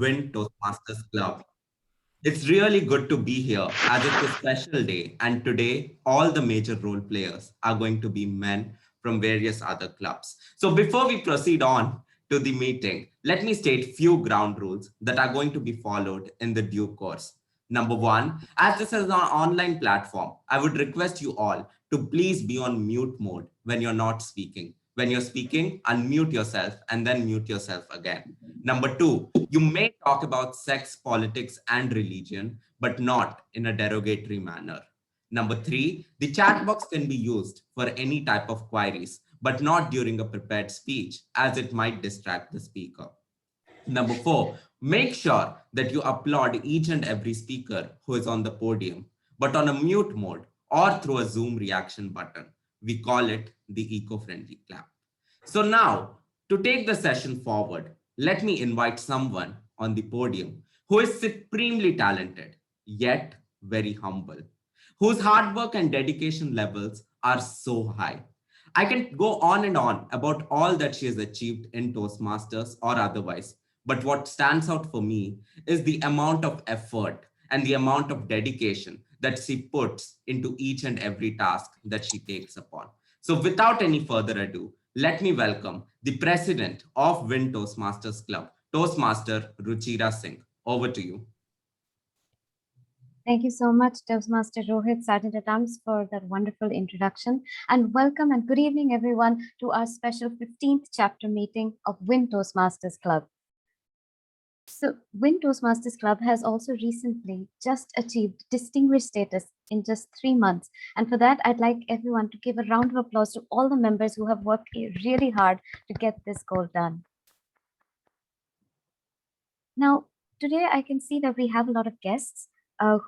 WIN Toastmasters Club. It's really good to be here as it's a special day, and today all the major role players are going to be men from various other clubs. So before we proceed on to the meeting, let me state few ground rules that are going to be followed in the due course. Number one, as this is an online platform, I would request you all to please be on mute mode when you're not speaking. When you're speaking, unmute yourself and then mute yourself again. Number two, you may talk about sex, politics, and religion, but not in a derogatory manner. Number three, the chat box can be used for any type of queries, but not during a prepared speech, as it might distract the speaker. Number four, make sure that you applaud each and every speaker who is on the podium, but on a mute mode or through a Zoom reaction button. We call it the eco-friendly clap. So now, to take the session forward, let me invite someone on the podium who is supremely talented, yet very humble, whose hard work and dedication levels are so high. I can go on and on about all that she has achieved in Toastmasters or otherwise, but what stands out for me is the amount of effort and the amount of dedication that she puts into each and every task that she takes upon. So without any further ado, let me welcome the president of WIN Toastmasters Club, Toastmaster Ruchira Singh. Over to you. Thank you so much, Toastmaster Rohit, Sergeant at Arms, for that wonderful introduction. And welcome and good evening, everyone, to our special 15th chapter meeting of WIN Toastmasters Club. So WIN Toastmasters Club has also recently just achieved distinguished status in just 3 months. And for that, I'd like everyone to give a round of applause to all the members who have worked really hard to get this goal done. Now, today I can see that we have a lot of guests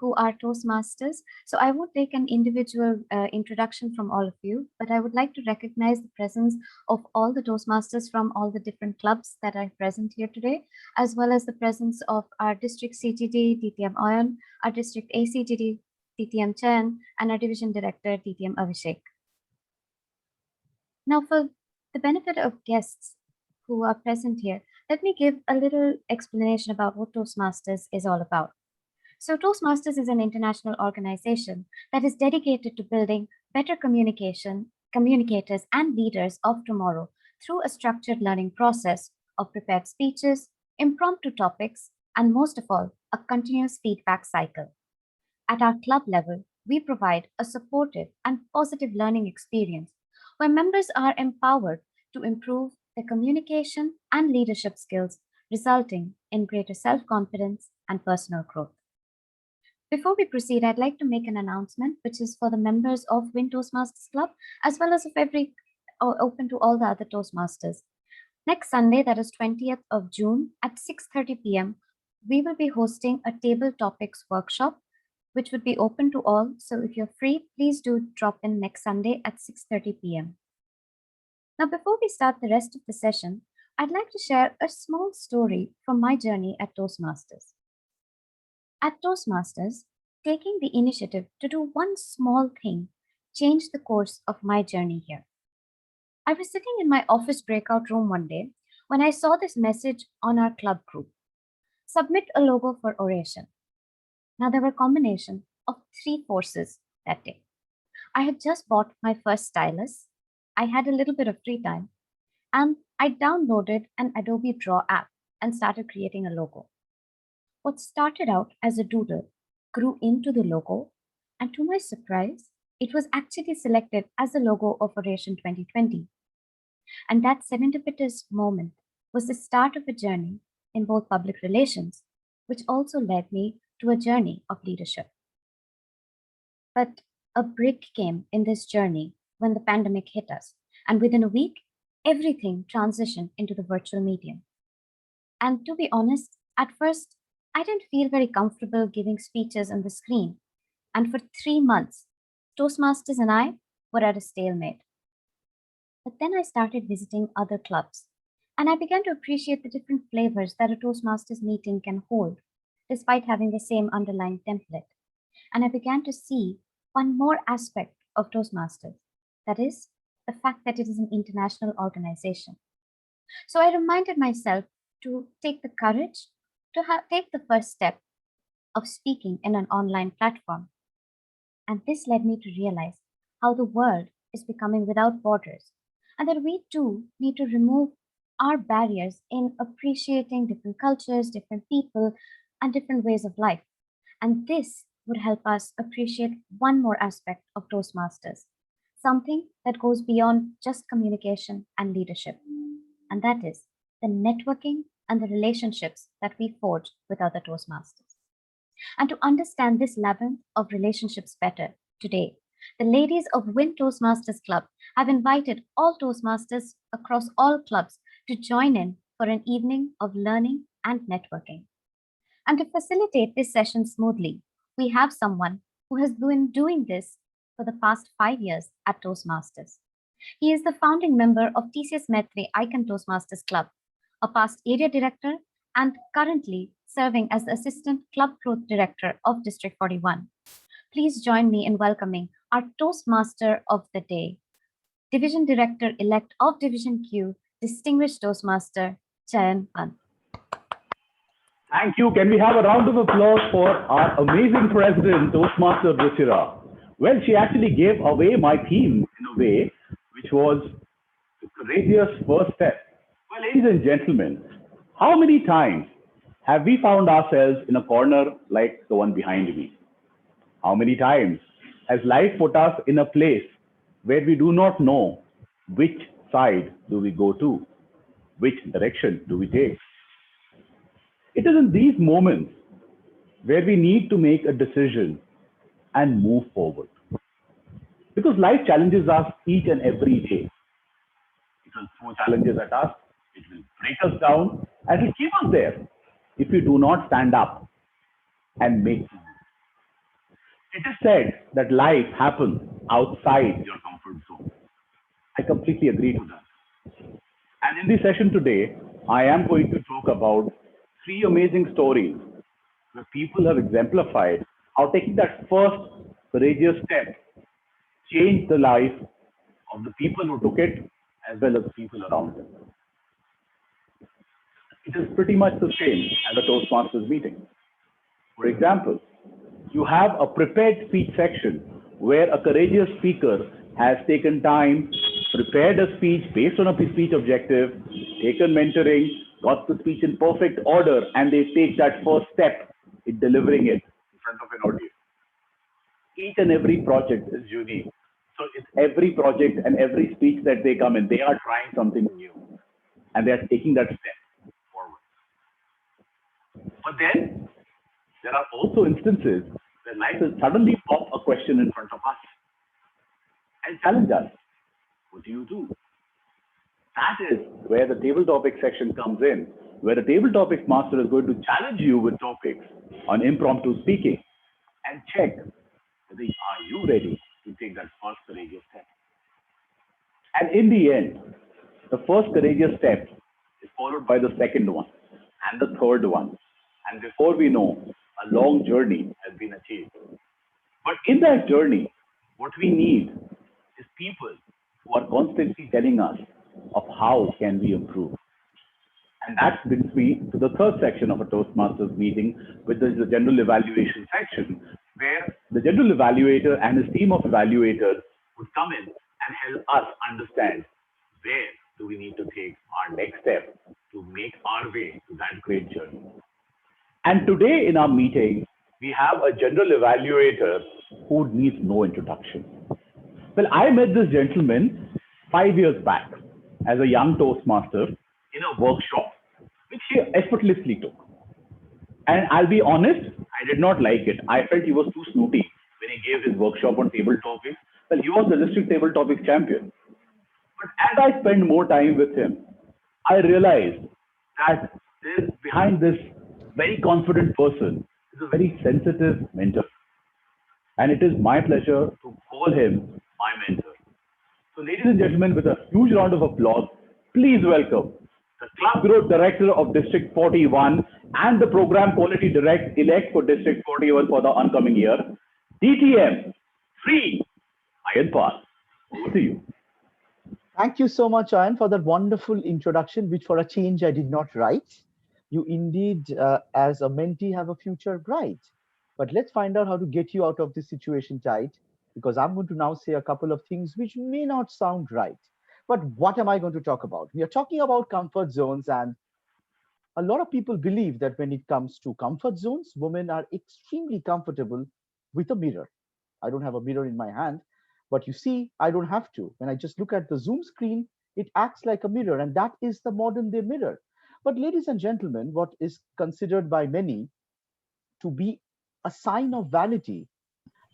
who are Toastmasters. So I won't take an individual introduction from all of you, but I would like to recognize the presence of all the Toastmasters from all the different clubs that are present here today, as well as the presence of our district CGD, DTM Ayan, our district ACGD, DTM Chayan, and our division director, DTM Avisek. Now, for the benefit of guests who are present here, let me give a little explanation about what Toastmasters is all about. So Toastmasters is an international organization that is dedicated to building better communicators and leaders of tomorrow through a structured learning process of prepared speeches, impromptu topics, and most of all, a continuous feedback cycle. At our club level, we provide a supportive and positive learning experience where members are empowered to improve their communication and leadership skills, resulting in greater self-confidence and personal growth. Before we proceed, I'd like to make an announcement, which is for the members of WIN Toastmasters Club, as well as open to all the other Toastmasters. Next Sunday, that is 20th of June at 6:30 p.m., we will be hosting a table topics workshop, which would be open to all. So if you're free, please do drop in next Sunday at 6:30 p.m. Now, before we start the rest of the session, I'd like to share a small story from my journey at Toastmasters. At Toastmasters, taking the initiative to do one small thing changed the course of my journey here. I was sitting in my office breakout room one day when I saw this message on our club group: submit a logo for oration. Now, there were a combination of 3 forces that day. I had just bought my first stylus, I had a little bit of free time, and I downloaded an Adobe Draw app and started creating a logo. What started out as a doodle grew into the logo, and to my surprise, it was actually selected as the logo of Oration 2020. And that serendipitous moment was the start of a journey in both public relations, which also led me to a journey of leadership. But a break came in this journey when the pandemic hit us, and within a week, everything transitioned into the virtual medium. And to be honest, at first, I didn't feel very comfortable giving speeches on the screen. And for 3 months, Toastmasters and I were at a stalemate. But then I started visiting other clubs, and I began to appreciate the different flavors that a Toastmasters meeting can hold, despite having the same underlying template. And I began to see one more aspect of Toastmasters, that is, the fact that it is an international organization. So I reminded myself to take the courage to take the first step of speaking in an online platform. And this led me to realize how the world is becoming without borders, and that we too need to remove our barriers in appreciating different cultures, different people, and different ways of life. And this would help us appreciate one more aspect of Toastmasters, something that goes beyond just communication and leadership. And that is the networking and the relationships that we forge with other Toastmasters. And to understand this labyrinth of relationships better, today, the ladies of WIN Toastmasters Club have invited all Toastmasters across all clubs to join in for an evening of learning and networking. And to facilitate this session smoothly, we have someone who has been doing this for the past 5 years at Toastmasters. He is the founding member of TCS Maitre Icon Toastmasters Club, a past area director, and currently serving as the Assistant Club Growth Director of District 41. Please join me in welcoming our Toastmaster of the Day, Division Director-elect of Division Q, Distinguished Toastmaster, Chayan. Thank you. Can we have a round of applause for our amazing president, Toastmaster Ruchira? Well, she actually gave away my theme in a way, which was the courageous first step. Well, ladies and gentlemen, how many times have we found ourselves in a corner like the one behind me? How many times has life put us in a place where we do not know which side do we go to? Which direction do we take? It is in these moments where we need to make a decision and move forward. Because life challenges us each and every day. It will throw challenges at us, it will break us down, and it will keep us there if we do not stand up and make moves. It is said that life happens outside your comfort zone. I completely agree to that. And in this session today, I am going to talk about 3 amazing stories where people have exemplified how taking that first courageous step changed the life of the people who took it as well as the people around them. It is pretty much the same as a Toastmasters meeting. For example, you have a prepared speech section where a courageous speaker has taken time, prepared a speech based on a speech objective, taken mentoring, got the speech in perfect order, and they take that first step in delivering it in front of an audience. Each and every project is unique. So it's every project and every speech that they come in, they are trying something new and they are taking that step forward. But then there are also instances where life will suddenly pop a question in front of us and challenge us. What do you do? That is where the table topic section comes in, where the table topics master is going to challenge you with topics on impromptu speaking and check whether are you ready to take that first courageous step. And in the end, the first courageous step is followed by the second one and the third one. And before we know, a long journey has been achieved. But in that journey, what we need is people who are constantly telling us of how can we improve. And that brings me to the third section of a Toastmasters meeting, which is the general evaluation section, where the general evaluator and his team of evaluators would come in and help us understand where do we need to take our next step to make our way to that great journey. And today in our meeting, we have a general evaluator who needs no introduction. Well, I met this gentleman 5 years back as a young Toastmaster in a workshop, which he effortlessly took. And I'll be honest, I did not like it. I felt he was too snooty when he gave his workshop on table topics. Well, he was the district table topics champion. But as I spent more time with him, I realized that behind this very confident person is a very sensitive mentor. And it is my pleasure to call him my mentor. So ladies and gentlemen, with a huge round of applause, please welcome the Club Growth Director of District 41 and the Program Quality Elect for District 41 for the oncoming year, DTM Free Ayan. Over to you. Thank you so much, Ayan, for that wonderful introduction, which for a change I did not write. You indeed, as a mentee, have a future bright. But let's find out how to get you out of this situation tight, because I'm going to now say a couple of things which may not sound right. But what am I going to talk about? We are talking about comfort zones, and a lot of people believe that when it comes to comfort zones, women are extremely comfortable with a mirror. I don't have a mirror in my hand, but you see, I don't have to. When I just look at the Zoom screen, it acts like a mirror, and that is the modern day mirror. But, ladies and gentlemen, what is considered by many to be a sign of vanity,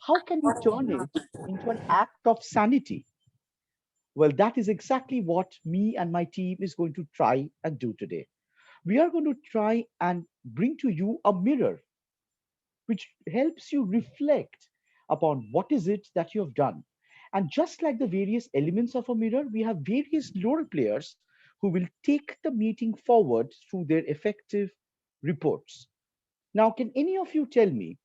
how can we turn it into an act of sanity? Well, that is exactly what me and my team is going to try and do today. We are going to try and bring to you a mirror which helps you reflect upon what is it that you have done. And just like the various elements of a mirror, we have various role players who will take the meeting forward through their effective reports. Now, can any of you tell me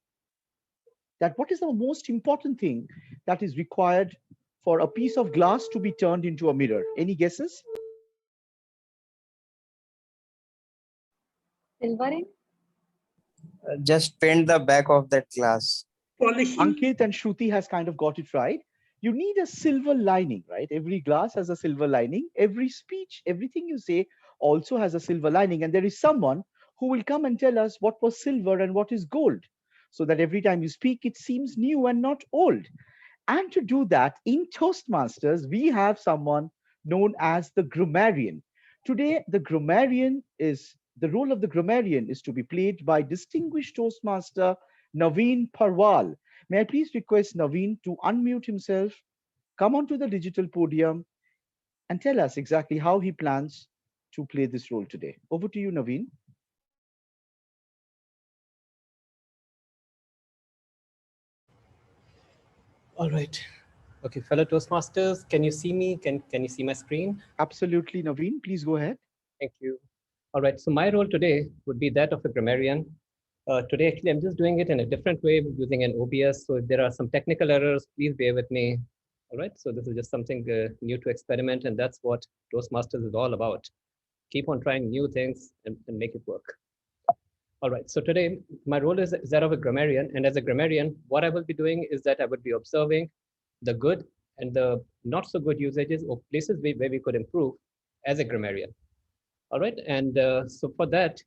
that what is the most important thing that is required for a piece of glass to be turned into a mirror? Any guesses? Silvering? Just paint the back of that glass. Polishing. Ankit and Shruti has kind of got it right. You need a silver lining, right? Every glass has a silver lining. Every speech, everything you say also has a silver lining. And there is someone who will come and tell us what was silver and what is gold. So that every time you speak, it seems new and not old. And to do that, in Toastmasters, we have someone known as the grammarian. Today, the role of the grammarian is to be played by distinguished Toastmaster Navin Parwal. May I please request Navin to unmute himself, come onto the digital podium, and tell us exactly how he plans to play this role today. Over to you, Navin. All right. Okay, fellow Toastmasters, can you see me? Can you see my screen? Absolutely, Navin. Please go ahead. Thank you. All right, so my role today would be that of a grammarian. Today, actually, I'm just doing it in a different way using an OBS. So if there are some technical errors, please bear with me. All right, so this is just something new to experiment, and that's what Toastmasters is all about. Keep on trying new things and make it work. All right, so today my role is that of a grammarian. And as a grammarian, what I will be doing is that I would be observing the good and the not so good usages or places where we could improve as a grammarian. All right, and so for that,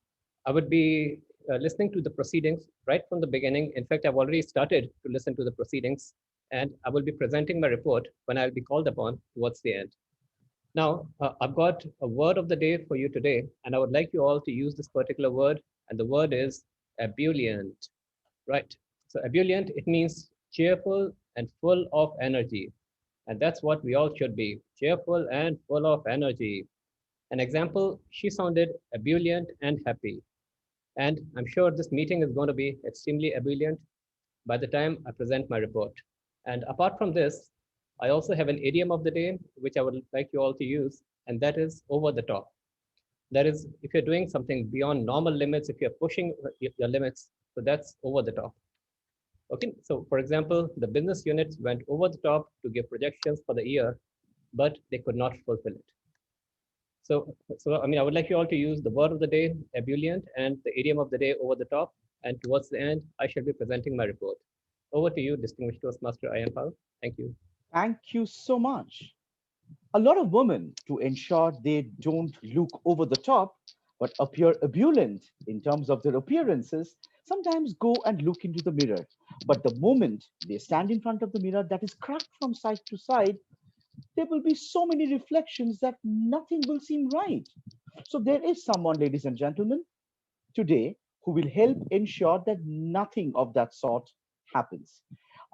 I would be listening to the proceedings right from the beginning. In fact, I've already started to listen to the proceedings, and I will be presenting my report when I'll be called upon towards the end. Now, I've got a word of the day for you today, and I would like you all to use this particular word, and the word is ebullient, right? So ebullient, it means cheerful and full of energy, and that's what we all should be, cheerful and full of energy. An example, she sounded ebullient and happy, and I'm sure this meeting is going to be extremely ebullient by the time I present my report. And apart from this, I also have an idiom of the day, which I would like you all to use, and that is over the top. That is, if you're doing something beyond normal limits, if you're pushing your limits, so that's over the top. Okay, so for example, the business units went over the top to give projections for the year, but they could not fulfill it. So I mean, I would like you all to use the word of the day, ebullient, and the idiom of the day, over the top. And towards the end, I shall be presenting my report. Over to you, distinguished Toastmaster Ayan Pal. Thank you. Thank you so much. A lot of women, to ensure they don't look over the top but appear ebullient in terms of their appearances, sometimes go and look into the mirror. But the moment they stand in front of the mirror that is cracked from side to side, there will be so many reflections that nothing will seem right. So, there is someone, ladies and gentlemen, today who will help ensure that nothing of that sort happens.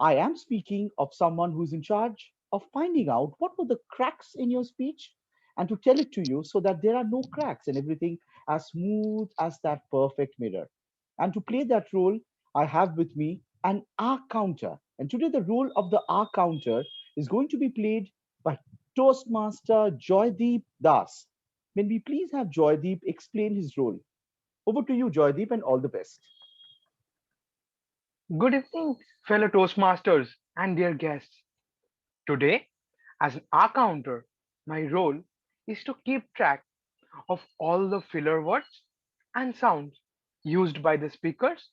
I am speaking of someone who's in charge of finding out what were the cracks in your speech and to tell it to you so that there are no cracks and everything as smooth as that perfect mirror. And to play that role, I have with me an R counter. And today, the role of the R counter is going to be played by Toastmaster Joydeep Das. May we please have Joydeep explain his role? Over to you, Joydeep, and all the best. Good evening, fellow Toastmasters and dear guests. Today, as an accounter, my role is to keep track of all the filler words and sounds used by the speakers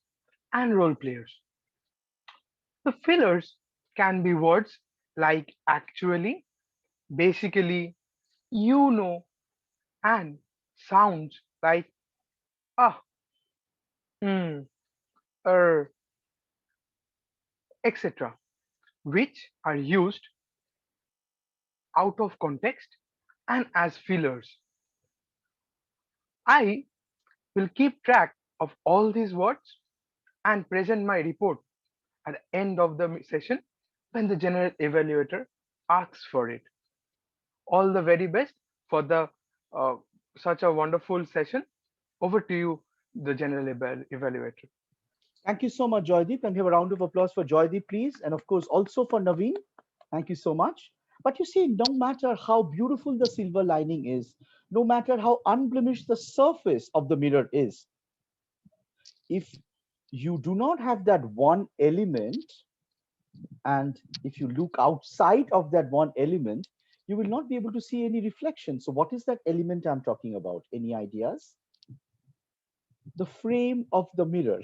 and role players. The fillers can be words like actually, basically, you know, and sounds like ah, hmm, er, etc., which are used out of context and as fillers. I will keep track of all these words and present my report at the end of the session when the general evaluator asks for it. All the very best for the uh, such a wonderful session. Over to you, the general evaluator. Thank you so much, Joydeep. Can we have a round of applause for Joydeep, please? And of course, also for Naveen. Thank you so much. But you see, no matter how beautiful the silver lining is, no matter how unblemished the surface of the mirror is, if you do not have that one element, and if you look outside of that one element, you will not be able to see any reflection. So what is that element I'm talking about? Any ideas? The frame of the mirror.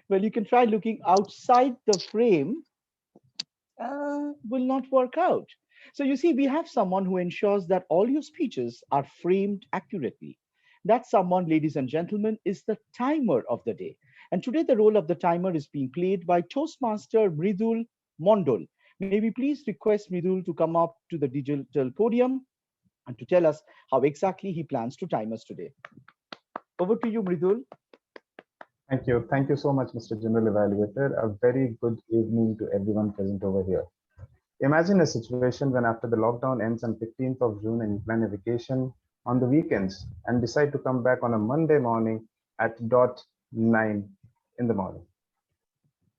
Well, you can try looking outside the frame, will not work out. So you see, we have someone who ensures that all your speeches are framed accurately. That someone, ladies and gentlemen, is the timer of the day. And today the role of the timer is being played by Toastmaster Mridul Mondol. May we please request Mridul to come up to the digital podium and to tell us how exactly he plans to time us today. Over to you, Mridul. Thank you. Thank you so much, Mr. General Evaluator. A very good evening to everyone present over here. Imagine a situation when after the lockdown ends on 15th of June and you plan a vacation on the weekends and decide to come back on a Monday morning at dot 9 in the morning.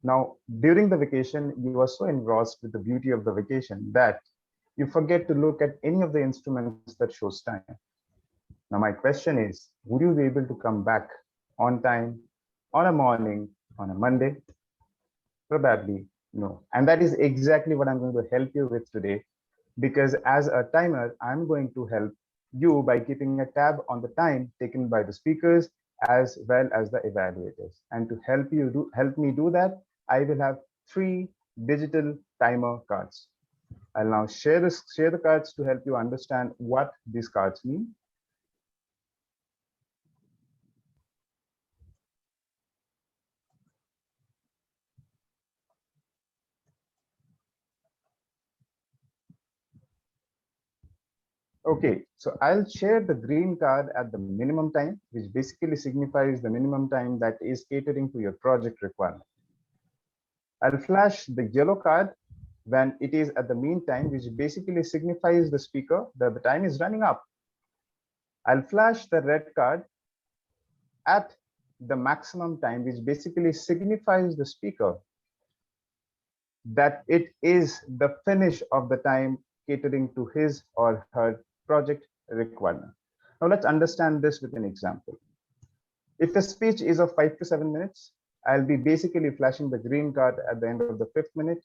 Now, during the vacation, you are so engrossed with the beauty of the vacation that you forget to look at any of the instruments that shows time. Now, my question is, would you be able to come back on time on a morning on a Monday? Probably no. And that is exactly what I'm going to help you with today, because as a timer, I'm going to help you by keeping a tab on the time taken by the speakers as well as the evaluators. And to help me do that, I will have 3 digital timer cards. I'll now share the cards to help you understand what these cards mean. Okay, so I'll share the green card at the minimum time, which basically signifies the minimum time that is catering to your project requirement. I'll flash the yellow card when it is at the mean time, which basically signifies the speaker that the time is running up. I'll flash the red card at the maximum time, which basically signifies the speaker that it is the finish of the time catering to his or her project requirement. Now let's understand this with an example. If the speech is of 5 to 7 minutes, I'll be basically flashing the green card at the end of the 5th minute,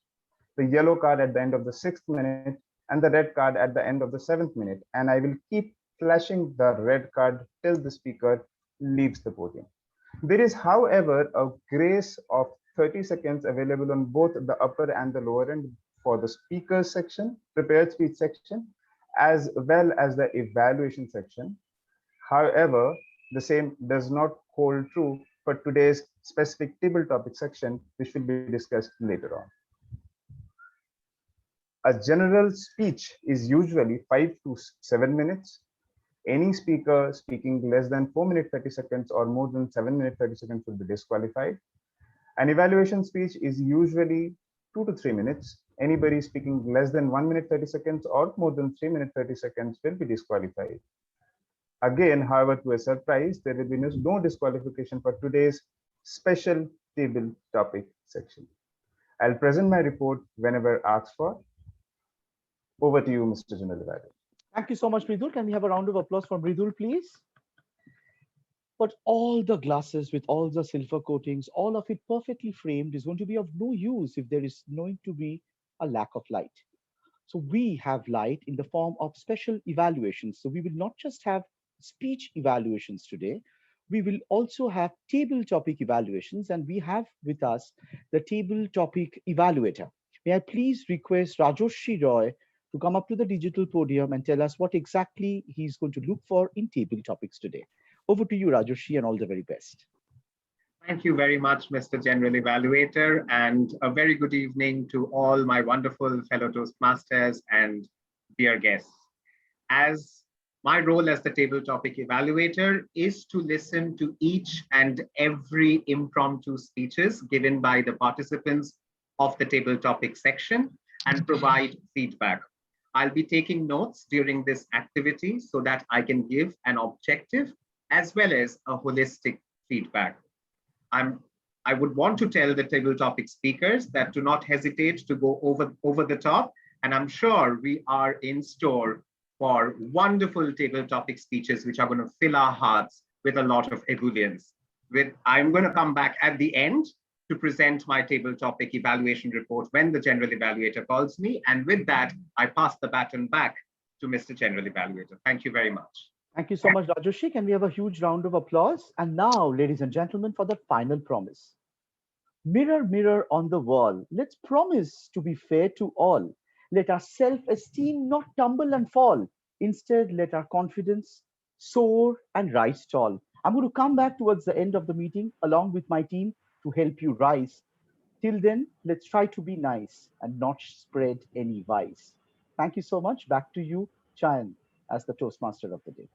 the yellow card at the end of the 6th minute, and the red card at the end of the 7th minute. And I will keep flashing the red card till the speaker leaves the podium. There is, however, a grace of 30 seconds available on both the upper and the lower end for the speaker section, prepared speech section, as well as the evaluation section. However, the same does not hold true for today's specific table topic section, which will be discussed later on. A general speech is usually 5 to 7 minutes. Any speaker speaking less than 4 minutes 30 seconds or more than 7 minutes 30 seconds will be disqualified. An evaluation speech is usually 2 to 3 minutes. Anybody speaking less than 1 minute 30 seconds or more than 3 minutes 30 seconds will be disqualified. Again, however, to a surprise, there will be no disqualification for today's special table topic section. I'll present my report whenever asked for. Over to you, Mr. General Evaluator. Thank you so much, Mridul. Can we have a round of applause for Mridul, please? But all the glasses with all the silver coatings, all of it perfectly framed, is going to be of no use if there is going to be a lack of light. So we have light in the form of special evaluations. So we will not just have speech evaluations today. We will also have table topic evaluations, and we have with us the table topic evaluator. May I please request Rajarshi Roy to come up to the digital podium and tell us what exactly he's going to look for in table topics today. Over to you, Rajarshi, and all the very best. Thank you very much, Mr. General Evaluator, and a very good evening to all my wonderful fellow Toastmasters and dear guests. As my role as the table topic evaluator is to listen to each and every impromptu speeches given by the participants of the table topic section and provide feedback. I'll be taking notes during this activity so that I can give an objective as well as a holistic feedback. I would want to tell the table topic speakers that do not hesitate to go over the top, and I'm sure we are in store for wonderful table topic speeches which are going to fill our hearts with a lot of ebullience. I'm going to come back at the end to present my table topic evaluation report when the General Evaluator calls me, and with that, I pass the baton back to Mr. General Evaluator. Thank you very much. Thank you so much, Rajarshi. Can we have a huge round of applause? And now, ladies and gentlemen, for the final promise. Mirror, mirror on the wall, let's promise to be fair to all. Let our self-esteem not tumble and fall. Instead, let our confidence soar and rise tall. I'm going to come back towards the end of the meeting along with my team to help you rise. Till then, let's try to be nice and not spread any vice. Thank you so much. Back to you, Chayan, as the Toastmaster of the day.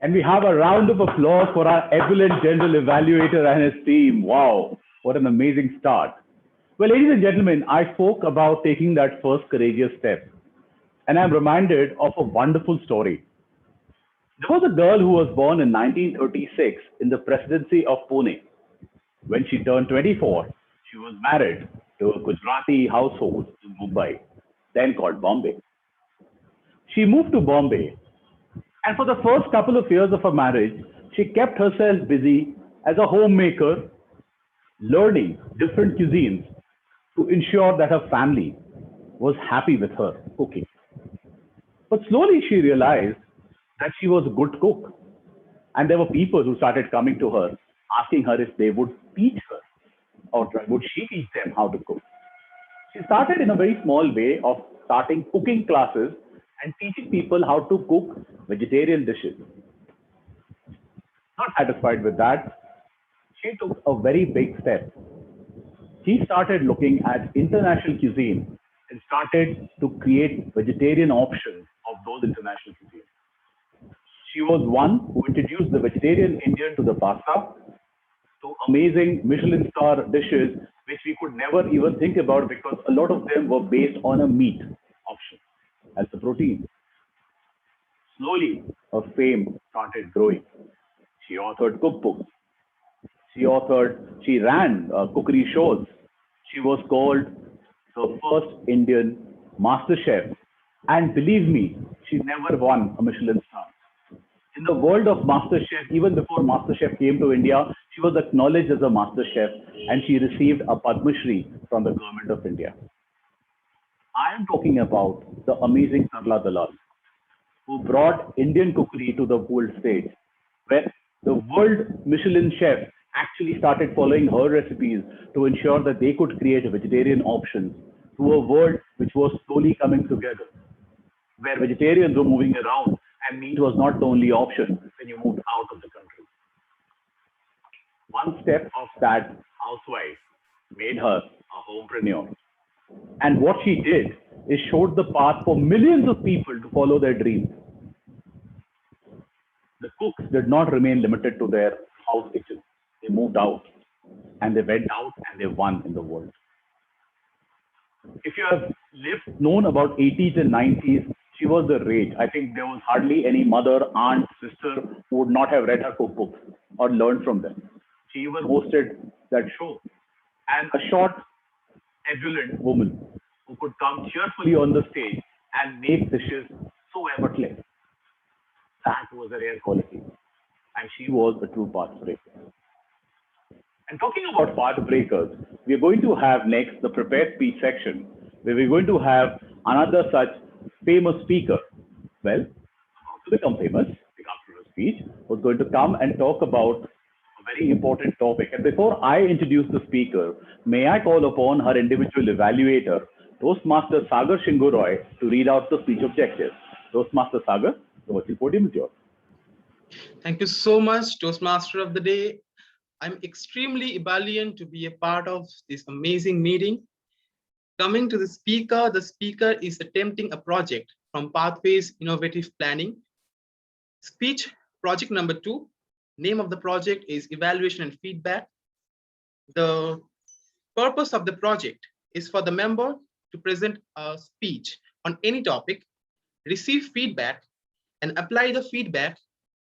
And we have a round of applause for our excellent general evaluator and his team. Wow, what an amazing start. Well, ladies and gentlemen, I spoke about taking that first courageous step. And I'm reminded of a wonderful story. There was a girl who was born in 1936 in the presidency of Pune. When she turned 24, she was married to a Gujarati household in Mumbai, then called Bombay. She moved to Bombay, and for the first couple of years of her marriage, she kept herself busy as a homemaker, learning different cuisines to ensure that her family was happy with her cooking. But slowly she realized that she was a good cook, and there were people who started coming to her asking her if they would teach her or would she teach them how to cook. She started in a very small way of starting cooking classes and teaching people how to cook vegetarian dishes. Not satisfied with that, she took a very big step. She started looking at international cuisine and started to create vegetarian options of those international cuisines. She was one who introduced the vegetarian Indian to the pasta, to amazing Michelin star dishes, which we could never even think about because a lot of them were based on a meat option as the protein. Slowly, her fame started growing. She authored cookbooks. She ran cookery shows. She was called the first Indian master chef. And believe me, she never won a Michelin star. In the world of master chef, even before master chef came to India, she was acknowledged as a master chef and she received a Padma Shri from the government of India. I am talking about the amazing Sarla Dalal, who brought Indian cookery to the world stage, where the world Michelin chef actually started following her recipes to ensure that they could create vegetarian options to a world which was slowly coming together, where vegetarians were moving around and meat was not the only option when you moved out of the country. One step of that housewife made her a homepreneur. And what she did is showed the path for millions of people to follow their dreams. The cooks did not remain limited to their house kitchen. They moved out and they went out and they won in the world. If you have known about 80s and 90s, she was the rage. I think there was hardly any mother, aunt, sister who would not have read her cookbooks or learned from them. She even hosted that show. And a short, ebullient woman who could come cheerfully on the stage and make dishes so effortless. That was a rare quality. And she was a true path breaker. And talking about path breakers, we're going to have next the prepared speech section, where we're going to have another such famous speaker. Well, to become famous, become speech, was going to come and talk about a very important topic. And before I introduce the speaker, may I call upon her individual evaluator, Toastmaster Sagar Singha Roy, to read out the speech objectives. Toastmaster Sagar, the virtual podium is yours. Thank you so much, Toastmaster of the Day. I'm extremely ebullient to be a part of this amazing meeting. Coming to the speaker is attempting a project from Pathways Innovative Planning. Speech project number 2. Name of the project is Evaluation and Feedback. The purpose of the project is for the member to present a speech on any topic, receive feedback, and apply the feedback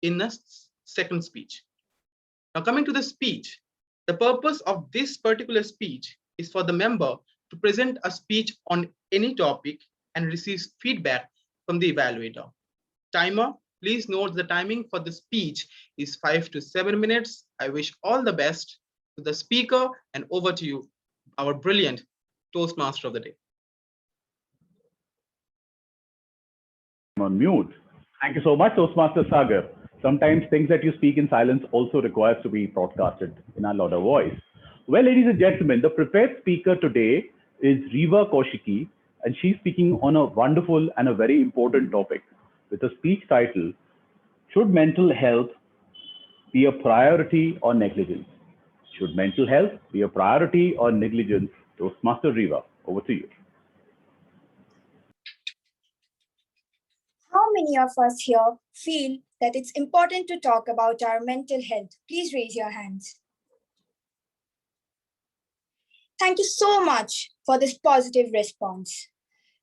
in a second speech. Now, coming to the speech, the purpose of this particular speech is for the member to present a speech on any topic and receive feedback from the evaluator. Timer, please note the timing for the speech is 5 to 7 minutes. I wish all the best to the speaker, and over to you, our brilliant Toastmaster of the Day. I'm on mute. Thank you so much, Toastmaster Sagar. Sometimes things that you speak in silence also requires to be broadcasted in a louder voice. Well, ladies and gentlemen, the prepared speaker today is Rewa Kaushiki, and she's speaking on a wonderful and a very important topic with a speech title, Should Mental Health Be a Priority or Negligence? Should mental health be a priority or negligence? Toastmaster Rewa, over to you. How many of us here feel that it's important to talk about our mental health? Please raise your hands. Thank you so much for this positive response.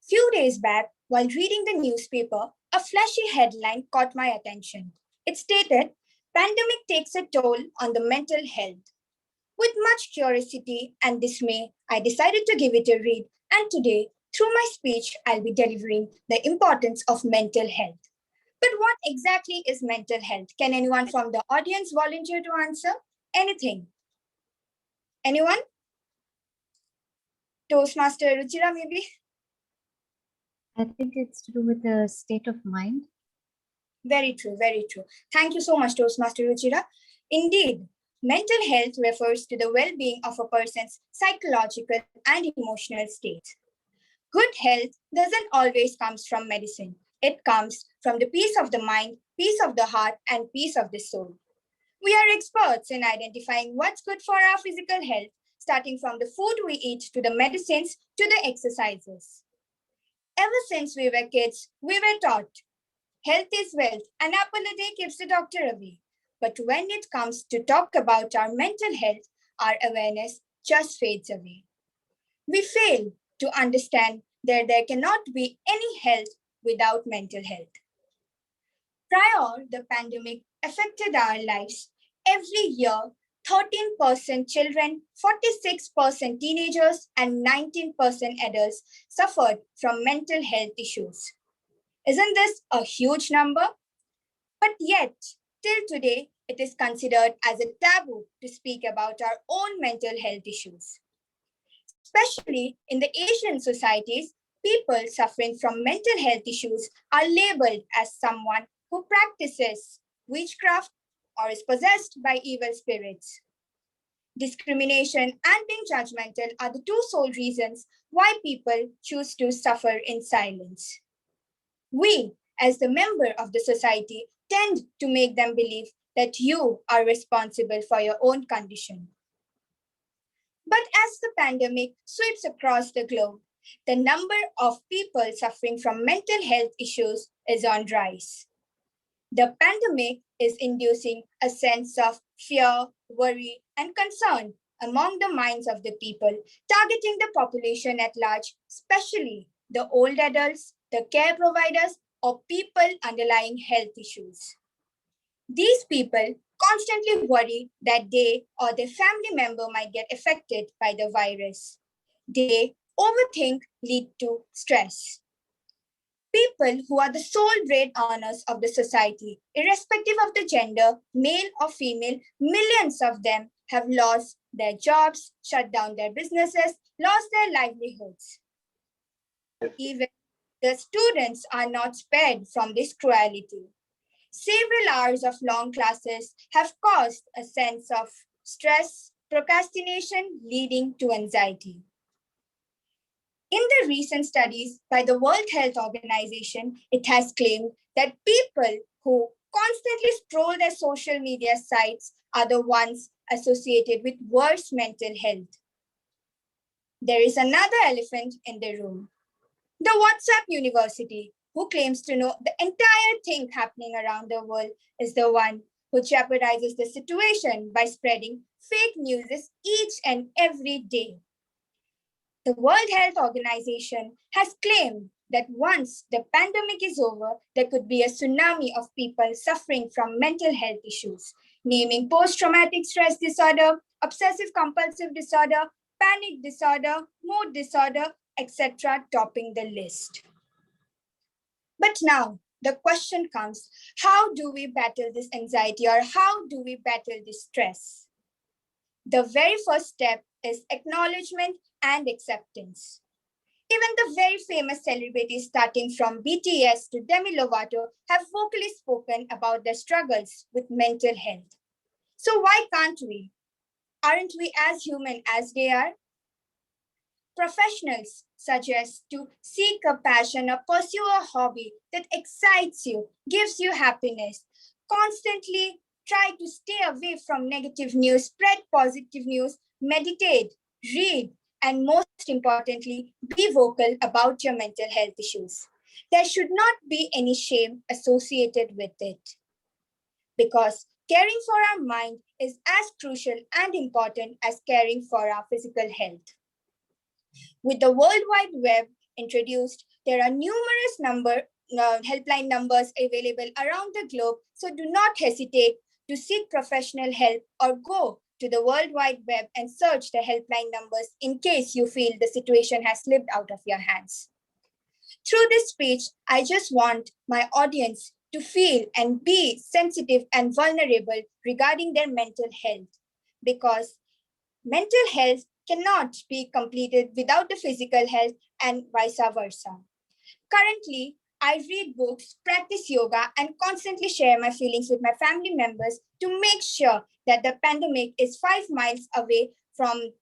Few days back, while reading the newspaper, a flashy headline caught my attention. It stated, "Pandemic takes a toll on the mental health." With much curiosity and dismay, I decided to give it a read, and today, through my speech, I'll be delivering the importance of mental health. But what exactly is mental health? Can anyone from the audience volunteer to answer? Anything? Anyone? Toastmaster Ruchira, maybe? I think it's to do with the state of mind. Very true, very true. Thank you so much, Toastmaster Ruchira. Indeed, mental health refers to the well-being of a person's psychological and emotional state. Good health doesn't always come from medicine. It comes from the peace of the mind, peace of the heart, and peace of the soul. We are experts in identifying what's good for our physical health, starting from the food we eat to the medicines to the exercises. Ever since we were kids, we were taught health is wealth, an apple a day keeps the doctor away. But when it comes to talk about our mental health, our awareness just fades away. We fail to understand that there cannot be any health without mental health. Prior, the pandemic affected our lives. Every year, 13% children, 46% teenagers, and 19% adults suffered from mental health issues. Isn't this a huge number? But yet, till today, it is considered as a taboo to speak about our own mental health issues. Especially in the Asian societies, people suffering from mental health issues are labeled as someone who practices witchcraft or is possessed by evil spirits. Discrimination and being judgmental are the two sole reasons why people choose to suffer in silence. We, as the member of the society, tend to make them believe that you are responsible for your own condition. But as the pandemic sweeps across the globe, the number of people suffering from mental health issues is on rise. The pandemic is inducing a sense of fear, worry, and concern among the minds of the people, targeting the population at large, especially the old adults, the care providers, or people underlying health issues. These people constantly worry that they or their family member might get affected by the virus. They overthink, lead to stress. People who are the sole bread earners of the society, irrespective of the gender, male or female, millions of them have lost their jobs, shut down their businesses, lost their livelihoods. Even the students are not spared from this cruelty. Several hours of long classes have caused a sense of stress, procrastination, leading to anxiety. In the recent studies by the World Health Organization, it has claimed that people who constantly scroll their social media sites are the ones associated with worse mental health. There is another elephant in the room. The WhatsApp University, who claims to know the entire thing happening around the world, is the one who jeopardizes the situation by spreading fake news each and every day. The World Health Organization has claimed that once the pandemic is over, there could be a tsunami of people suffering from mental health issues, naming post-traumatic stress disorder, obsessive compulsive disorder, panic disorder, mood disorder, etc., topping the list. But now the question comes, how do we battle this anxiety, or how do we battle this stress? The very first step is acknowledgement and acceptance. Even the very famous celebrities, starting from BTS to Demi Lovato, have vocally spoken about their struggles with mental health. So why can't we? Aren't we as human as they are? Professionals suggest to seek a passion or pursue a hobby that excites you, gives you happiness. Constantly try to stay away from negative news, spread positive news, meditate, read, and most importantly, be vocal about your mental health issues. There should not be any shame associated with it, because caring for our mind is as crucial and important as caring for our physical health. With the World Wide Web introduced, there are numerous helpline numbers available around the globe, so do not hesitate to seek professional help or go to the World Wide Web and search the helpline numbers in case you feel the situation has slipped out of your hands. Through this speech, I just want my audience to feel and be sensitive and vulnerable regarding their mental health, because mental health cannot be completed without the physical health and vice versa. Currently, I read books, practice yoga, and constantly share my feelings with my family members to make sure that the pandemic is 5 miles away from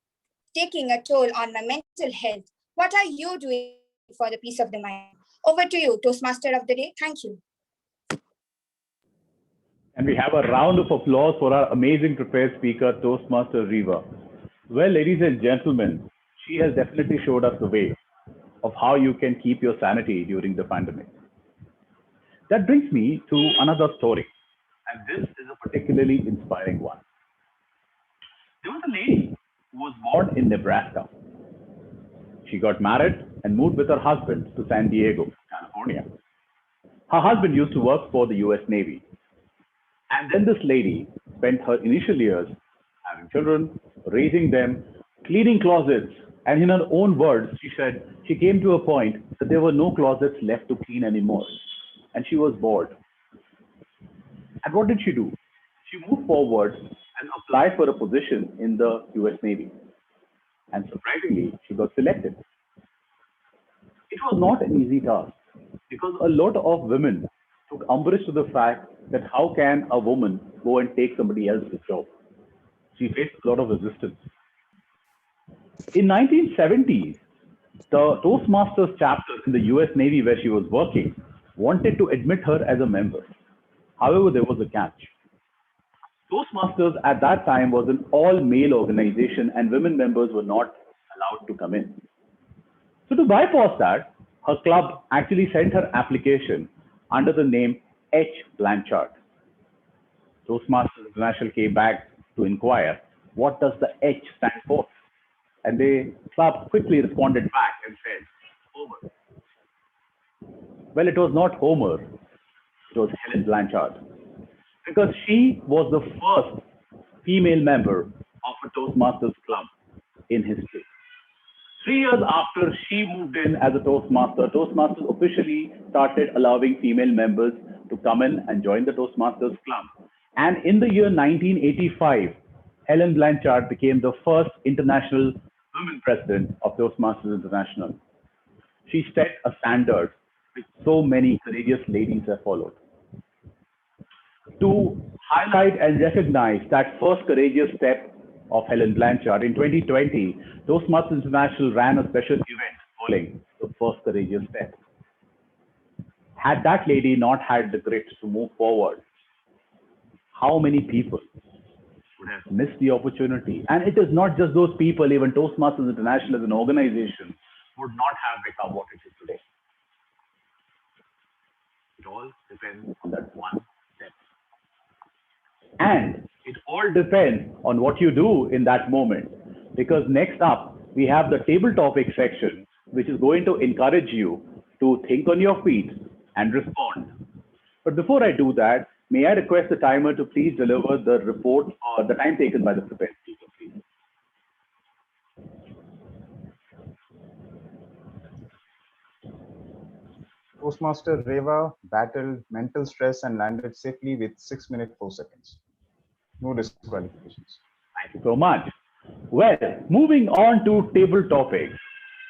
taking a toll on my mental health. What are you doing for the peace of the mind? Over to you, Toastmaster of the Day. Thank you. And we have a round of applause for our amazing prepared speaker, Toastmaster Rewa. Well, ladies and gentlemen, she has definitely showed us the way of how you can keep your sanity during the pandemic. That brings me to another story, and this is a particularly inspiring one. There was a lady who was born in Nebraska. She got married and moved with her husband to San Diego, California. Her husband used to work for the US Navy. And then this lady spent her initial years having children, raising them, cleaning closets. And in her own words, she said she came to a point that there were no closets left to clean anymore. And she was bored. And what did she do? She moved forward and applied for a position in the US Navy. And surprisingly, she got selected. It was not an easy task because a lot of women took umbrage to the fact that how can a woman go and take somebody else's job? She faced a lot of resistance. In 1970s, the Toastmasters chapter in the US Navy where she was working wanted to admit her as a member. However, there was a catch. Toastmasters at that time was an all-male organization and women members were not allowed to come in. So to bypass that, her club actually sent her application under the name H. Blanchard. Toastmasters International came back to inquire, what does the H stand for? And the club quickly responded back and said, Homer. Well, it was not Homer, it was Helen Blanchard, because she was the first female member of a Toastmasters club in history. 3 years after she moved in as a Toastmaster, Toastmasters officially started allowing female members to come in and join the Toastmasters club. And in the year 1985, Helen Blanchard became the first international women president of Toastmasters International. She set a standard which so many courageous ladies have followed. to highlight and recognize that first courageous step of Helen Blanchard. In 2020, Toastmasters International ran a special event calling the first courageous step. Had that lady not had the grit to move forward, how many people would have missed the opportunity? And it is not just those people, even Toastmasters International as an organization would not have become what it is today. It all depends on that one step. And it all depends on what you do in that moment. Because next up, we have the table topic section, which is going to encourage you to think on your feet and respond. But before I do that, may I request the timer to please deliver the report or the time taken by the prepared speaker, please. Toastmaster Rewa battled mental stress and landed safely with 6 minutes 4 seconds. No disqualifications. Thank you so much. Well, moving on to table topics.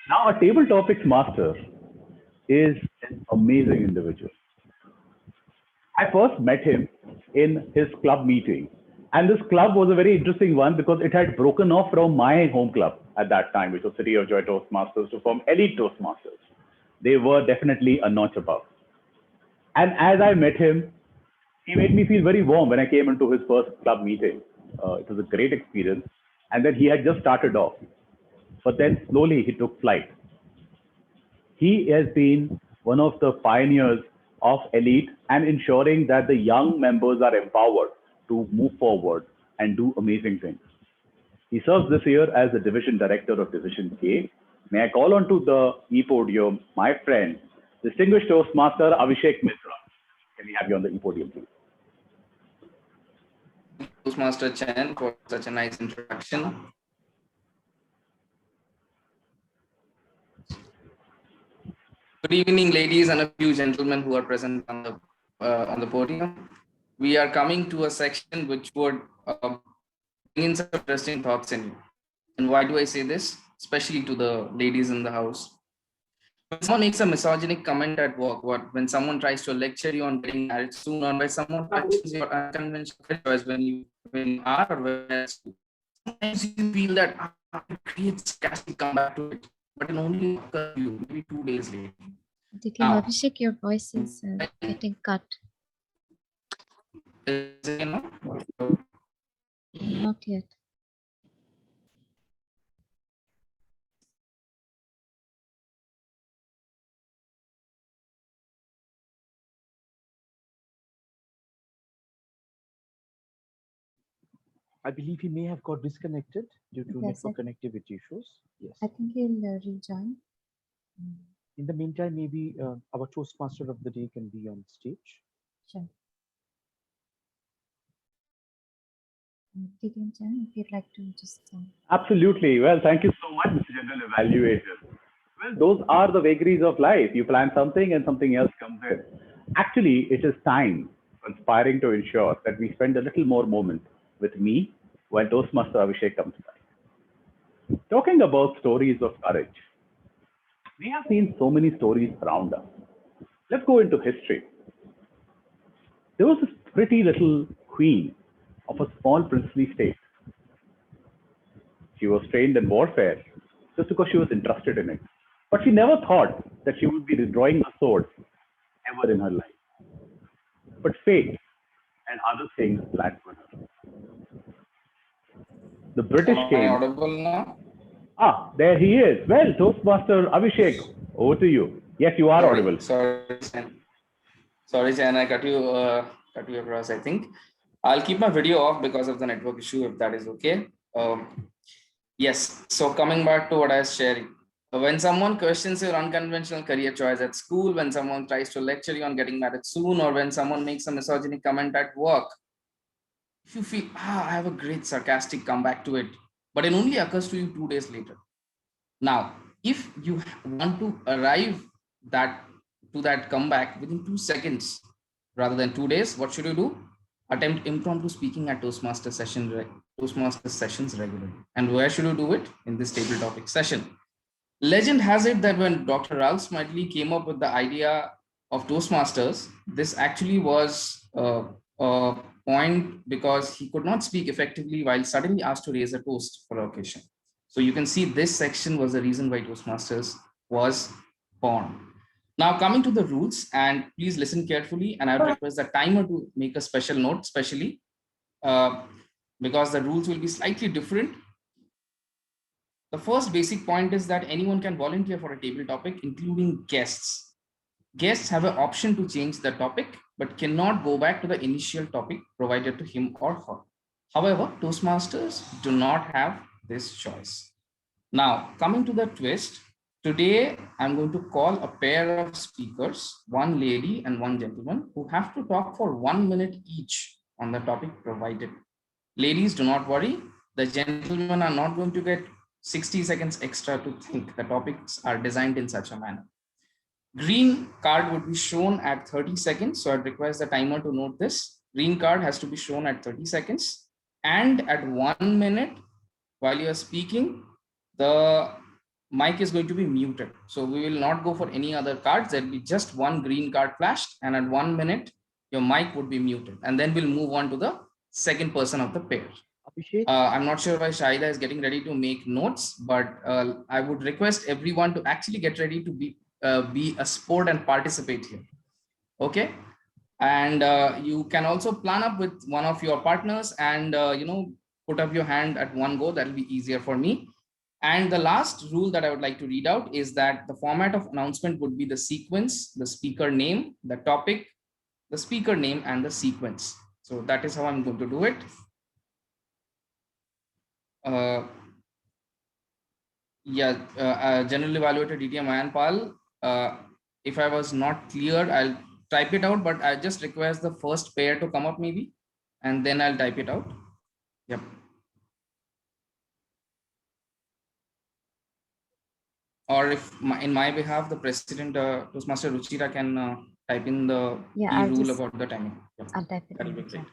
Now, a table topics master is an amazing individual. I first met him in his club meeting. And this club was a very interesting one because it had broken off from my home club at that time, which was City of Joy Toastmasters, to form Elite Toastmasters. They were definitely a notch above. And as I met him, he made me feel very warm when I came into his first club meeting. It was a great experience. And then he had just started off. But then slowly he took flight. He has been one of the pioneers of Elite and ensuring that the young members are empowered to move forward and do amazing things. He serves this year as the Division Director of Division K. May I call on to the e-podium my friend, Distinguished Toastmaster Avisek Mitra. Can we have you on the e-podium, please? Toastmaster Chayan for such a nice introduction. Good evening, ladies and a few gentlemen who are present on the podium. We are coming to a section which would bring in some interesting thoughts in you. And why do I say this? Especially to the ladies in the house. When someone makes a misogynic comment at work, when someone tries to lecture you on getting married soon, or when someone questions your unconventional choice when you are or when at school, sometimes you feel that it creates sarcastic comeback to it, but it only occurs to you maybe 2 days later. DTM Avisek, your voice is getting cut. Is it, Not yet. I believe he may have got disconnected due to network connectivity issues. Yes. I think he'll rejoin. In the meantime, maybe our Toastmaster of the day can be on stage. Sure. DTM Chayan, if you'd like to just... Absolutely. Well, thank you so much, Mr. General Evaluator. Well, those are the vagaries of life. You plan something and something else comes in. Actually, it is time conspiring to ensure that we spend a little more moment with me when Toastmaster Avisek comes by. Talking about stories of courage, we have seen so many stories around us. Let's go into history. There was this pretty little queen of a small princely state. She was trained in warfare just because she was interested in it. But she never thought that she would be drawing a sword ever in her life. But fate and other things planned for her. The British came. Am I audible now? Ah, there he is. Well, Toastmaster Avisek, over to you. Yes, you are audible. Sorry, Chayan, I cut you across, I think. I'll keep my video off because of the network issue, if that is okay. Yes, so coming back to what I was sharing. When someone questions your unconventional career choice at school, when someone tries to lecture you on getting married soon, or when someone makes a misogynic comment at work, if you feel, I have a great sarcastic comeback to it, but it only occurs to you 2 days later. Now, if you want to arrive to that comeback within 2 seconds rather than 2 days, what should you do? Attempt impromptu speaking at Toastmaster sessions regularly. And where should you do it? In this table topic session. Legend has it that when Dr. Ralph Smedley came up with the idea of Toastmasters, this actually was point because he could not speak effectively while suddenly asked to raise a toast for the occasion. So you can see this section was the reason why Toastmasters was born. Now coming to the rules, and please listen carefully, and I would request the timer to make a special note, especially because the rules will be slightly different. The first basic point is that anyone can volunteer for a table topic, including guests. Guests have an option to change the topic, but cannot go back to the initial topic provided to him or her. However, Toastmasters do not have this choice. Now, coming to the twist, today I'm going to call a pair of speakers, one lady and one gentleman, who have to talk for 1 minute each on the topic provided. Ladies, do not worry. The gentlemen are not going to get 60 seconds extra to think. The topics are designed in such a manner. Green card would be shown at 30 seconds. So I'd request the timer to note this. Green card has to be shown at 30 seconds. And at 1 minute, while you're speaking, the mic is going to be muted. So we will not go for any other cards. There'll be just one green card flashed. And at 1 minute, your mic would be muted. And then we'll move on to the second person of the pair. I'm not sure why Shahida is getting ready to make notes, but I would request everyone to actually get ready to be a sport and participate here. Okay. And you can also plan up with one of your partners and, put up your hand at one go. That'll be easier for me. And the last rule that I would like to read out is that the format of announcement would be the sequence, the speaker name, the topic, the speaker name, and the sequence. So that is how I'm going to do it. General Evaluator DTM Ayan Pal. If I was not clear, I'll type it out, but I just request the first pair to come up maybe, and then I'll type it out. Yep. Or if in my behalf, the president, Toastmaster Ruchira can type in the key rule about the timing. Yep. I'll type it. That'll be great.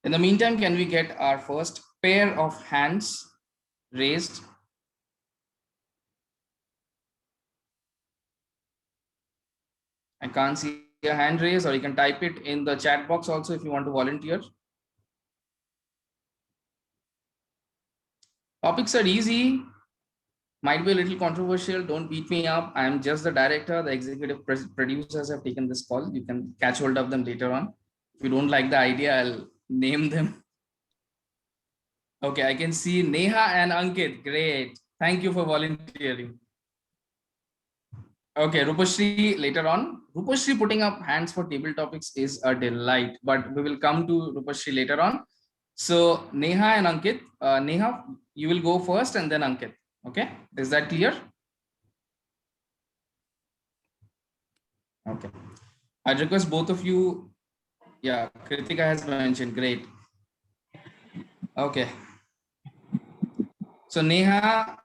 In the meantime, can we get our first pair of hands raised? I can't see a hand raise, or you can type it in the chat box also if you want to volunteer. Topics are easy, might be a little controversial. Don't beat me up. I'm just the director. The executive producers have taken this call. You can catch hold of them later on. If you don't like the idea, I'll name them. Okay, I can see Neha and Ankit. Great. Thank you for volunteering. Okay, Rupashri later on. Rupashri putting up hands for table topics is a delight, but we will come to Rupashri later on. So Neha and Ankit, Neha, you will go first and then Ankit. Okay, is that clear? Okay, I request both of you. Yeah, Kritika has mentioned, great. Okay. So Neha,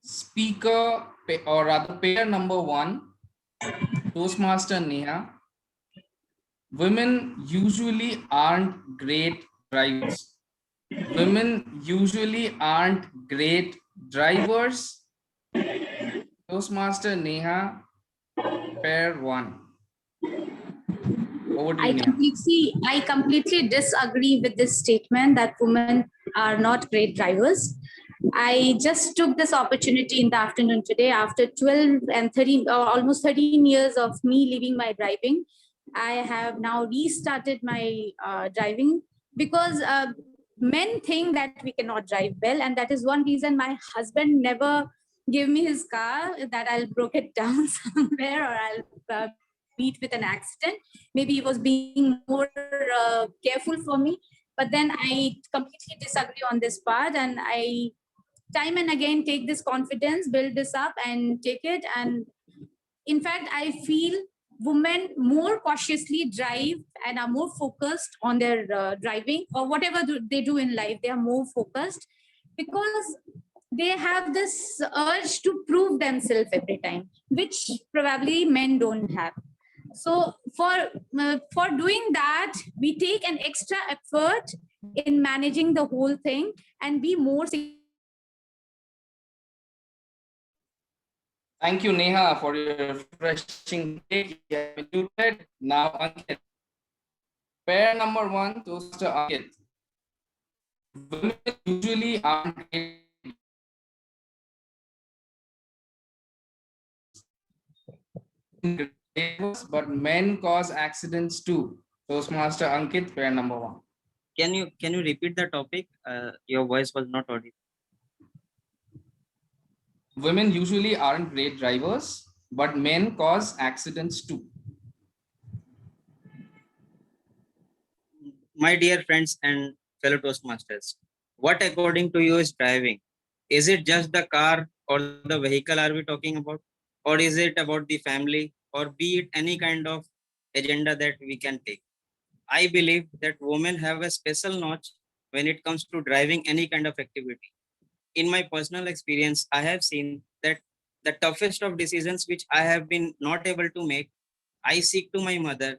speaker or rather pair number 1, Toastmaster Neha. Women usually aren't great drivers. Women usually aren't great drivers. Toastmaster Neha, pair 1. Over to you, I completely disagree with this statement that women are not great drivers. I just took this opportunity in the afternoon today after 12 and 13 or almost 13 years of me leaving my driving. I have now restarted my driving because men think that we cannot drive well, and that is one reason my husband never gave me his car, that I'll broke it down somewhere or I'll meet with an accident. Maybe he was being more careful for me, but then I completely disagree on this part, and I time and again take this confidence, build this up and take it. And in fact, I feel women more cautiously drive and are more focused on their driving or whatever they do in life. They are more focused because they have this urge to prove themselves every time, which probably men don't have. So for doing that, we take an extra effort in managing the whole thing and be more Thank you, Neha, for your refreshing take. You have been muted. Now, Ankit. Pair number one, Toastmaster Ankit. Women usually aren't great, but men cause accidents too. Toastmaster Ankit, pair number one. Can you repeat the topic? Your voice was not audible. Women usually aren't great drivers, but men cause accidents too. My dear friends and fellow Toastmasters, what according to you is driving? Is it just the car or the vehicle are we talking about? Or is it about the family or be it any kind of agenda that we can take? I believe that women have a special notch when it comes to driving any kind of activity. In my personal experience, I have seen that the toughest of decisions which I have been not able to make, I seek to my mother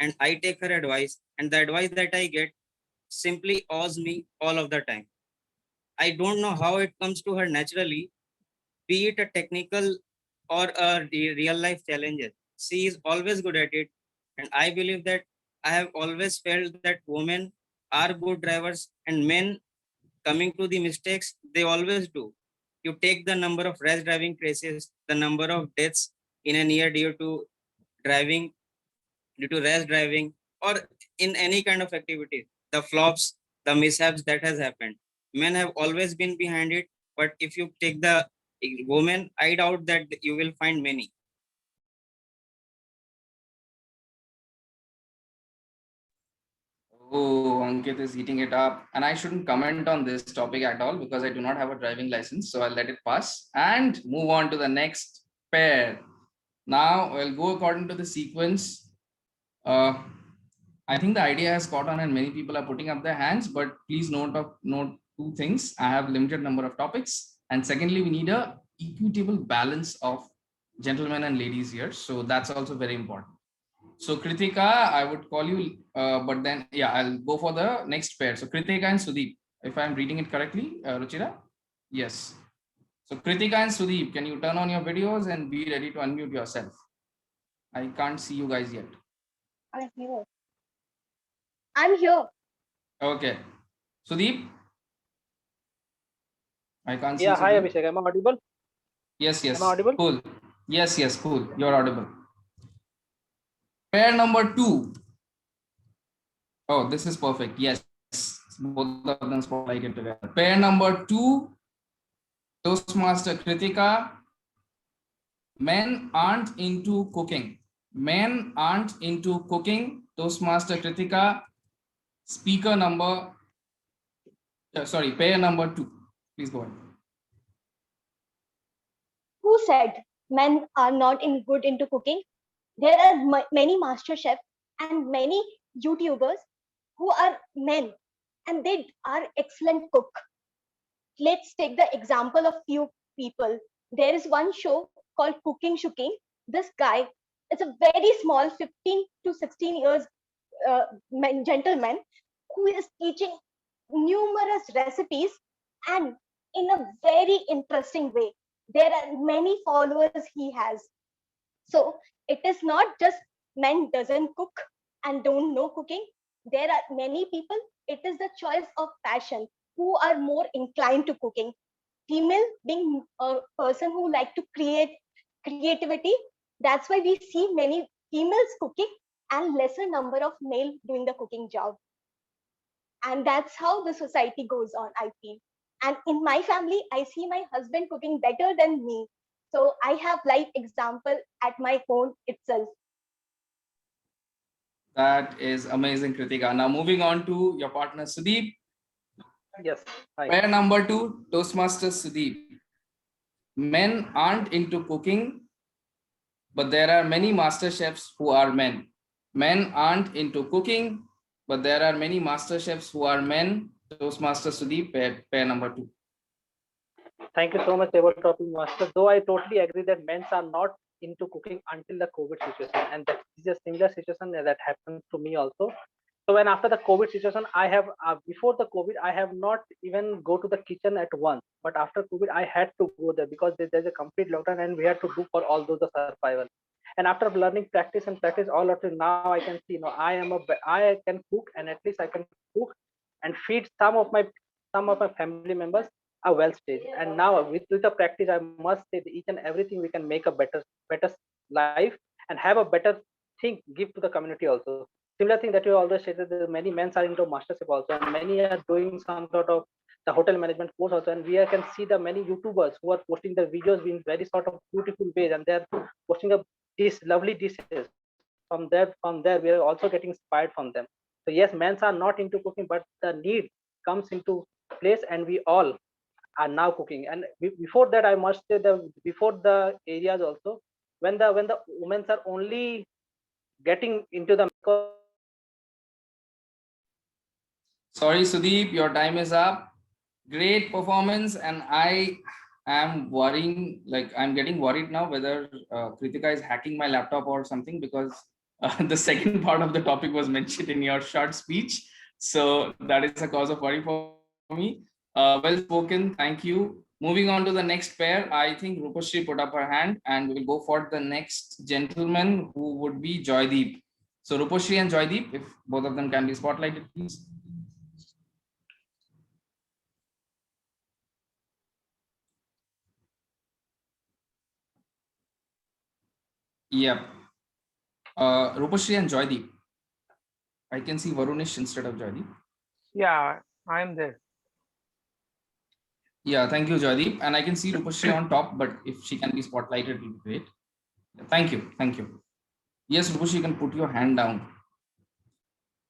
and I take her advice, and the advice that I get simply awes me all of the time. I don't know how it comes to her naturally, be it a technical or a real life challenges. She is always good at it. And I believe that I have always felt that women are good drivers and men coming to the mistakes, they always do. You take the number of rash driving crashes, the number of deaths in a year driving, due to rash driving, or in any kind of activity, the flops, the mishaps that has happened. Men have always been behind it, but if you take the women, I doubt that you will find many. Oh, Ankit is eating it up. And I shouldn't comment on this topic at all because I do not have a driving license. So I'll let it pass and move on to the next pair. Now I'll go according to the sequence. I think the idea has caught on and many people are putting up their hands, but please note two things. I have limited number of topics. And secondly, we need a equitable balance of gentlemen and ladies here. So that's also very important. So Kritika, I would call you, but then, yeah, I'll go for the next pair. So Kritika and Sudeep, if I'm reading it correctly, Ruchira? Yes. So Kritika and Sudeep, can you turn on your videos and be ready to unmute yourself? I can't see you guys yet. I'm here. I'm here. Okay. Sudeep? I can't see Yeah, hi Sudeep. Abhishek, am I audible? Yes, yes. Am I audible? Cool. Yes, cool. You're audible. Pair number two. Oh, this is perfect. Yes. Both of them spotlighted together. Pair number two, Toastmaster Kritika. Men aren't into cooking. Men aren't into cooking. Toastmaster Kritika. Speaker number, sorry, pair number two. Please go ahead. Who said men are not good into cooking? There are many master chefs and many YouTubers who are men and they are excellent cook. Let's take the example of few people. There is one show called Cooking Shooking. This guy is a very small 15 to 16 years gentleman who is teaching numerous recipes and in a very interesting way. There are many followers he has. So it is not just men doesn't cook and don't know cooking. There are many people, it is the choice of passion who are more inclined to cooking. Female being a person who like to create creativity. That's why we see many females cooking and lesser number of male doing the cooking job. And that's how the society goes on, I feel. And in my family, I see my husband cooking better than me. So I have life example at my home itself. That is amazing, Kritika. Now moving on to your partner Sudeep. Yes. Hi. Pair number two, Toastmasters Sudeep. Men aren't into cooking, but there are many master chefs who are men. Men aren't into cooking, but there are many master chefs who are men. Toastmaster Sudeep, pair number two. Thank you so much, Table Topping Master. Though I totally agree that men are not into cooking until the COVID situation, and that is a similar situation that happened to me also. So when after the COVID situation, I have before the COVID, I have not even go to the kitchen at once. But after COVID, I had to go there because there's a complete lockdown, and we had to do for all those the survival. And after learning practice and practice all of it, now I can see, I can cook, and at least I can cook and feed some of my family members a well stage. And now with the practice, I must say that each and everything we can make a better life and have a better thing give to the community also. Similar thing that you always said that many men are into mastership also, and many are doing some sort of the hotel management course also. And we can see the many YouTubers who are posting their videos in very sort of beautiful ways, and they're posting up these lovely dishes. From there, we are also getting inspired from them. So yes, men are not into cooking, but the need comes into place, and we all are now cooking. And before that, I must say that before the areas also, when the women are only getting into the Sorry, Sudeep, your time is up. Great performance, and I am worrying, like I'm getting worried now whether Kritika is hacking my laptop or something, because the second part of the topic was mentioned in your short speech. So that is a cause of worry for me. Well spoken, thank you. Moving on to the next pair, I think Rupashri put up her hand, and we will go for the next gentleman, who would be Joydeep. So Rupashri and Joydeep, if both of them can be spotlighted, please. Yep. Rupashri and Joydeep. I can see Varunish instead of Joydeep. Yeah, I'm there. Yeah, thank you, Joydeep. And I can see Rupashri on top, but if she can be spotlighted, it will be great. Thank you. Thank you. Yes, Rupashri, you can put your hand down.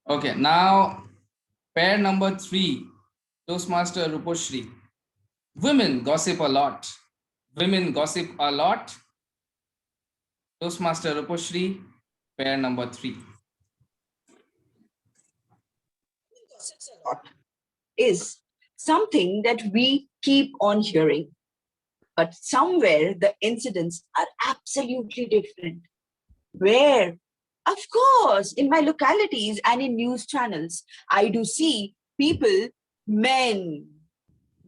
Okay, now pair number 3, Toastmaster Rupashri. Women gossip a lot. Women gossip a lot. Toastmaster Rupashri, pair number 3. Gossips a lot is something that we keep on hearing, but somewhere the incidents are absolutely different. Where, of course, in my localities and in news channels, I do see people, men,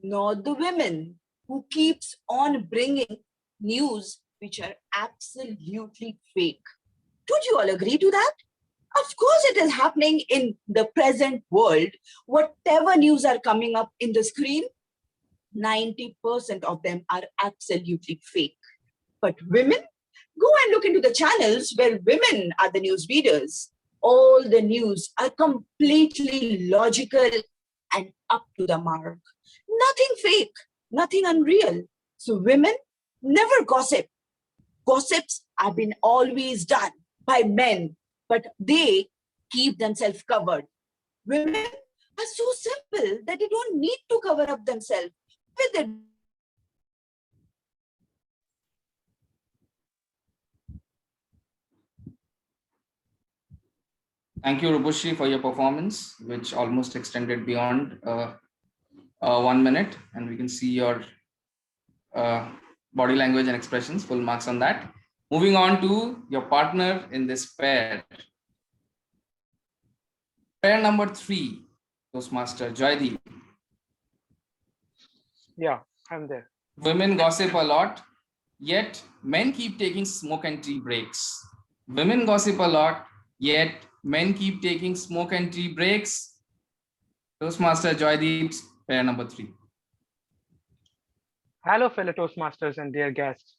not the women, who keeps on bringing news which are absolutely fake. Don't you all agree to that? Of course, it is happening in the present world. Whatever news are coming up in the screen, 90% of them are absolutely fake. But women, go and look into the channels where women are the news readers. All the news are completely logical and up to the mark. Nothing fake, nothing unreal. So women never gossip. Gossips have been always done by men, but they keep themselves covered. Women are so simple that they don't need to cover up themselves. With their Thank you, Rupashri, for your performance, which almost extended beyond 1 minute, and we can see your body language and expressions, full marks on that. Moving on to your partner in this pair. Pair number 3, Toastmaster Joydeep. Yeah, I'm there. Women gossip a lot, yet men keep taking smoke and tea breaks. Women gossip a lot, yet men keep taking smoke and tea breaks. Toastmaster Joydeep's pair number 3. Hello, fellow Toastmasters and dear guests.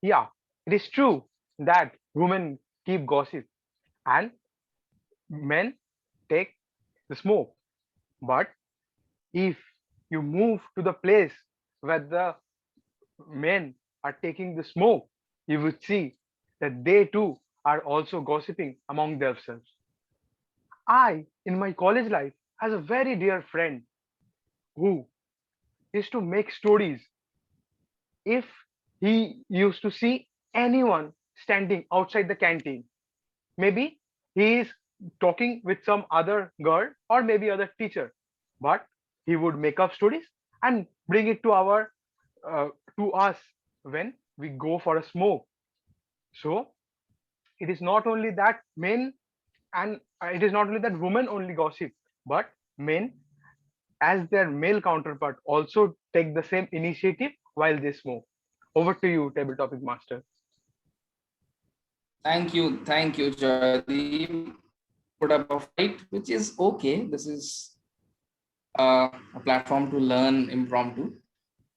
Yeah, it is true that women keep gossip and men take the smoke. But if you move to the place where the men are taking the smoke, you would see that they too are also gossiping among themselves. I, in my college life, has a very dear friend who used to make stories. If he used to see anyone standing outside the canteen, maybe he is talking with some other girl or maybe other teacher, but he would make up stories and bring it to our to us when we go for a smoke. So it is not only that men And it is not only that women only gossip, but men, as their male counterpart, also take the same initiative while they smoke. Over to you, table topic master. Thank you, Joydeep. Put up a fight, which is okay. This is a platform to learn impromptu.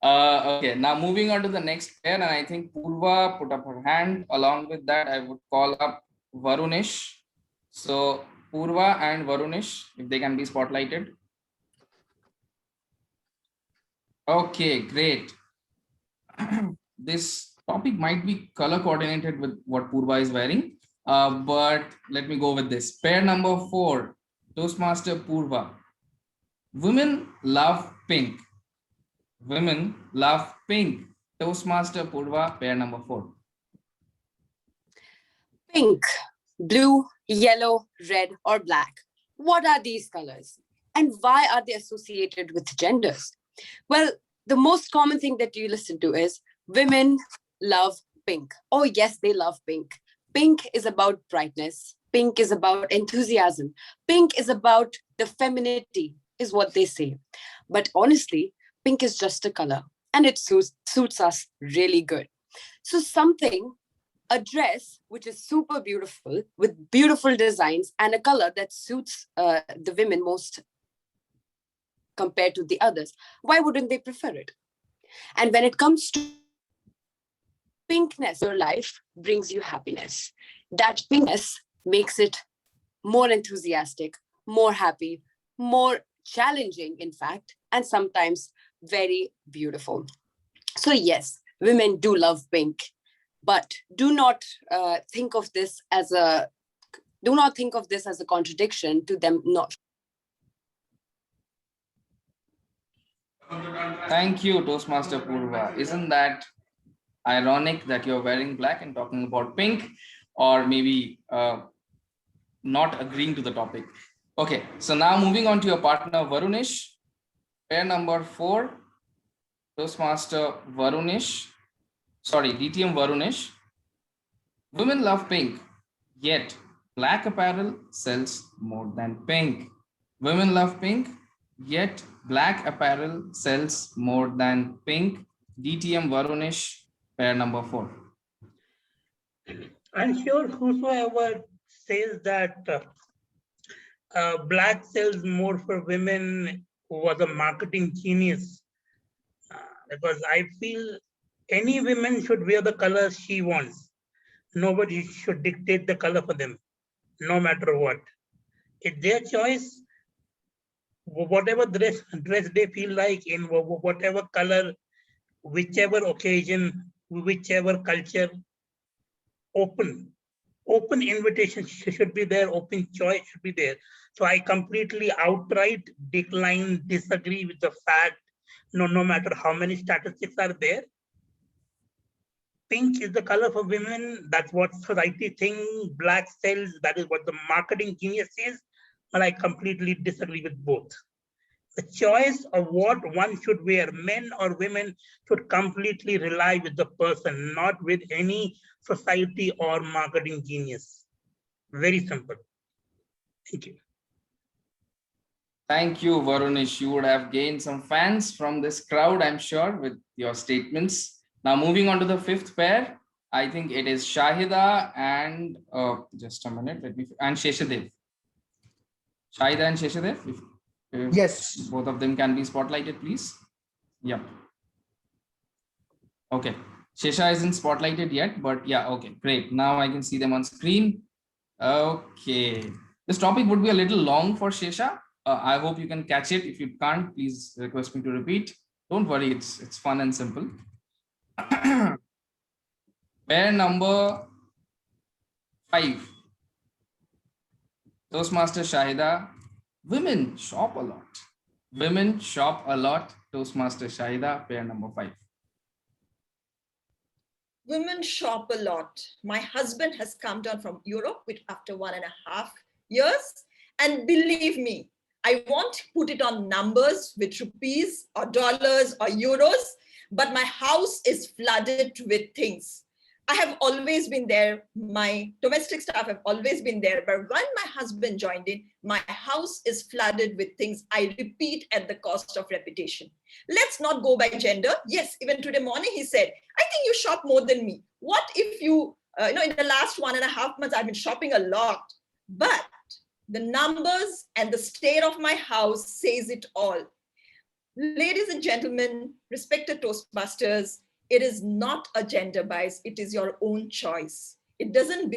Okay, now moving on to the next pair, and I think Purva put up her hand. Along with that, I would call up Varunish. So Purva and Varunish, if they can be spotlighted. Okay, great. This topic might be color coordinated with what Purva is wearing, but let me go with this. Pair number 4, Toastmaster Purva. Women love pink. Women love pink. Toastmaster Purva, pair number 4. Pink, blue, yellow, red, or black. What are these colors? And why are they associated with genders? Well, the most common thing that you listen to is women love pink. Oh, yes, they love pink. Pink is about brightness. Pink is about enthusiasm. Pink is about the femininity, is what they say. But honestly, pink is just a color and it suits us really good. So a dress which is super beautiful with beautiful designs and a color that suits the women most compared to the others, why wouldn't they prefer it? And when it comes to pinkness, your life brings you happiness. That pinkness makes it more enthusiastic, more happy, more challenging, in fact, and sometimes very beautiful. So yes, women do love pink, but do not think of this as a contradiction to them not. Thank you, Toastmaster Purva. Isn't that ironic that you're wearing black and talking about pink, or maybe not agreeing to the topic? Okay, so now moving on to your partner Varunish, pair number 4, Toastmaster Varunish, sorry, DTM Varunish. Women love pink, yet black apparel sells more than pink. Women love pink, yet black apparel sells more than pink. DTM Varunish, pair number 4. I'm sure whosoever says that black sells more for women was a marketing genius, because I feel any woman should wear the color she wants. Nobody should dictate the color for them, no matter what. It's their choice. Whatever dress they feel like, in whatever color, whichever occasion, whichever culture, open invitation should be there, open choice should be there. So I completely outright decline, disagree with the fact, no matter how many statistics are there, pink is the color for women. That's what society thinks. Black sells. That is what the marketing genius is. But I completely disagree with both. The choice of what one should wear, men or women, should completely rely with the person, not with any society or marketing genius. Very simple. Thank you. Thank you, Varunish. You would have gained some fans from this crowd, I'm sure, with your statements. Now, moving on to the 5th pair, I think it is Shahida and just a minute, and Sheshadev. Shahida and Sheshadev, if yes, both of them can be spotlighted, please. Yep. Okay. Shesha isn't spotlighted yet, but yeah, okay, great. Now I can see them on screen. Okay. This topic would be a little long for Shesha. I hope you can catch it. If you can't, please request me to repeat. Don't worry, it's fun and simple. Pair number 5. Toastmaster Shahida. Women shop a lot. Women shop a lot. Toastmaster Shahida, pair number 5. Women shop a lot. My husband has come down from Europe after 1.5 years. And believe me, I won't put it on numbers with rupees or dollars or euros, but my house is flooded with things. I have always been there. My domestic staff have always been there. But when my husband joined in, my house is flooded with things I repeat at the cost of repetition. Let's not go by gender. Yes, even today morning he said, I think you shop more than me. What if you, in the last 1.5 months, I've been shopping a lot. But the numbers and the state of my house says it all. Ladies and gentlemen, respected Toastmasters, it is not a gender bias, it is your own choice. It doesn't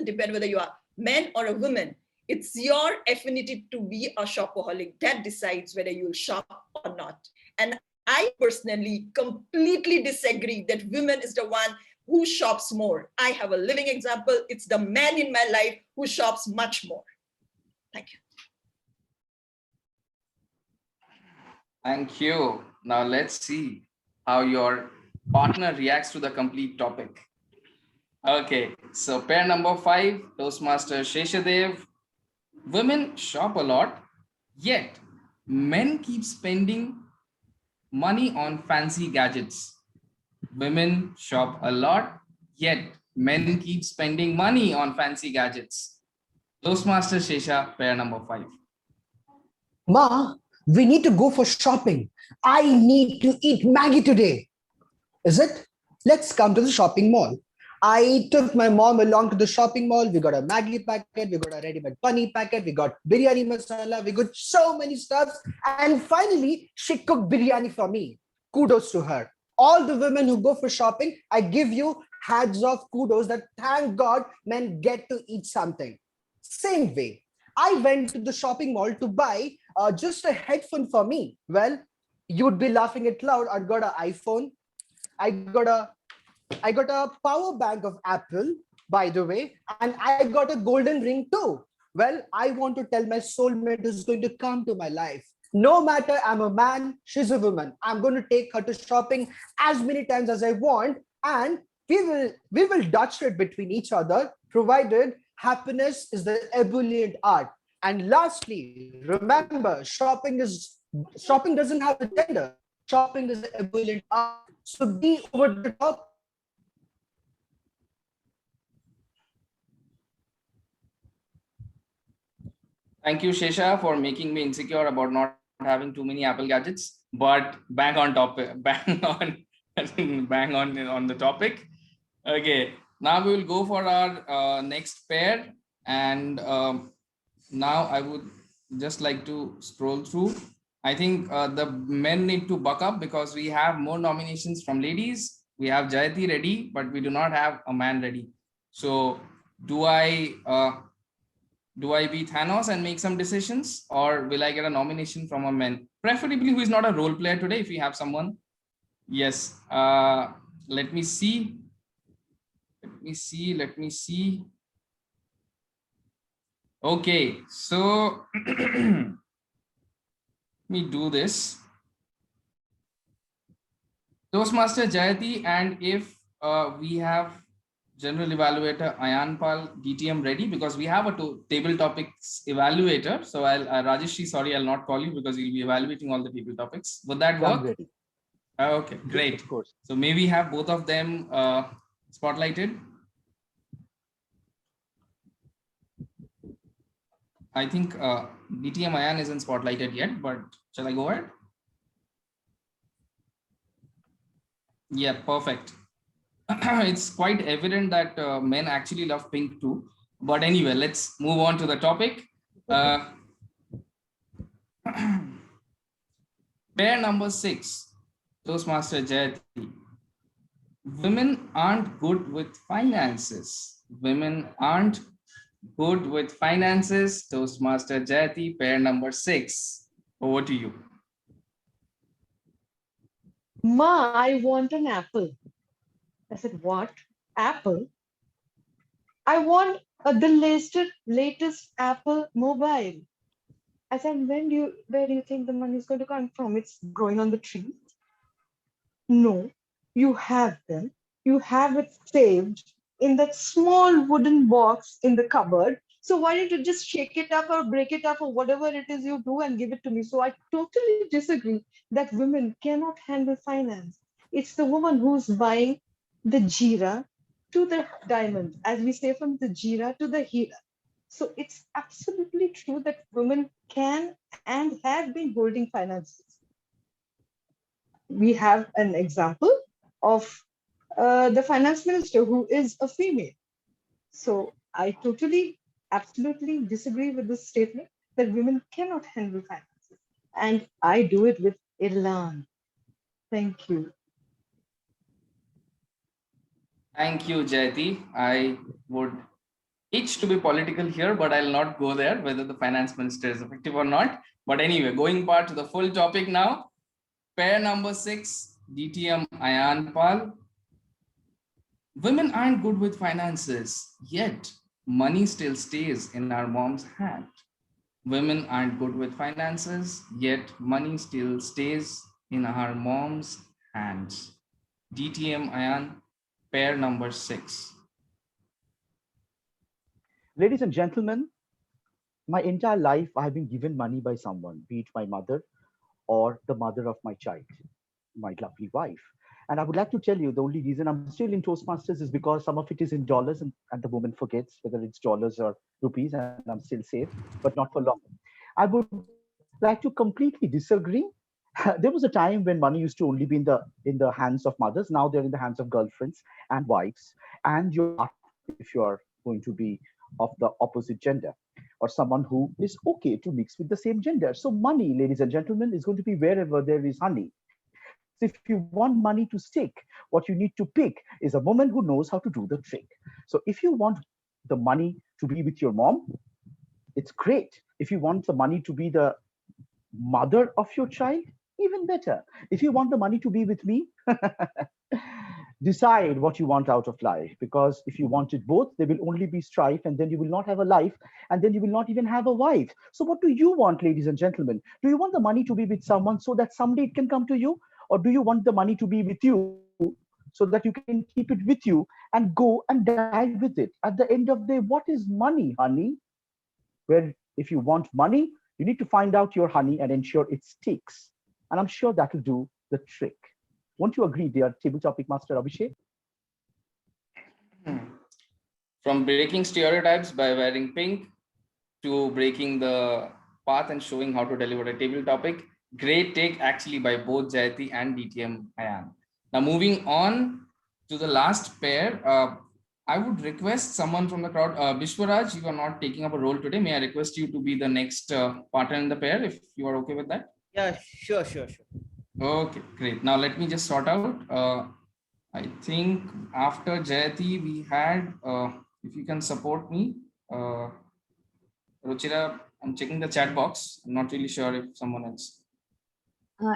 depend whether you are man or a woman. It's your affinity to be a shopaholic that decides whether you'll shop or not. And I personally completely disagree that women is the one who shops more. I have a living example. It's the man in my life who shops much more. Thank you. Thank you. Now let's see how your partner reacts to the complete topic. Okay, so pair number 5, Toastmaster Sheshadev. Women shop a lot, yet men keep spending money on fancy gadgets. Women shop a lot, yet men keep spending money on fancy gadgets. Toastmaster Shesha, pair number 5. Ma, we need to go for shopping. I need to eat Maggie today. Is it? Let's come to the shopping mall. I took my mom along to the shopping mall. We got a Maggie packet, we got a ready-made paneer packet, we got biryani masala, we got so many stuffs. And finally, she cooked biryani for me. Kudos to her. All the women who go for shopping, I give you hats off, kudos that thank God men get to eat something. Same way, I went to the shopping mall to buy just a headphone for me. Well, you'd be laughing it loud. I got an iPhone. I got a power bank of Apple, by the way, and I got a golden ring too. Well, I want to tell my soulmate who's going to come to my life. No matter I'm a man, she's a woman. I'm going to take her to shopping as many times as I want, and we will dutch it between each other, provided happiness is the ebullient art. And lastly, remember, shopping doesn't have a gender. Shopping is the ebullient art. So be over the top. Thank you, Shesha, for making me insecure about not having too many Apple gadgets, but bang on topic, bang on the topic. Okay, now we will go for our next pair, and now I would just like to scroll through. I think the men need to buck up because we have more nominations from ladies. We have Jayati ready, but we do not have a man ready. So do I be Thanos and make some decisions, or will I get a nomination from a man, preferably who is not a role player today, if we have someone? Yes. Let me see. Okay, so let me do this. Toastmaster Jayati, and if we have General Evaluator Ayan DTM ready, because we have a table topics evaluator. So Rajarshi, sorry, I'll not call you because you'll be evaluating all the table topics. Would that work? I'm ready. Okay, great. Of course. So maybe have both of them spotlighted. I think DTM Ayan isn't spotlighted yet, but shall I go ahead? Yeah, perfect. It's quite evident that men actually love pink too. But anyway, let's move on to the topic. Pair number 6, Toastmaster Jayati. Women aren't good with finances. Women aren't good with finances. Toastmaster Jayati, pair number 6. Over to you. Ma, I want an apple. I said, what? Apple? I want the latest Apple mobile. I said, where do you think the money is going to come from? It's growing on the tree. No, you have them. You have it saved in that small wooden box in the cupboard. So why don't you just shake it up or break it up or whatever it is you do and give it to me? So I totally disagree that women cannot handle finance. It's the woman who's buying the jeera, to the diamond, as we say, from the Jira to the Hira. So it's absolutely true that women can and have been holding finances. We have an example of the finance minister who is a female. So I totally, absolutely disagree with this statement that women cannot handle finances. And I do it with elan. Thank you. Thank you, Jayati. I would itch to be political here, but I'll not go there, whether the finance minister is effective or not. But anyway, going part to the full topic now. Pair number 6, DTM Ayan Pal. Women aren't good with finances, yet money still stays in our mom's hand. Women aren't good with finances, yet money still stays in our mom's hands. DTM Ayan, pair number 6. Ladies and gentlemen, my entire life I have been given money by someone, be it my mother or the mother of my child, my lovely wife. And I would like to tell you the only reason I'm still in Toastmasters is because some of it is in dollars and the woman forgets whether it's dollars or rupees, and I'm still safe, but not for long. I would like to completely disagree. There was a time when money used to only be in the hands of mothers. Now they're in the hands of girlfriends and wives and your partner if you are going to be of the opposite gender or someone who is okay to mix with the same gender. So money, ladies and gentlemen, is going to be wherever there is honey. So if you want money to stick, what you need to pick is a woman who knows how to do the trick. So if you want the money to be with your mom, it's great. If you want the money to be the mother of your child, even better. If you want the money to be with me, decide what you want out of life, because if you want it both, there will only be strife, and then you will not have a life, and then you will not even have a wife. So what do you want, ladies and gentlemen? Do you want the money to be with someone so that someday it can come to you, or do you want the money to be with you so that you can keep it with you and go and die with it? At the end of the day, what is money, honey? Well, if you want money, you need to find out your honey and ensure it sticks. And I'm sure that will do the trick. Won't you agree, dear table topic master Abhishek? From breaking stereotypes by wearing pink to breaking the path and showing how to deliver a table topic. Great take actually by both Jayati and DTM Ayan. Now moving on to the last pair, I would request someone from the crowd, Bishwaraj, you are not taking up a role today. May I request you to be the next partner in the pair if you are okay with that? Yeah, sure. Okay, great. Now let me just sort out. I think after Jayati, we had, if you can support me, Ruchira, I'm checking the chat box. I'm not really sure if someone else.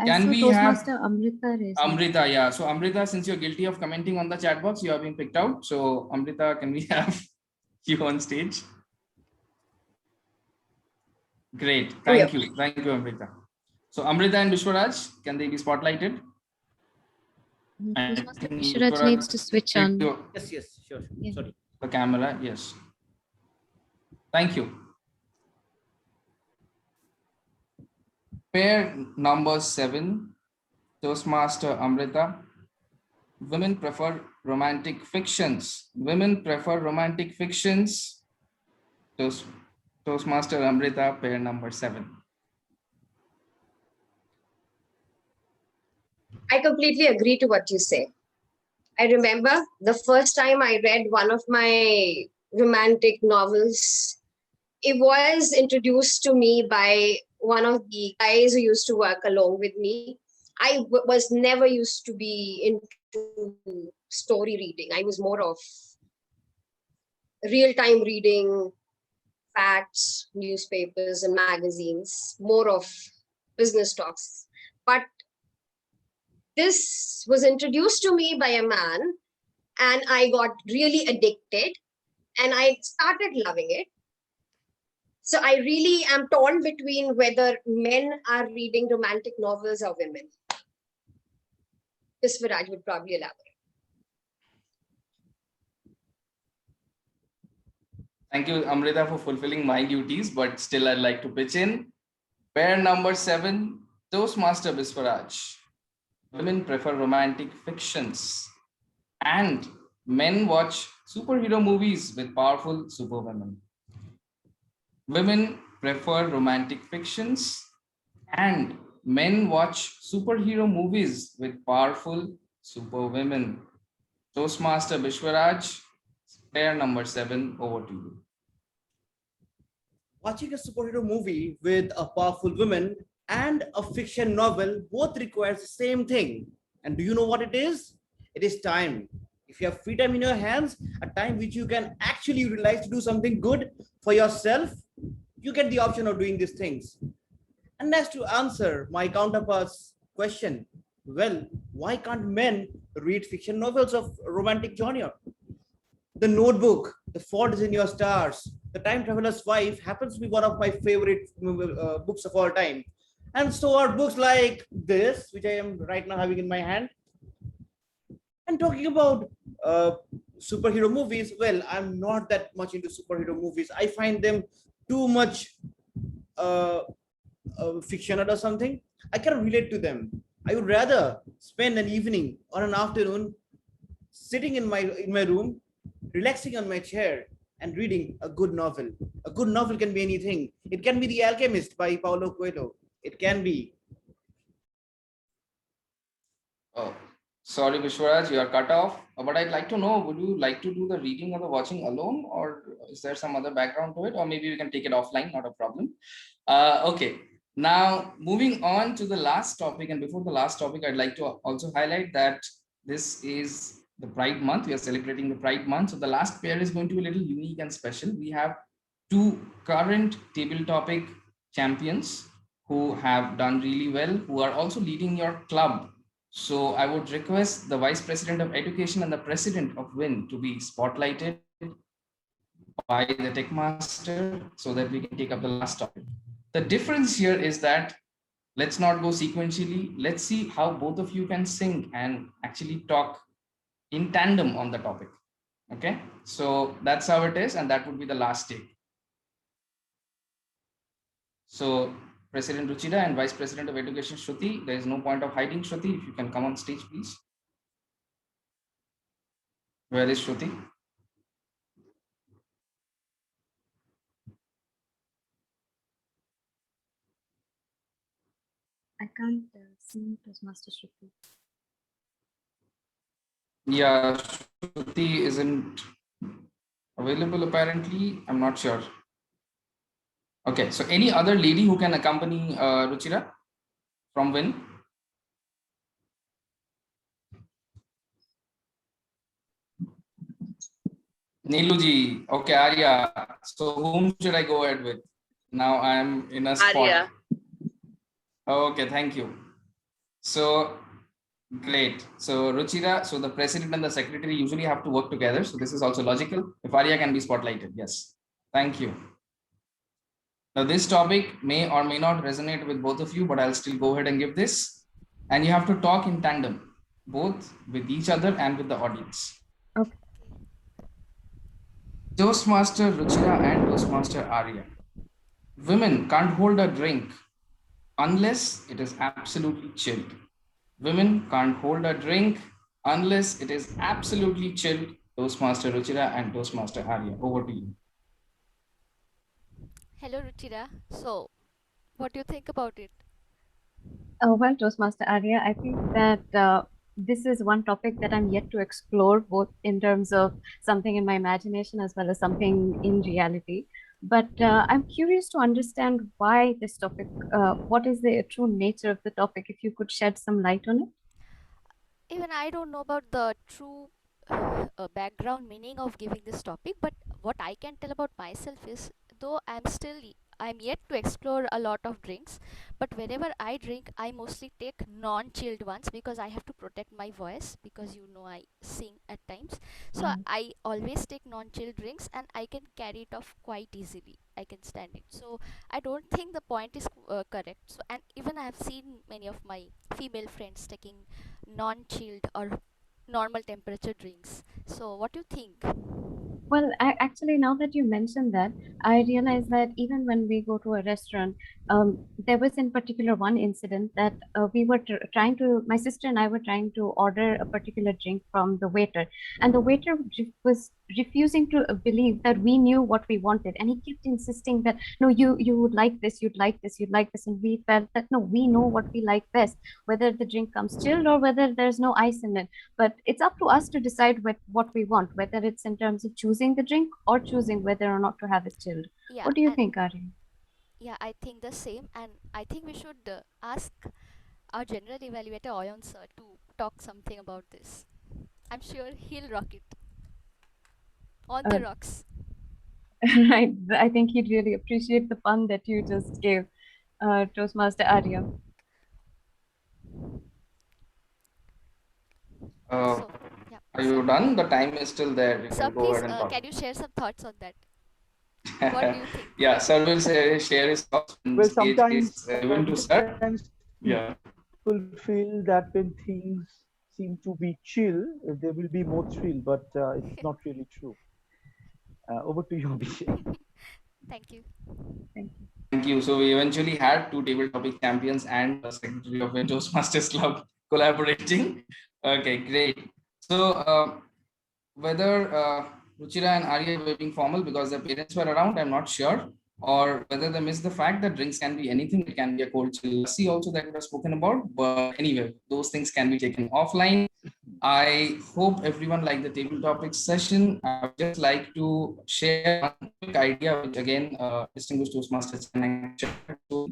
Can we have Amrita raised Amrita? Yeah. So Amrita, since you're guilty of commenting on the chat box, you are being picked out. So Amrita, can we have you on stage? Great. Thank you. Thank you, Amrita. So Amrita and Vishwaraj, can they be spotlighted? Vishwaraj needs to switch on. Yes, sure. Yeah. Sorry. The camera, yes. Thank you. Pair number 7, Toastmaster Amrita. Women prefer romantic fictions. Women prefer romantic fictions. Toastmaster Amrita, pair number 7. I completely agree to what you say. I remember the first time I read one of my romantic novels. It was introduced to me by one of the guys who used to work along with me. I was never used to be into story reading. I was more of real-time reading, facts, newspapers and magazines, more of business talks. But this was introduced to me by a man and I got really addicted and I started loving it. So I really am torn between whether men are reading romantic novels or women. This Viraj would probably elaborate. Thank you, Amrita, for fulfilling my duties, but still I'd like to pitch in. Pair number 7, Toastmaster Vishwaraj. Women prefer romantic fictions and men watch superhero movies with powerful superwomen. Women prefer romantic fictions and men watch superhero movies with powerful superwomen. Toastmaster Bishwaraj, player number 7, over to you. Watching a superhero movie with a powerful woman and a fiction novel both requires the same thing. And do you know what it is? It is time. If you have free time in your hands, a time which you can actually utilize to do something good for yourself, you get the option of doing these things. And as to answer my counterpart's question, well, why can't men read fiction novels of romantic genre? The Notebook, The Fault is in Your Stars, The Time Traveler's Wife happens to be one of my favorite books of all time. And so are books like this, which I am right now having in my hand. And talking about superhero movies, well, I'm not that much into superhero movies. I find them too much fictional or something. I cannot relate to them. I would rather spend an evening or an afternoon sitting in my room, relaxing on my chair and reading a good novel. A good novel can be anything. It can be The Alchemist by Paulo Coelho. It can be. Oh, sorry, Vishwaraj, you are cut off. But I'd like to know, would you like to do the reading or the watching alone, or is there some other background to it? Or maybe we can take it offline, not a problem. Okay, now moving on to the last topic. And before the last topic, I'd like to also highlight that this is the Pride month. We are celebrating the Pride month. So the last pair is going to be a little unique and special. We have 2 current table topic champions who have done really well, who are also leading your club. So I would request the Vice President of Education and the President of WIN to be spotlighted by the Tech Master so that we can take up the last topic. The difference here is that let's not go sequentially. Let's see how both of you can sync and actually talk in tandem on the topic. Okay, so that's how it is, and that would be the last take. So President Ruchira and Vice President of Education Shruti, there is no point of hiding. Shruti, if you can come on stage, please. Where is Shruti? I can't see Toastmaster Shruti. Yeah, Shruti isn't available apparently. I'm not sure. Okay, so any other lady who can accompany Ruchira from WIN? Neeluji, okay, Arya. So whom should I go ahead with? Now I'm in a spot. Arya. Okay, thank you. So great. So Ruchira, so the president and the secretary usually have to work together. So this is also logical. If Arya can be spotlighted, yes. Thank you. Now this topic may or may not resonate with both of you, but I'll still go ahead and give this. And you have to talk in tandem, both with each other and with the audience. Okay. Toastmaster Ruchira and Toastmaster Arya. Women can't hold a drink unless it is absolutely chilled. Women can't hold a drink unless it is absolutely chilled. Toastmaster Ruchira and Toastmaster Arya, over to you. Hello, Ruchira. So, what do you think about it? Well, Toastmaster Arya, I think that this is one topic that I'm yet to explore, both in terms of something in my imagination as well as something in reality. But I'm curious to understand why this topic, what is the true nature of the topic, if you could shed some light on it? Even I don't know about the true background meaning of giving this topic, but what I can tell about myself is, though I'm yet to explore a lot of drinks, but whenever I drink, I mostly take non-chilled ones because I have to protect my voice, because I sing at times. So I always take non-chilled drinks and I can carry it off quite easily. I can stand it. So I don't think the point is correct. So, and even I have seen many of my female friends taking non-chilled or normal temperature drinks. So what do you think? Well, actually, now that you mentioned that, I realized that even when we go to a restaurant, there was in particular one incident that we were trying to, my sister and I were trying to order a particular drink from the waiter, and the waiter was refusing to believe that we knew what we wanted, and he kept insisting that no, you would like this, you'd like this, you'd like this, and we felt that no, we know what we like best, whether the drink comes chilled or whether there's no ice in it. But it's up to us to decide what we want, whether it's in terms of choosing the drink or choosing whether or not to have it chilled. Yeah, What do you and think, Aryan? yeah, I think the same, and I think we should ask our general evaluator Ayan sir to talk something about this. I'm sure he'll rock it on the Uh, rocks. I think he'd really appreciate the pun that you just gave, Toastmaster Arya. Uh, So, yeah. are you done? The time is still there. You Sir, can go please, ahead and talk. can you share some thoughts on that? What do you think? Yeah, sir will share his thoughts when Well, stage is given to sir. sometimes Yeah. people feel that when things seem to be chill, there will be more thrill, but it's not really true. Over to you, Abhishek. Thank you. Thank you. Thank you. So we eventually had two table topic champions and a secretary of WIN Toastmasters Club collaborating. Okay, great. So whether Ruchira and Arya were being formal because their parents were around, I'm not sure. Or whether they missed the fact that drinks can be anything. It can be a cold chill lassi also that we have spoken about. But anyway, those things can be taken offline. I hope everyone liked the table topics session. I would just like to share one quick idea, which again, distinguished Toastmasters can so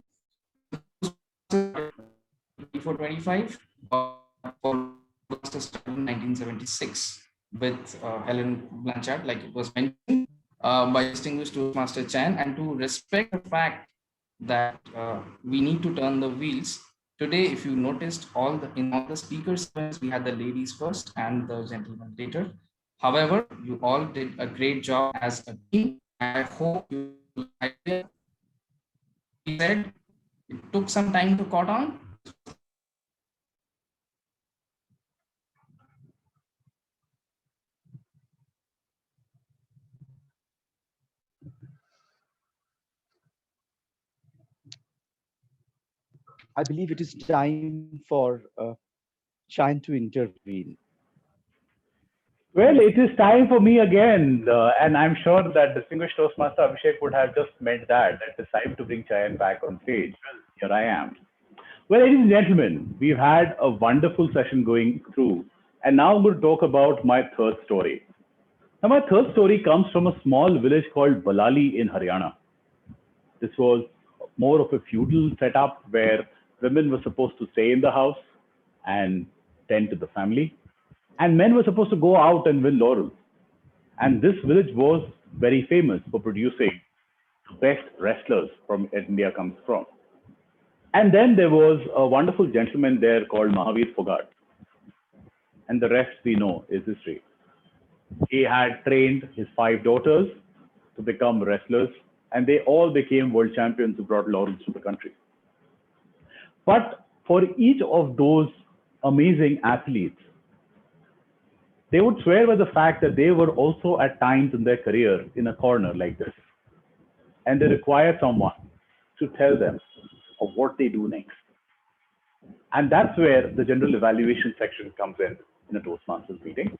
2425 for started in 1976 with Helen Blanchard, like it was mentioned by distinguished Toastmaster Chan, and to respect the fact that we need to turn the wheels. Today, if you noticed, in all the speakers, we had the ladies first and the gentlemen later. However, you all did a great job as a team. I hope you said it took some time to caught on. I believe it is time for Chayan to intervene. Well, it is time for me again, and I'm sure that distinguished Toastmaster Abhishek would have just meant that it's time to bring Chayan back on stage. Well, here I am. Well, ladies and gentlemen, we've had a wonderful session going through, and now I'm going to talk about my third story. Now, my third story comes from a small village called Balali in Haryana. This was more of a feudal setup where women were supposed to stay in the house and tend to the family, and men were supposed to go out and win laurels. And this village was very famous for producing the best wrestlers from India comes from. And then there was a wonderful gentleman there called Mahavir Fogart. And the rest we know is history. He had trained his 5 daughters to become wrestlers, and they all became world champions who brought laurels to the country. But for each of those amazing athletes, they would swear by the fact that they were also at times in their career in a corner like this. And they require someone to tell them of what they do next. And that's where the general evaluation section comes in a Toastmasters meeting.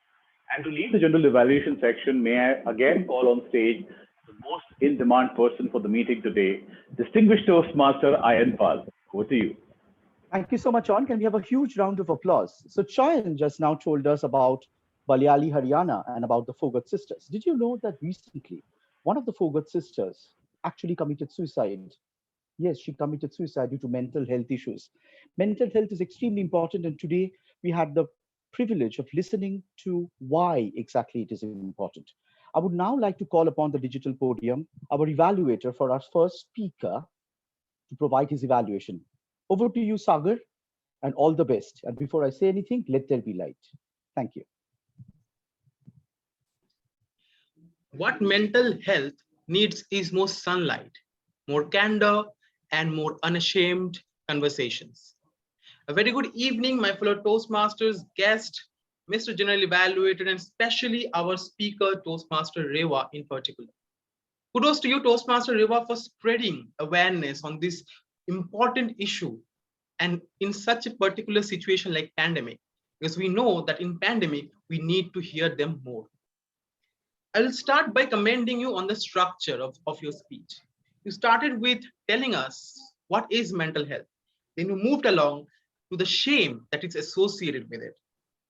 And to lead the general evaluation section, may I again call on stage the most in-demand person for the meeting today, distinguished Toastmaster Ayan Pal. Over to you. Thank you so much, John. Can we have a huge round of applause? So Chayan just now told us about Balyali, Haryana, and about the Fogart sisters. Did you know that recently one of the Fogart sisters actually committed suicide? Yes, she committed suicide due to mental health issues. Mental health is extremely important, and today we had the privilege of listening to why exactly it is important. I would now like to call upon the digital podium, our evaluator for our first speaker to provide his evaluation. Over to you, Sagar, and all the best. And before I say anything, let there be light. Thank you. What mental health needs is more sunlight, more candor, and more unashamed conversations. A very good evening, my fellow Toastmasters, guests, Mr. General Evaluator, and especially our speaker, Toastmaster Rewa in particular. Kudos to you, Toastmaster Rewa, for spreading awareness on this important issue and in such a particular situation like pandemic, because we know that in pandemic, we need to hear them more. I will start by commending you on the structure of your speech. You started with telling us what is mental health. Then you moved along to the shame that is associated with it.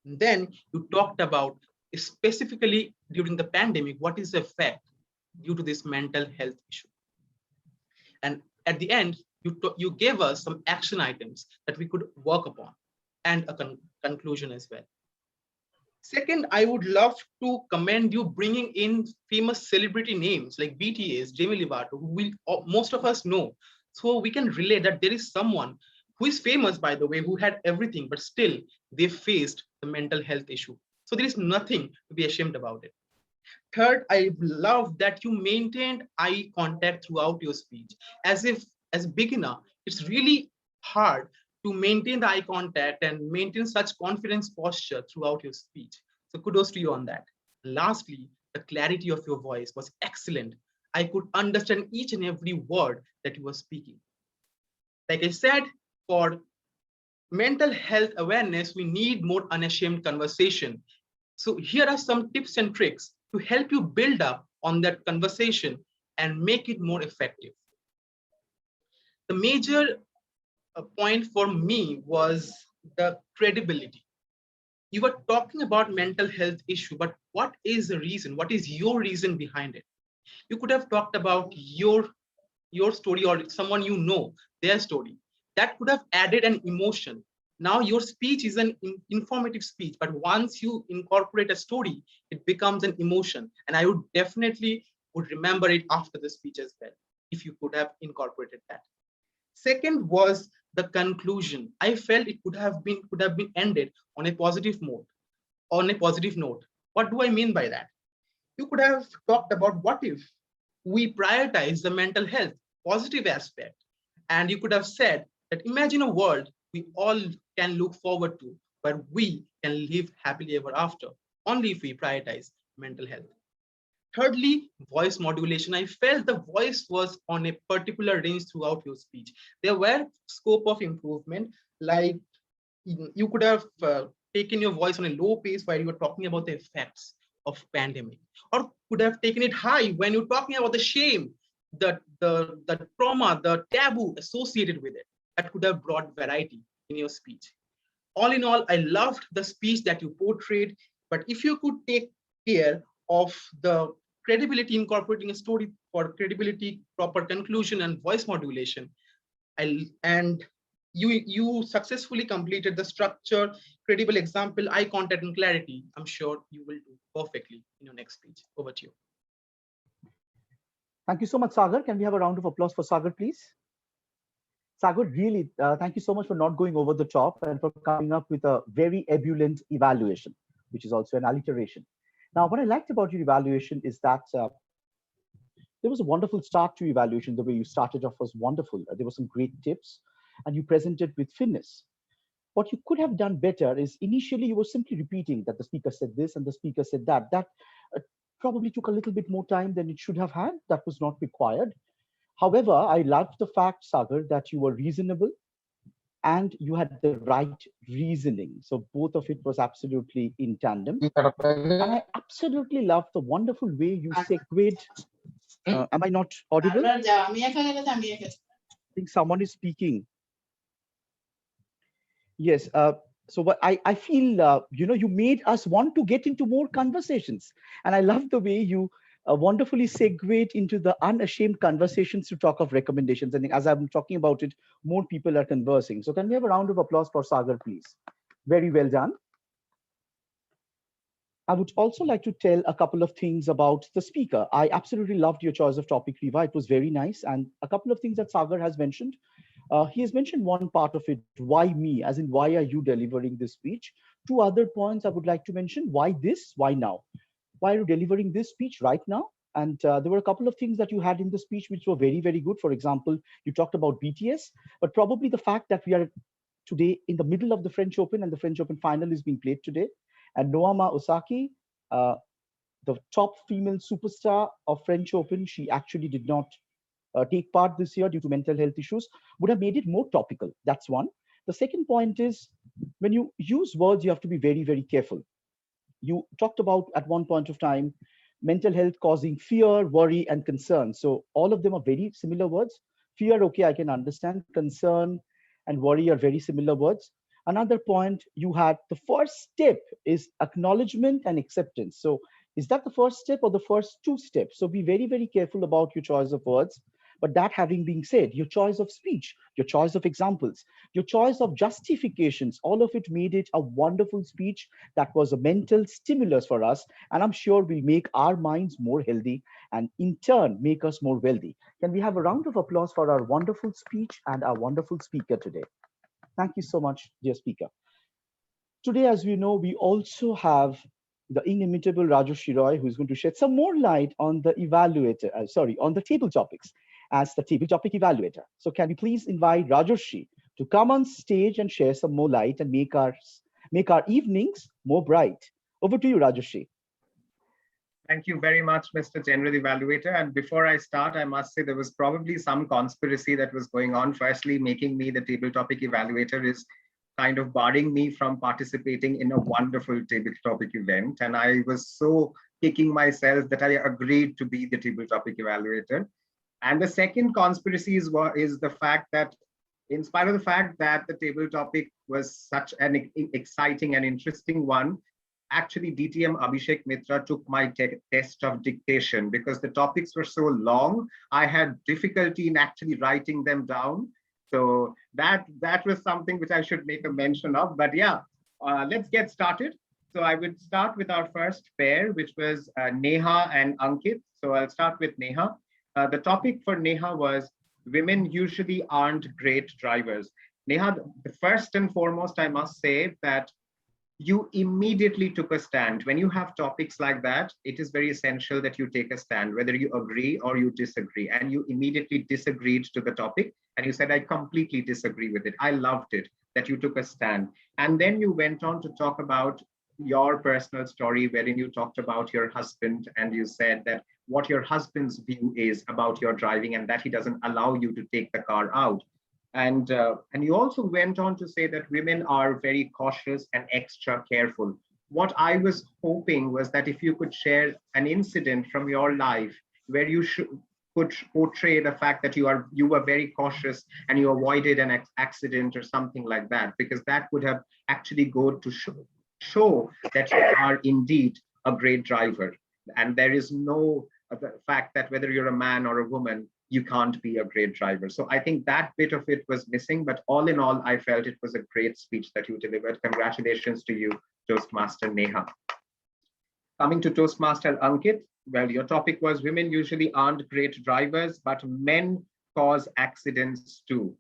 And then you talked about specifically during the pandemic, what is the effect due to this mental health issue. And at the end, you gave us some action items that we could work upon and a conclusion as well. Second, I would love to commend you bringing in famous celebrity names like BTS, Demi Lovato, who most of us know. So we can relate that there is someone who is famous, by the way, who had everything, but still they faced the mental health issue. So there is nothing to be ashamed about it. Third, I love that you maintained eye contact throughout your speech. As if, as a beginner, it's really hard to maintain the eye contact and maintain such confidence posture throughout your speech. So kudos to you on that. Lastly, the clarity of your voice was excellent. I could understand each and every word that you were speaking. Like I said, for mental health awareness, we need more unashamed conversation. So here are some tips and tricks to help you build up on that conversation and make it more effective. The major point for me was the credibility. You were talking about mental health issue, but what is the reason? What is your reason behind it? You could have talked about your story or someone you know, their story. That could have added an emotion. Now your speech is an informative speech, but once you incorporate a story, it becomes an emotion. And I would definitely remember it after the speech as well, if you could have incorporated that. Second was the conclusion. I felt it could have been ended on a positive note. What do I mean by that? You could have talked about what if we prioritize the mental health positive aspect, and you could have said that imagine a world we all can look forward to, where we can live happily ever after, only if we prioritize mental health. Thirdly, voice modulation. I felt the voice was on a particular range throughout your speech. There were scope of improvement, like you could have taken your voice on a low pace while you were talking about the effects of pandemic, or could have taken it high when you're talking about the shame, the trauma, the taboo associated with it. That could have brought variety in your speech. All in all, I loved the speech that you portrayed, but if you could take care of the credibility, incorporating a story for credibility, proper conclusion, and voice modulation, and you successfully completed the structure, credible example, eye contact, and clarity, I'm sure you will do perfectly in your next speech. Over to you. Thank you so much, Sagar. Can we have a round of applause for Sagar, please? Sagar, really, thank you so much for not going over the top and for coming up with a very ebullient evaluation, which is also an alliteration. Now, what I liked about your evaluation is that there was a wonderful start to evaluation. The way you started off was wonderful. There were some great tips, and you presented with finesse. What you could have done better is initially you were simply repeating that the speaker said this and the speaker said that. That probably took a little bit more time than it should have had. That was not required. However, I loved the fact, Sagar, that you were reasonable and you had the right reasoning. So both of it was absolutely in tandem. And I absolutely loved the wonderful way you segued. Am I not audible? I think someone is speaking. Yes. So what I feel, you made us want to get into more conversations. And I love the way you wonderfully segued into the unashamed conversations to talk of recommendations. And as I'm talking about it, more people are conversing. So can we have a round of applause for Sagar, please? Very well done. I would also like to tell a couple of things about the speaker. I absolutely loved your choice of topic, Riva. It was very nice. And a couple of things that Sagar has mentioned. He has mentioned one part of it, why me, as in why are you delivering this speech? Two other points I would like to mention, why this, why now? Why are you delivering this speech right now? And there were a couple of things that you had in the speech which were very, very good. For example, you talked about BTS, but probably the fact that we are today in the middle of the French Open and the French Open final is being played today. And Noama Osaki, the top female superstar of French Open, she actually did not take part this year due to mental health issues, would have made it more topical. That's one. The second point is when you use words, you have to be very, very careful. You talked about at one point of time mental health causing fear, worry, and concern. So all of them are very similar words. Fear, okay, I can understand. Concern and worry are very similar words. Another point you had, the first step is acknowledgement and acceptance. So is that the first step or the first two steps? So be very, very careful about your choice of words. But that having been said, your choice of speech, your choice of examples, your choice of justifications, all of it made it a wonderful speech that was a mental stimulus for us. And I'm sure will make our minds more healthy and in turn make us more wealthy. Can we have a round of applause for our wonderful speech and our wonderful speaker today? Thank you so much, dear speaker. Today, as we know, we also have the inimitable Rajarshi Roy, who is going to shed some more light on the evaluator, on the table topics as the table topic evaluator. So can we please invite Rajarshi to come on stage and share some more light and make our evenings more bright. Over to you, Rajarshi. Thank you very much, Mr. General Evaluator. And before I start, I must say there was probably some conspiracy that was going on. Firstly, making me the table topic evaluator is kind of barring me from participating in a wonderful table topic event. And I was so kicking myself that I agreed to be the table topic evaluator. And the second conspiracy is the fact that in spite of the fact that the table topic was such an exciting and interesting one, actually DTM Avisek Mitra took my test of dictation because the topics were so long. I had difficulty in actually writing them down. So that was something which I should make a mention of. But yeah, let's get started. So I would start with our first pair, which was Neha and Ankit. So I'll start with Neha. The topic for Neha was women usually aren't great drivers. Neha, the first and foremost, I must say that you immediately took a stand. When you have topics like that, it is very essential that you take a stand, whether you agree or you disagree. And you immediately disagreed to the topic. And you said, I completely disagree with it. I loved it that you took a stand. And then you went on to talk about your personal story, wherein you talked about your husband and you said that what your husband's view is about your driving and that he doesn't allow you to take the car out. And you also went on to say that women are very cautious and extra careful. What I was hoping was that if you could share an incident from your life where you could portray the fact that you were very cautious and you avoided an accident or something like that, because that would have actually go to show that you are indeed a great driver. And there is no fact that whether you're a man or a woman, you can't be a great driver. So I think that bit of it was missing, but all in all, I felt it was a great speech that you delivered. Congratulations to you, Toastmaster Neha. Coming to Toastmaster Ankit, well, your topic was women usually aren't great drivers, but men cause accidents too.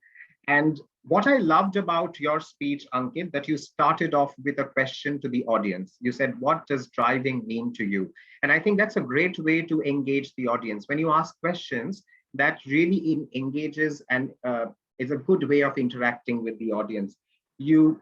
And what I loved about your speech, Ankit, that you started off with a question to the audience. You said, what does driving mean to you? And I think that's a great way to engage the audience. When you ask questions, that really engages and is a good way of interacting with the audience. You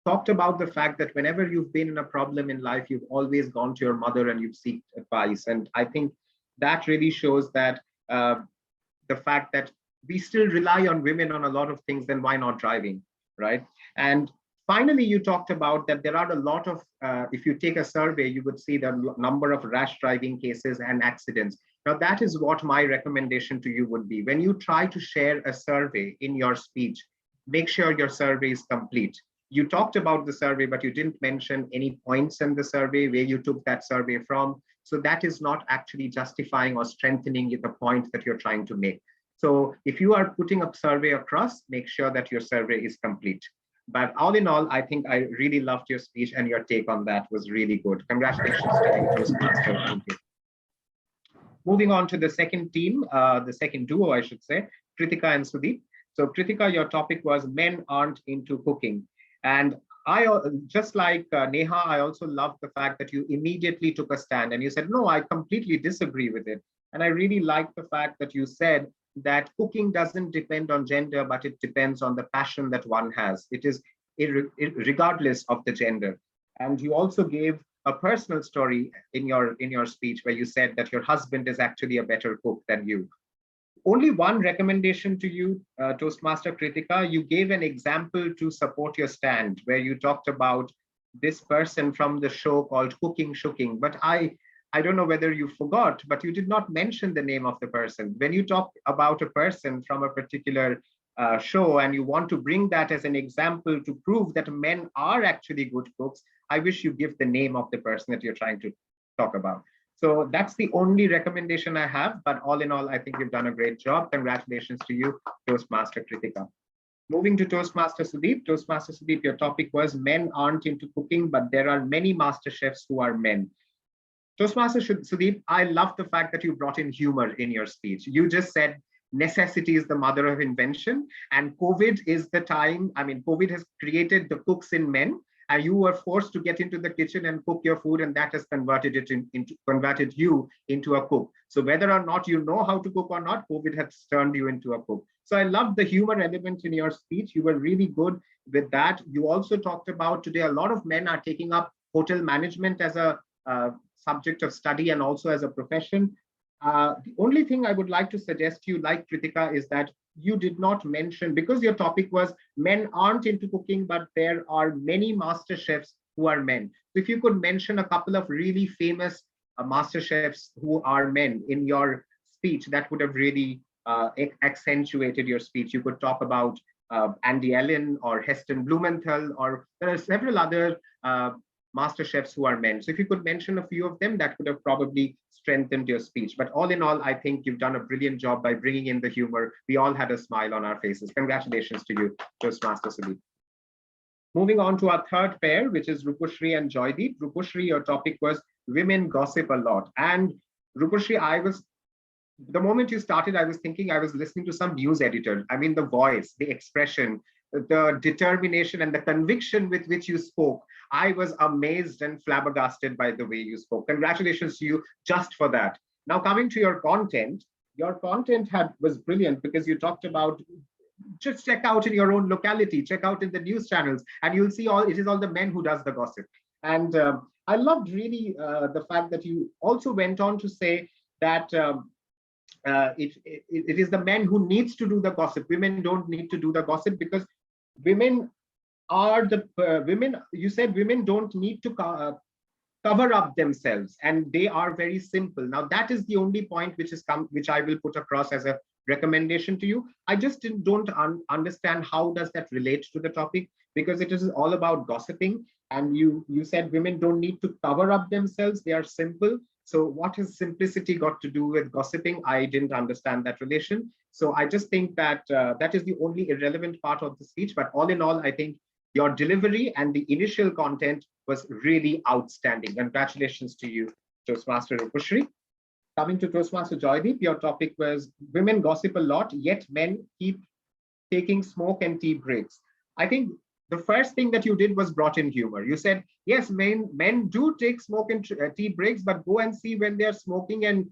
talked about the fact that whenever you've been in a problem in life, you've always gone to your mother and you've sought advice. And I think that really shows that the fact that we still rely on women on a lot of things, then why not driving, right? And finally, you talked about that there are a lot of, if you take a survey, you would see the number of rash driving cases and accidents. Now, that is what my recommendation to you would be. When you try to share a survey in your speech, make sure your survey is complete. You talked about the survey, but you didn't mention any points in the survey where you took that survey from. So that is not actually justifying or strengthening the point that you're trying to make. So if you are putting a survey across, make sure that your survey is complete. But all in all, I think I really loved your speech and your take on that was really good. Congratulations to you, Toastmaster. Moving on to the second team, the second duo, I should say, Kritika and Sudeep. So Kritika, your topic was men aren't into cooking. And I, just like Neha, I also loved the fact that you immediately took a stand and you said, no, I completely disagree with it. And I really like the fact that you said that cooking doesn't depend on gender, but it depends on the passion that one has. It is regardless of the gender. And you also gave a personal story in your speech where you said that your husband is actually a better cook than you. Only one recommendation to you, Toastmaster Kritika. You gave an example to support your stand where you talked about this person from the show called Cooking Shooking. But I don't know whether you forgot, but you did not mention the name of the person. When you talk about a person from a particular show and you want to bring that as an example to prove that men are actually good cooks, I wish you give the name of the person that you're trying to talk about. So that's the only recommendation I have. But all in all, I think you've done a great job. Congratulations to you, Toastmaster Kritika. Moving to Toastmaster Sudeep. Toastmaster Sudeep, your topic was men aren't into cooking, but there are many master chefs who are men. Toastmaster Sudeep, I love the fact that you brought in humor in your speech. You just said necessity is the mother of invention, and COVID is the time. I mean, COVID has created the cooks in men, and you were forced to get into the kitchen and cook your food, and that has converted you into a cook. So whether or not you know how to cook or not, COVID has turned you into a cook. So I love the humor element in your speech. You were really good with that. You also talked about today a lot of men are taking up hotel management as a subject of study and also as a profession. The only thing I would like to suggest to you, like Kritika, is that you did not mention, because your topic was men aren't into cooking, but there are many master chefs who are men. So if you could mention a couple of really famous master chefs who are men in your speech, that would have really accentuated your speech. You could talk about Andy Allen or Heston Blumenthal, or there are several other master chefs who are men. So if you could mention a few of them, that would have probably strengthened your speech. But all in all, I think you've done a brilliant job by bringing in the humor. We all had a smile on our faces. Congratulations to you, Toastmaster Sudeep. Moving on to our third pair, which is Rupushri and Joydeep. Rupushri, your topic was women gossip a lot. And Rupushri, the moment you started, I was thinking I was listening to some news editor. I mean, the voice, the expression, the determination and the conviction with which you spoke. I was amazed and flabbergasted by the way you spoke. Congratulations to you just for that. Now coming to your content was brilliant because you talked about just check out in your own locality, check out in the news channels, and you'll see it is all the men who does the gossip. And I loved really the fact that you also went on to say that it is the men who needs to do the gossip. Women don't need to do the gossip because women are you said women don't need to cover up themselves, and they are very simple. Now that is the only point which I will put across as a recommendation to you. I just don't understand how does that relate to the topic, because it is all about gossiping, and you said women don't need to cover up themselves, they are simple. So what has simplicity got to do with gossiping? I didn't understand that relation. So I just think that that is the only irrelevant part of the speech. But all in all, I think your delivery and the initial content was really outstanding. Congratulations to you, Toastmaster Rupushri. Coming to Toastmaster Joydeep, your topic was women gossip a lot, yet men keep taking smoke and tea breaks. I think the first thing that you did was brought in humor. You said, yes, men do take smoke and tea breaks, but go and see when they're smoking and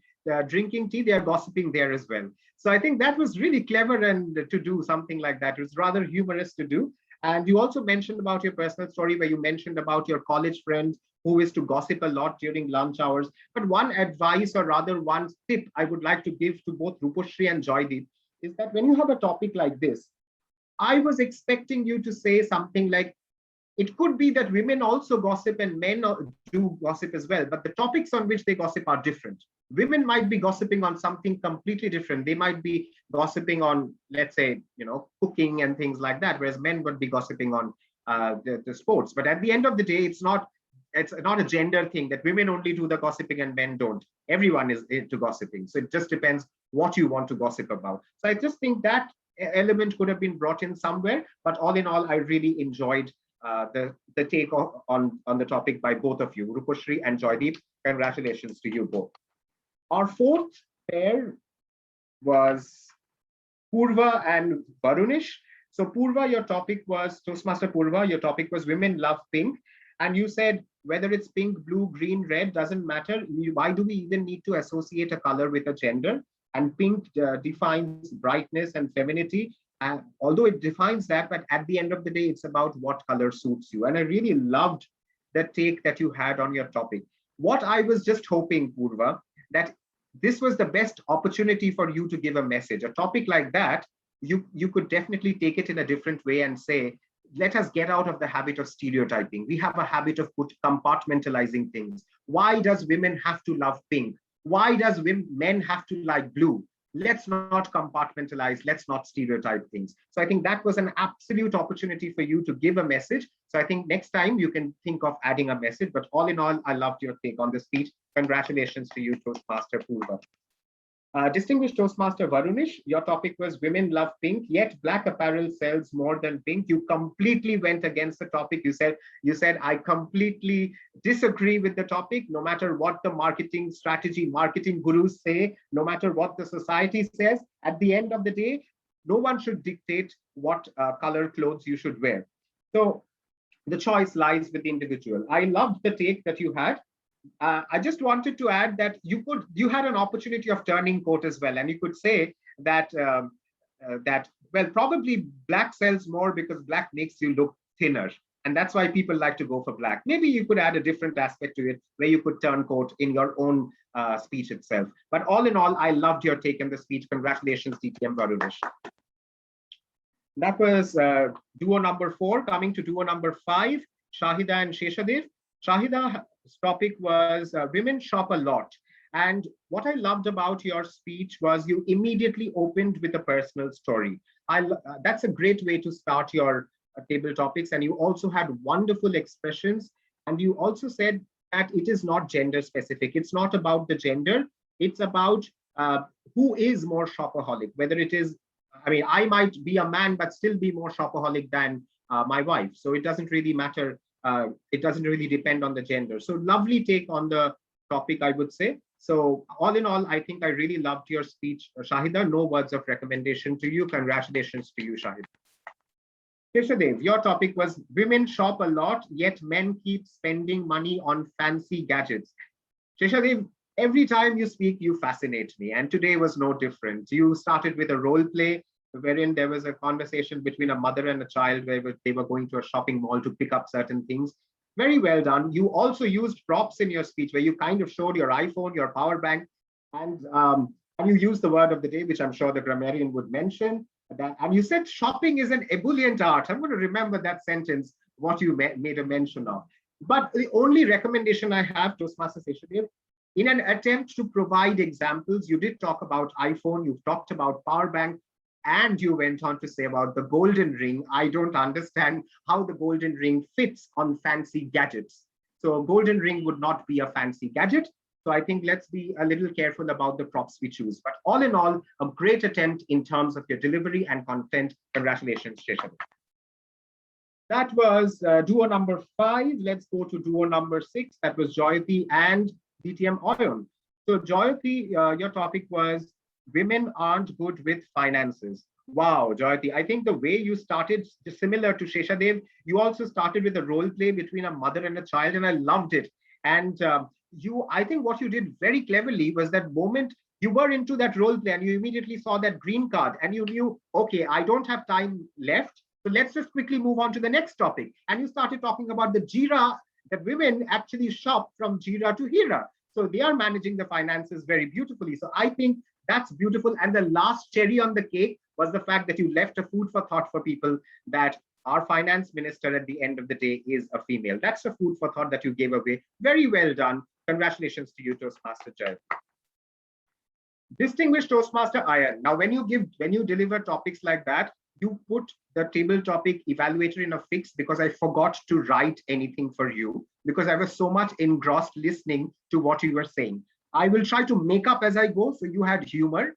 drinking tea, they're gossiping there as well. So I think that was really clever, and to do something like that. It was rather humorous to do. And you also mentioned about your personal story where you mentioned about your college friend who is to gossip a lot during lunch hours. But one advice, or rather one tip I would like to give to both Rupushri and Joydeep is that when you have a topic like this, I was expecting you to say something like, it could be that women also gossip and men do gossip as well, but the topics on which they gossip are different. Women might be gossiping on something completely different. They might be gossiping on, let's say, cooking and things like that, whereas men would be gossiping on the sports. But at the end of the day, it's not a gender thing that women only do the gossiping and men don't. Everyone is into gossiping. So it just depends what you want to gossip about. So I just think that element could have been brought in somewhere, but all in all, I really enjoyed the take on the topic by both of you, Rupushri and Joydeep. Congratulations to you both. Our fourth pair was Purva and Varunish. So Purva, your topic was, Toastmaster Purva, your topic was women love pink. And you said, whether it's pink, blue, green, red, doesn't matter. Why do we even need to associate a color with a gender? And pink defines brightness and femininity. Although it defines that, but at the end of the day, it's about what color suits you. And I really loved the take that you had on your topic. What I was just hoping, Purva, that this was the best opportunity for you to give a message. A topic like that, you could definitely take it in a different way and say, let us get out of the habit of stereotyping. We have a habit of compartmentalizing things. Why does women have to love pink? Why does men have to like blue? Let's not compartmentalize, let's not stereotype things. So I think that was an absolute opportunity for you to give a message. So I think next time you can think of adding a message, but all in all, I loved your take on the speech. Congratulations to you, Toastmaster Purva. Distinguished Toastmaster Varunish, your topic was women love pink, yet black apparel sells more than pink. You completely went against the topic. You said, I completely disagree with the topic. No matter what the marketing strategy, marketing gurus say, no matter what the society says, at the end of the day, no one should dictate what color clothes you should wear. So the choice lies with the individual. I loved the take that you had. I just wanted to add that you had an opportunity of turning coat as well, and you could say that well, probably black sells more because black makes you look thinner, and that's why people like to go for black. Maybe you could add a different aspect to it where you could turn coat in your own speech itself. But all in all, I loved your take in the speech. Congratulations, TTM Varunish. That was duo number 4. Coming to duo number 5, Shahida and Sheshadev. Shahida's topic was women shop a lot. And what I loved about your speech was you immediately opened with a personal story. That's a great way to start your table topics. And you also had wonderful expressions. And you also said that it is not gender specific. It's not about the gender. It's about who is more shopaholic, whether it is, I mean, I might be a man, but still be more shopaholic than my wife. So it doesn't really matter. It doesn't really depend on the gender. So lovely take on the topic, I would say. So all in all, I think I really loved your speech, Shahida. No words of recommendation to you. Congratulations to you, Shahida. Keshadev, your topic was women shop a lot, yet men keep spending money on fancy gadgets. Keshadev, every time you speak, you fascinate me. And today was no different. You started with a role play wherein there was a conversation between a mother and a child where they were going to a shopping mall to pick up certain things. Very well done. You also used props in your speech where you kind of showed your iPhone, your power bank, and you used the word of the day, which I'm sure the grammarian would mention. And you said shopping is an ebullient art. I'm going to remember that sentence, what you made a mention of. But the only recommendation I have, Toastmaster Seshadev, in an attempt to provide examples, you did talk about iPhone, you've talked about power bank, and you went on to say about the golden ring. I don't understand how the golden ring fits on fancy gadgets. So a golden ring would not be a fancy gadget. So I think let's be a little careful about the props we choose. But all in all, a great attempt in terms of your delivery and content. Congratulations, Sheshadev. That was duo number 5. Let's go to duo number 6. That was Joydeep and DTM Ayan. So Joydeep, your topic was women aren't good with finances. Wow, Joydeep, I think the way you started, similar to Sheshadev, you also started with a role play between a mother and a child, and I loved it. And I think what you did very cleverly was that moment you were into that role play and you immediately saw that green card and you knew, okay, I don't have time left. So let's just quickly move on to the next topic. And you started talking about the Jira, that women actually shop from Jira to Hira. So they are managing the finances very beautifully. So I think that's beautiful. And the last cherry on the cake was the fact that you left a food for thought for people, that our finance minister at the end of the day is a female. That's a food for thought that you gave away. Very well done. Congratulations to you, Toastmaster Jay. Distinguished Toastmaster Ayan. Now, when you deliver topics like that, you put the table topic evaluator in a fix because I forgot to write anything for you because I was so much engrossed listening to what you were saying. I will try to make up as I go. So you had humor,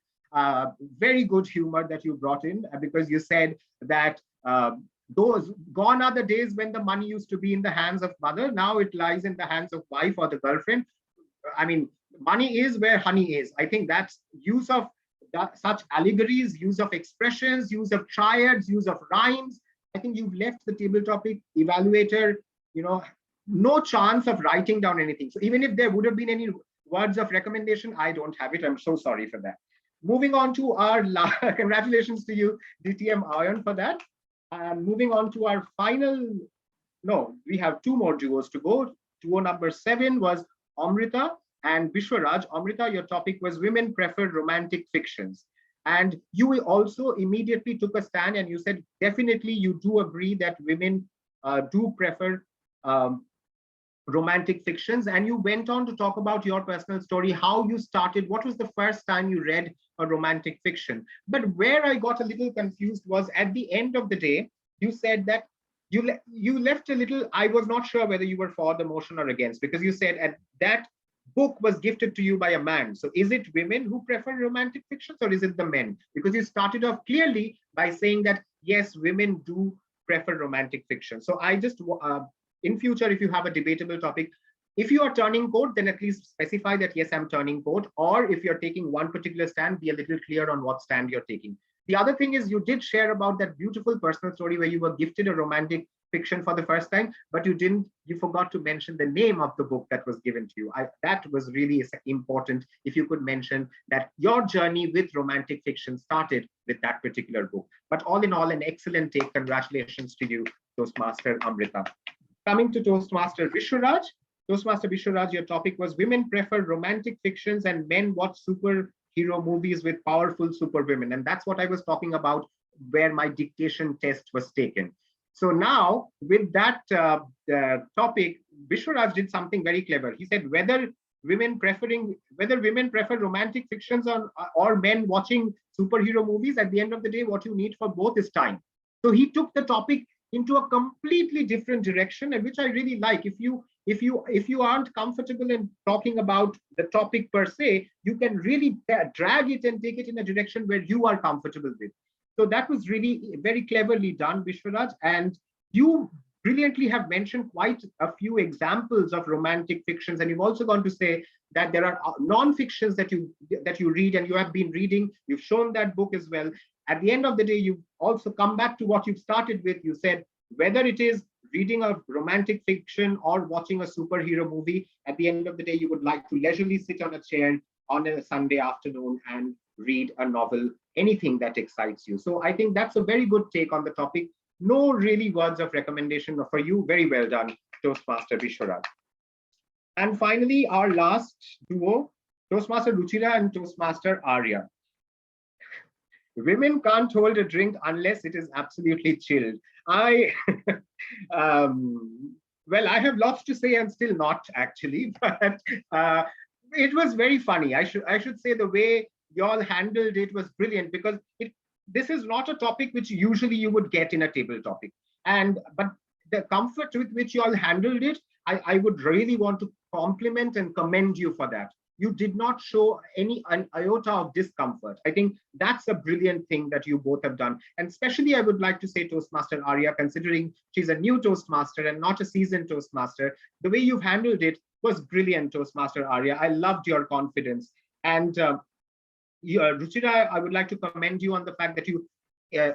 very good humor that you brought in because you said that those gone are the days when the money used to be in the hands of mother. Now it lies in the hands of wife or the girlfriend. I mean, money is where honey is. I think that's use of such allegories, use of expressions, use of triads, use of rhymes. I think you've left the table topic evaluator, no chance of writing down anything. So even if there would have been any words of recommendation, I don't have it. I'm so sorry for that. Moving on to our congratulations to you, DTM Ayan, for that. And moving on to our final no, we have two more duos to go. Duo number 7 was Amrita and Vishwaraj. Amrita, your topic was women prefer romantic fictions. And you also immediately took a stand and you said, definitely you do agree that women do prefer romantic fictions. And you went on to talk about your personal story, how you started, what was the first time you read a romantic fiction. But where I got a little confused was at the end of the day, you said that you left a little, I was not sure whether you were for the motion or against, because you said that book was gifted to you by a man. So is it women who prefer romantic fictions or is it the men? Because you started off clearly by saying that, yes, women do prefer romantic fiction. So I just, in future, if you have a debatable topic, if you are turning code, then at least specify that, yes, I'm turning code. Or if you're taking one particular stand, be a little clear on what stand you're taking. The other thing is you did share about that beautiful personal story where you were gifted a romantic fiction for the first time, but you forgot to mention the name of the book that was given to you. That was really important. If you could mention that your journey with romantic fiction started with that particular book. But all in all, an excellent take. Congratulations to you, Toastmaster Amrita. Coming to Toastmaster Vishwaraj. Toastmaster Vishwaraj, your topic was women prefer romantic fictions and men watch superhero movies with powerful superwomen. And that's what I was talking about, where my dictation test was taken. So now with that topic, Vishwaraj did something very clever. He said whether women prefer romantic fictions or men watching superhero movies, at the end of the day, what you need for both is time. So he took the topic into a completely different direction, and which I really like. If you aren't comfortable in talking about the topic per se, you can really drag it and take it in a direction where you are comfortable with. So that was really very cleverly done, Vishwaraj. And you brilliantly have mentioned quite a few examples of romantic fictions. And you've also gone to say that there are non-fictions that you read and you have been reading. You've shown that book as well. At the end of the day, you've also come back to what you've started with. You said, whether it is reading a romantic fiction or watching a superhero movie, at the end of the day, you would like to leisurely sit on a chair on a Sunday afternoon and read a novel, anything that excites you. So I think that's a very good take on the topic. No really words of recommendation for you. Very well done, Toastmaster Vishwaraj. And finally, our last duo, Toastmaster Ruchira and Toastmaster Arya. Women can't hold a drink unless it is absolutely chilled. Well, I have lots to say and still not actually, but it was very funny. I should say the way y'all handled it was brilliant, because this is not a topic which usually you would get in a table topic. But the comfort with which y'all handled it, I would really want to compliment and commend you for that. You did not show an iota of discomfort. I think that's a brilliant thing that you both have done. And especially I would like to say Toastmaster Arya, considering she's a new Toastmaster and not a seasoned Toastmaster, the way you've handled it was brilliant, Toastmaster Arya. I loved your confidence. And Ruchira, I would like to commend you on the fact that you,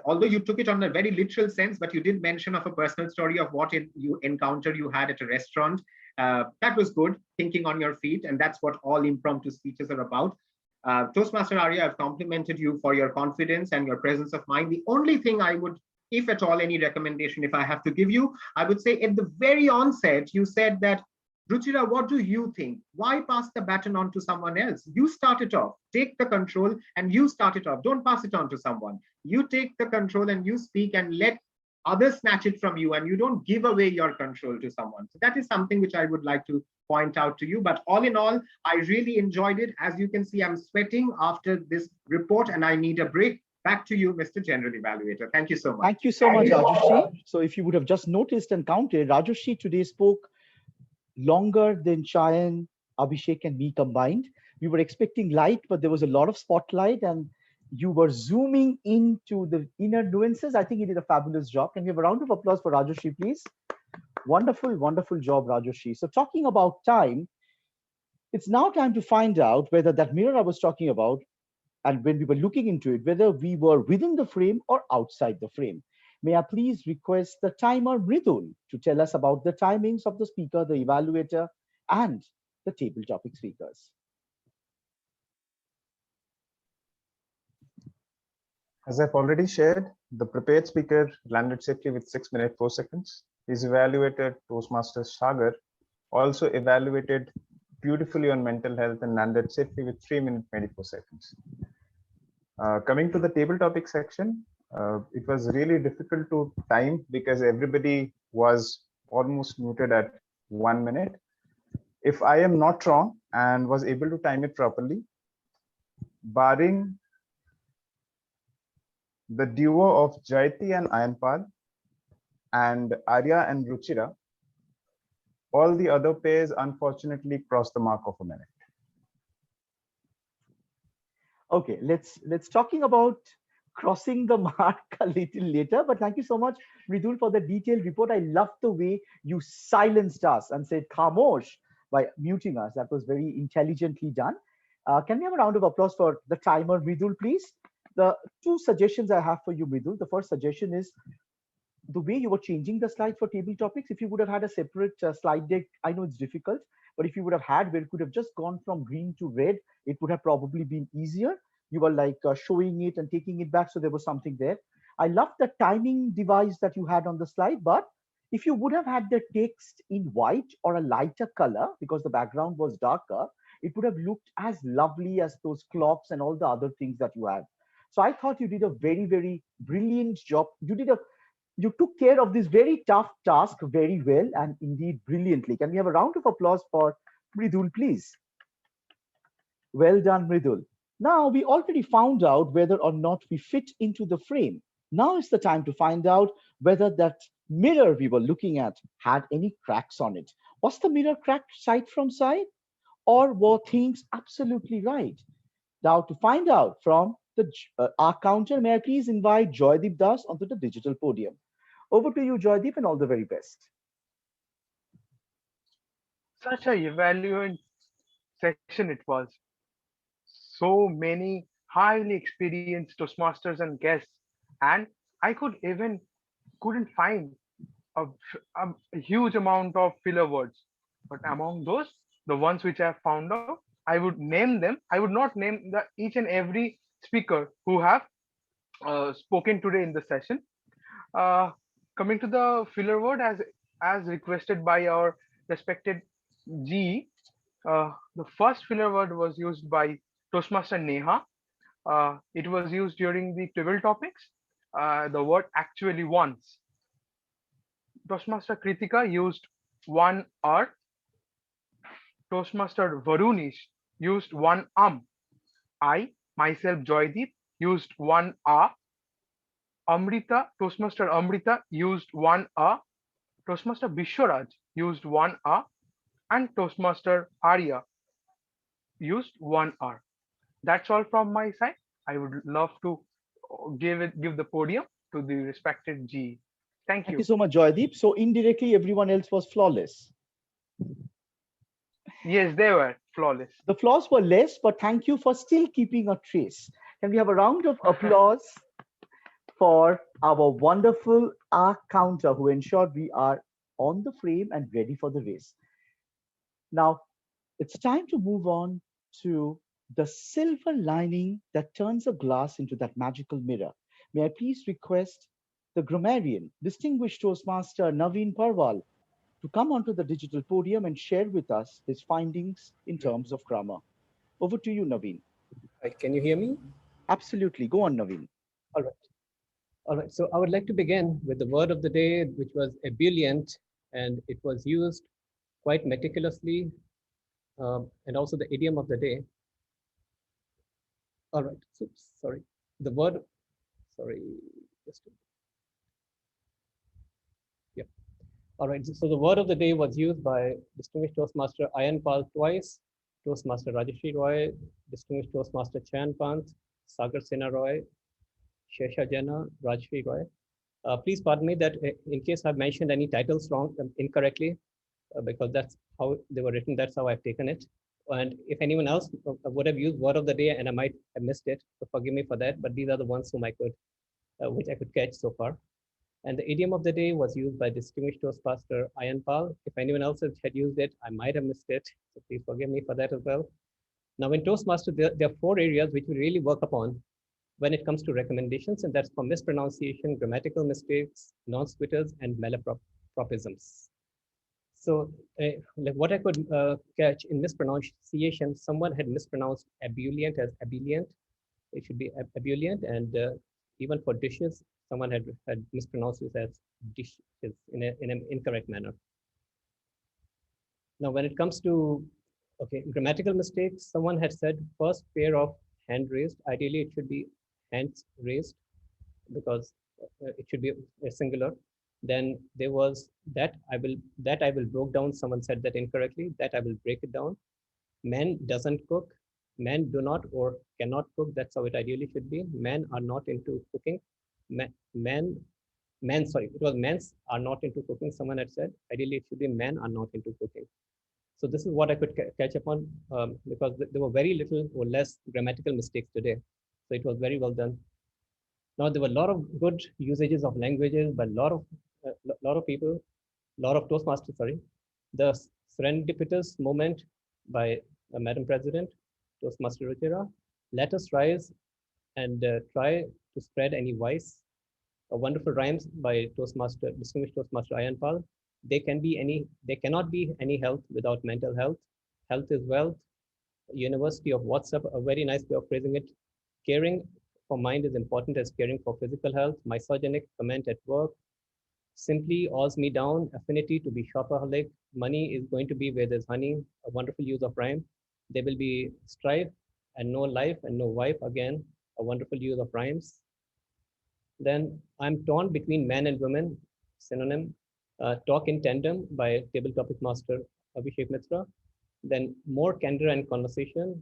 although you took it on a very literal sense, but you did mention of a personal story of what you encounter you had at a restaurant. That was good, thinking on your feet, and that's what all impromptu speeches are about. Toastmaster Arya, I've complimented you for your confidence and your presence of mind. The only thing I would, if at all, any recommendation, if I have to give you, I would say at the very onset, you said that, Ruchira, what do you think? Why pass the baton on to someone else? You start it off, take the control and you start it off. Don't pass it on to someone. You take the control and you speak and let others snatch it from you, and you don't give away your control to someone. So that is something which I would like to point out to you. But all in all, I really enjoyed it. As you can see, I'm sweating after this report and I need a break. Back to you, Mr. General Evaluator. Thank you so much. Thank you so much, Rajarshi. So if you would have just noticed and counted, Rajarshi today spoke longer than Chayan, Abhishek and me combined. We were expecting light, but there was a lot of spotlight and you were zooming into the inner nuances. I think you did a fabulous job. Can we have a round of applause for Rajarshi, please? Wonderful, wonderful job, Rajarshi. So talking about time, it's now time to find out whether that mirror I was talking about, and when we were looking into it, whether we were within the frame or outside the frame. May I please request the timer Mridul to tell us about the timings of the speaker, the evaluator, and the table topic speakers. As I've already shared, the prepared speaker landed safely with 6 minutes 4 seconds. his evaluator, Toastmaster Sagar, also evaluated beautifully on mental health and landed safely with 3 minutes 24 seconds. Coming to the table topic section, it was really difficult to time because everybody was almost muted at 1 minute. If I am not wrong and was able to time it properly, barring the duo of Jayati and Ayanpal and Arya and Ruchira, all the other pairs unfortunately crossed the mark of a minute. Okay, let's talking about crossing the mark a little later, but thank you so much, Mridul, for the detailed report. I love the way you silenced us and said khamosh by muting us. That was very intelligently done. Can we have a round of applause for the timer, Mridul, please? The two suggestions I have for you, Mridul. The first suggestion is the way you were changing the slide for table topics. If you would have had a separate slide deck, I know it's difficult, but if you would have had where it could have just gone from green to red, it would have probably been easier. You were like showing it and taking it back, so there was something there. I love the timing device that you had on the slide, but if you would have had the text in white or a lighter color because the background was darker, it would have looked as lovely as those clocks and all the other things that you had. So I thought you did a very, very brilliant job. You took care of this very tough task very well and indeed brilliantly. Can we have a round of applause for Mridul, please? Well done, Mridul. Now we already found out whether or not we fit into the frame. Now is the time to find out whether that mirror we were looking at had any cracks on it. Was the mirror cracked side from side, or were things absolutely right? Now to find out from our counter, may I please invite Joydeep Das onto the digital podium. Over to you, Joydeep, and all the very best. Such a evaluating session it was. So many highly experienced Toastmasters and guests, and I couldn't find a huge amount of filler words. But among those, the ones which I have found out, I would name them. I would not name each and every speaker who have spoken today in the session. Coming to the filler word as requested by our respected GE, the first filler word was used by Toastmaster Neha. It was used during the table topics. The word actually once. Toastmaster Kritika used one R. Toastmaster Varunish used one I, myself Joydeep, used one A. Toastmaster Amrita used one A. Toastmaster Bishwaraj used one A. And Toastmaster Arya used one R. That's all from my side. I would love to give the podium to the respected G. Thank you. Thank you so much, Joydeep. So indirectly, everyone else was flawless. Yes, they were flawless. The flaws were less, but thank you for still keeping a trace. Can we have a round of applause for our wonderful R counter who ensured we are on the frame and ready for the race? Now, it's time to move on to the silver lining that turns a glass into that magical mirror. May I please request the grammarian, distinguished Toastmaster Navin Parwal, to come onto the digital podium and share with us his findings in terms of grammar. Over to you, Navin. Right, can you hear me? Absolutely. Go on, Navin. All right. All right. So I would like to begin with the word of the day, which was ebullient, and it was used quite meticulously, and also the idiom of the day. All right. So, sorry. The word, sorry. Just yeah. All right. So the word of the day was used by distinguished Toastmaster Ayanpal twice, Toastmaster Rajarshi Roy, distinguished Toastmaster Chayan Pant, Sagar Singha Roy, Shesha Jana, Rajshri Roy. Please pardon me that in case I've mentioned any titles wrong, incorrectly, because that's how they were written, that's how I've taken it. And if anyone else would have used word of the day and I might have missed it, so forgive me for that, but these are the ones whom I could, which I could catch so far. And the idiom of the day was used by distinguished Toastmaster Ayanpal. If anyone else had used it, I might have missed it, so please forgive me for that as well. Now in Toastmasters, there are 4 areas which we really work upon when it comes to recommendations, and that's for mispronunciation, grammatical mistakes, non-sequiturs, and malaprop. propisms. So like what I could catch in mispronunciation, someone had mispronounced ebullient as ebullient. It should be ebullient, and even for dishes, someone had mispronounced it as dishes in an incorrect manner. Now, when it comes to grammatical mistakes, someone had said first pair of hand raised. Ideally, it should be hands raised because it should be a singular. Then there was that I will broke down. Someone said that incorrectly. That I will break it down. Men doesn't cook. Men do not or cannot cook. That's how it ideally should be. Men are not into cooking. Men, sorry, it was men's are not into cooking. Someone had said ideally it should be men are not into cooking. So this is what I could catch up on because there were very little or less grammatical mistakes today. So it was very well done. Now there were a lot of good usages of languages, but a lot of people, a lot of Toastmasters, sorry. The serendipitous moment by Madam President, Toastmaster Ruchira, let us rise and try to spread any vice. Wonderful rhymes by distinguished Toastmaster Ayan Pal. There cannot be any health without mental health. Health is wealth. University of WhatsApp, a very nice way of phrasing it. Caring for mind is important as caring for physical health. Misogynic comment at work. Simply awes me down. Affinity to be shopaholic. Money is going to be where there's honey. A wonderful use of rhyme. There will be strife and no life and no wife. Again, a wonderful use of rhymes. Then I'm torn between men and women. Synonym. Talk in tandem by table topic master Abhishek Mitra. Then more candor and conversation.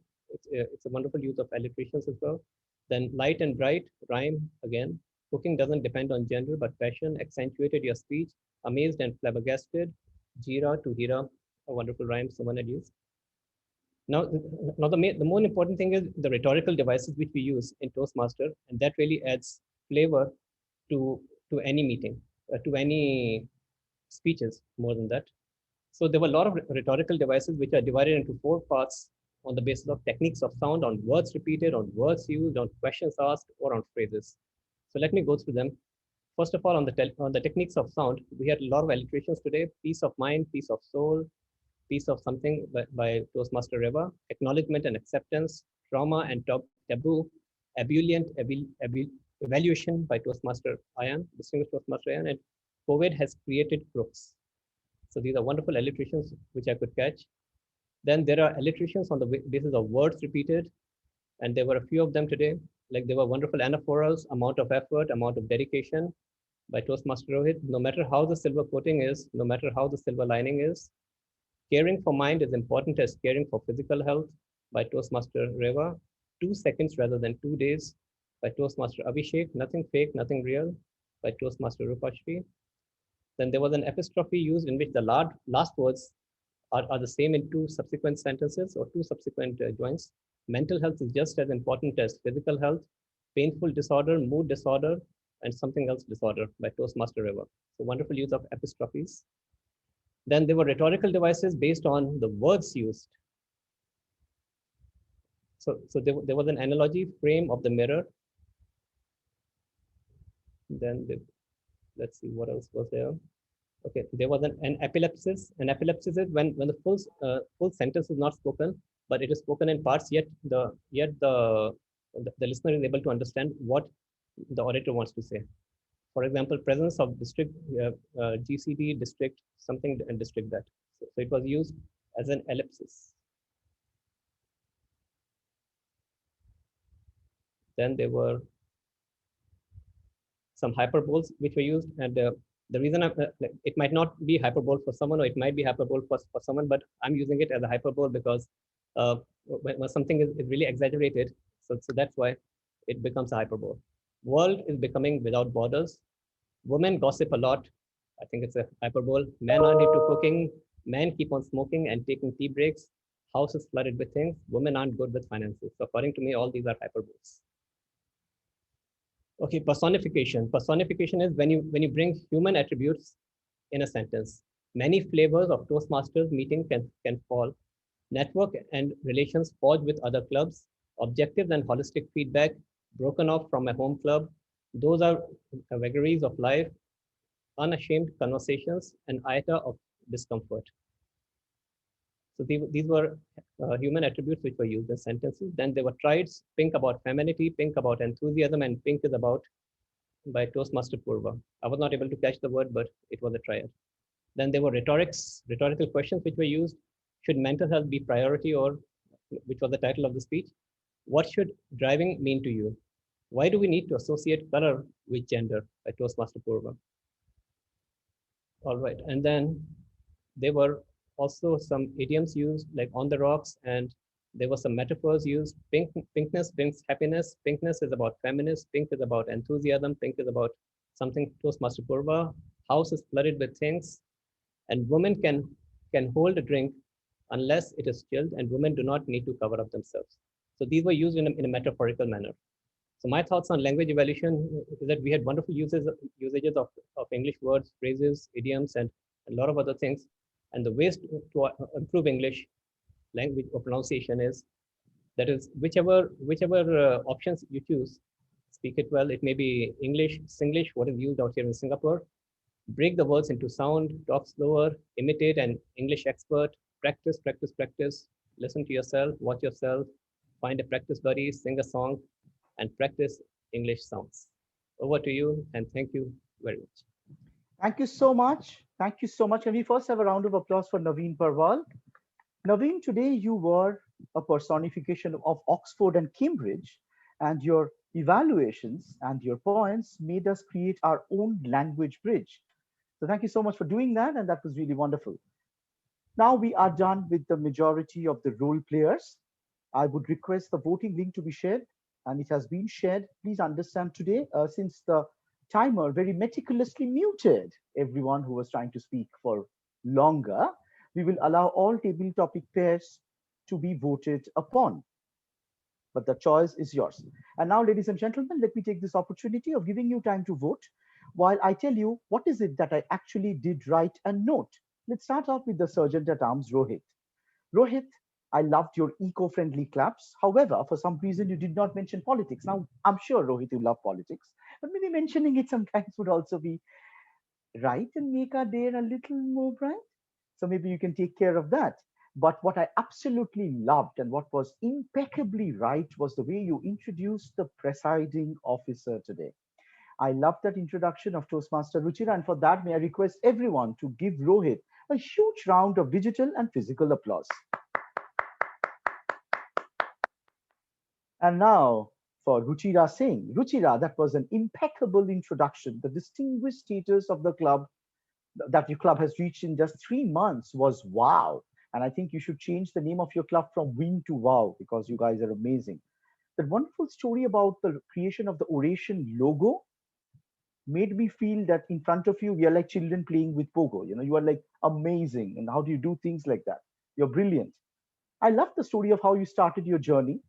It's a wonderful use of alliterations as well. Then light and bright, rhyme again. Cooking doesn't depend on gender, but passion accentuated your speech. Amazed and flabbergasted. Jira to Hira, a wonderful rhyme someone had used. Now the more important thing is the rhetorical devices which we use in Toastmaster, and that really adds flavor to any meeting, to any speeches more than that. So there were a lot of rhetorical devices which are divided into 4 parts on the basis of techniques of sound, on words repeated, on words used, on questions asked, or on phrases. So let me go through them. First of all, on the techniques of sound, we had a lot of alliterations today: peace of mind, peace of soul, piece of something by Toastmaster Rewa, acknowledgement and acceptance, trauma and taboo, ebullient, evaluation by Toastmaster Ayan, distinguished Toastmaster Ayan, and COVID has created crooks. So these are wonderful alliterations which I could catch. Then there are alliterations on the basis of words repeated, and there were a few of them today. Like there were wonderful anaphorals, amount of effort, amount of dedication by Toastmaster Rohit. No matter how the silver coating is, no matter how the silver lining is, caring for mind is important as caring for physical health by Toastmaster Rewa. 2 seconds rather than 2 days by Toastmaster Abhishek. Nothing fake, nothing real by Toastmaster Rupashri. Then there was an epistrophe used in which the last words are the same in 2 subsequent sentences or 2 subsequent joints. Mental health is just as important as physical health. Painful disorder, mood disorder, and something else disorder by Toastmaster Rewa. So wonderful use of epistrophes. Then there were rhetorical devices based on the words used. So there was an analogy frame of the mirror. Then let's see what else was there. Okay, there was an epilepsis. An epilepsis is when the full sentence is not spoken, but it is spoken in parts. Yet the listener is able to understand what the orator wants to say. For example, presence of district, GCD, district, something, and district that. So it was used as an ellipsis. Then there were some hyperboles which were used, and the reason it might not be hyperbole for someone, or it might be hyperbole for someone, but I'm using it as a hyperbole because when something is really exaggerated, so that's why it becomes a hyperbole. World is becoming without borders. Women gossip a lot. I think it's a hyperbole. Men aren't into cooking. Men keep on smoking and taking tea breaks. House is flooded with things. Women aren't good with finances. So according to me, all these are hyperboles. Okay, personification. Personification is when you bring human attributes in a sentence. Many flavors of Toastmasters meeting can fall. Network and relations forged with other clubs. Objectives and holistic feedback broken off from a home club. Those are vagaries of life. unashamed conversations, an iota of discomfort. So these were human attributes which were used in sentences. Then there were triads, pink about femininity, pink about enthusiasm, and pink is about by Toastmaster Purva. I was not able to catch the word, but it was a triad. Then there were rhetorical questions which were used. Should mental health be priority, or which was the title of the speech? What should driving mean to you? Why do we need to associate color with gender by Toastmaster Purva? All right, and then there were also some idioms used like on the rocks, and there were some metaphors used. Pinkness brings happiness. Pinkness is about feminist. Pink is about enthusiasm. Pink is about something Toastmaster Purva. House is flooded with things, and women can hold a drink unless it is chilled, and women do not need to cover up themselves. So these were used in a metaphorical manner. So my thoughts on language evaluation is that we had wonderful usages of English words, phrases, idioms, and a lot of other things. And the ways to improve English language or pronunciation is, that is, whichever options you choose, speak it well. It may be English, Singlish, what is used out here in Singapore. Break the words into sound, talk slower, imitate an English expert, practice, practice, practice, listen to yourself, watch yourself, find a practice buddy, sing a song, and practice English sounds. Over to you, and thank you very much. Thank you so much. Thank you so much. Can we first have a round of applause for Naveen Parwal? Naveen, today you were a personification of Oxford and Cambridge, and your evaluations and your points made us create our own language bridge. So thank you so much for doing that, and that was really wonderful. Now we are done with the majority of the role players. I would request the voting link to be shared, and it has been shared. Please understand today, since the timer very meticulously muted everyone who was trying to speak for longer, we will allow all table topic pairs to be voted upon. But the choice is yours. And now, ladies and gentlemen, let me take this opportunity of giving you time to vote while I tell you what is it that I actually did write and note. Let's start off with the Sergeant at Arms, Rohit. Rohit, I loved your eco-friendly claps. However, for some reason, you did not mention politics. Now, I'm sure, Rohit, you love politics, but maybe mentioning it sometimes would also be right and make our day a little more bright. So maybe you can take care of that. But what I absolutely loved and what was impeccably right was the way you introduced the presiding officer today. I love that introduction of Toastmaster Ruchira, and for that, may I request everyone to give Rohit a huge round of digital and physical applause. And now for Ruchira Singh. Ruchira, that was an impeccable introduction. The distinguished status of the club that your club has reached in just 3 months was wow. And I think you should change the name of your club from WIN to WOW, because you guys are amazing. That wonderful story about the creation of the Oration logo made me feel that in front of you, we are like children playing with Pogo. You know, you are like amazing. And how do you do things like that? You're brilliant. I love the story of how you started your journey,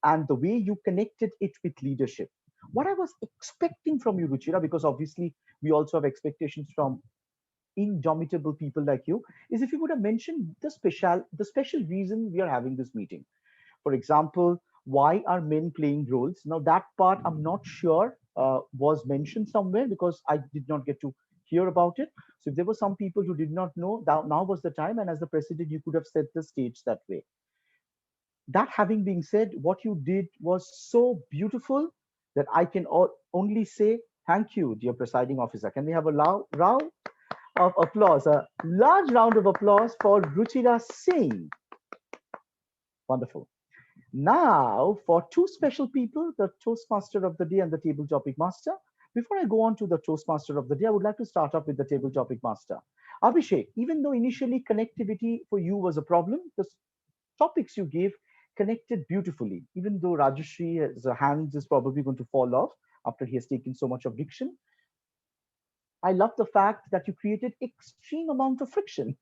and the way you connected it with leadership. What I was expecting from you, Ruchira, because obviously we also have expectations from indomitable people like you, is if you would have mentioned the special reason we are having this meeting. For example, why are men playing roles? Now that part I'm not sure was mentioned somewhere, because I did not get to hear about it. So if there were some people who did not know, now was the time, and as the president, you could have set the stage that way. That having been said, what you did was so beautiful that I can only say thank you, dear presiding officer. Can we have a round of applause, a large round of applause for Ruchira Singh? Wonderful. Now, for two special people, the Toastmaster of the Day and the Table Topic Master. Before I go on to the Toastmaster of the Day, I would like to start off with the Table Topic Master. Abhishek, even though initially connectivity for you was a problem, the topics you gave connected beautifully. Even though Rajarshi, his hands is probably going to fall off after he has taken so much of diction, I love the fact that you created extreme amount of friction.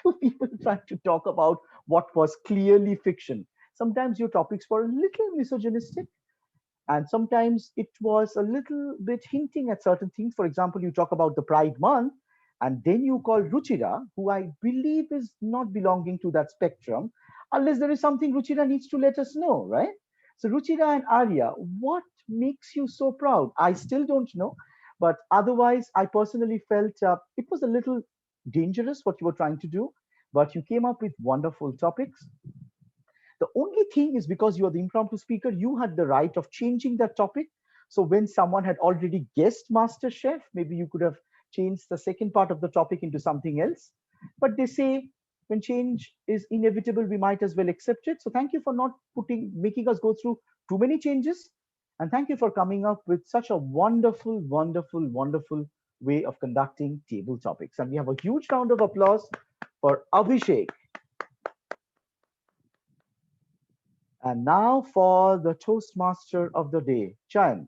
Two people trying to talk about what was clearly fiction. Sometimes your topics were a little misogynistic, and sometimes it was a little bit hinting at certain things. For example, you talk about the Pride Month, and then you call Ruchira, who I believe is not belonging to that spectrum, unless there is something Ruchira needs to let us know, right? So Ruchira and Arya, what makes you so proud? I still don't know, But otherwise, I personally felt it was a little dangerous what you were trying to do, but you came up with wonderful topics. The only thing is, because you are the impromptu speaker, you had the right of changing that topic. So when someone had already guessed Master Chef, maybe you could have changed the second part of the topic into something else. But they say when change is inevitable, we might as well accept it. So thank you for not making us go through too many changes. And thank you for coming up with such a wonderful, wonderful, wonderful way of conducting table topics. And we have a huge round of applause for Abhishek. And now for the Toastmaster of the day, Chayan.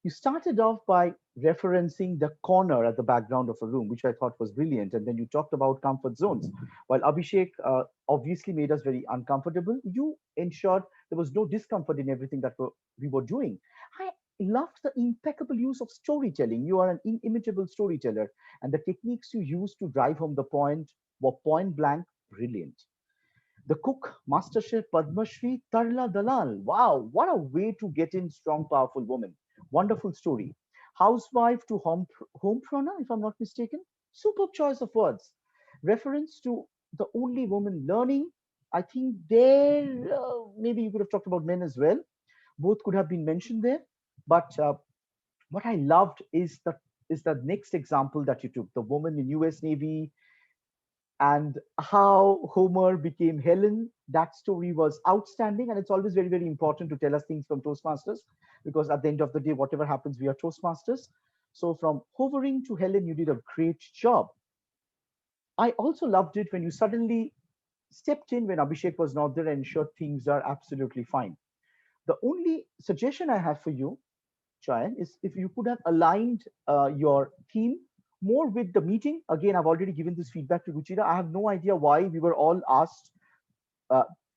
You started off by referencing the corner at the background of a room, which I thought was brilliant. And then you talked about comfort zones. While Abhishek obviously made us very uncomfortable, you ensured there was no discomfort in everything that we were doing. I loved the impeccable use of storytelling. You are an inimitable storyteller, and the techniques you used to drive home the point were point blank brilliant. The cook, Master Chef Padma Shri Tarla Dalal. Wow, what a way to get in strong, powerful woman. Wonderful story. Housewife to homepreneur, if I'm not mistaken. Superb choice of words. Reference to the only woman learning. I think there, maybe you could have talked about men as well. Both could have been mentioned there. But what I loved is the next example that you took, the woman in US Navy, and how Homer became Helen. That story was outstanding, and it's always very, very important to tell us things from Toastmasters, because at the end of the day, whatever happens, we are Toastmasters. So from hovering to Helen, you did a great job. I also loved it when you suddenly stepped in when Abhishek was not there and ensured things are absolutely fine. The only suggestion I have for you, Chayan, is if you could have aligned your theme more with the meeting. Again, I've already given this feedback to Ruchira. I have no idea why we were all asked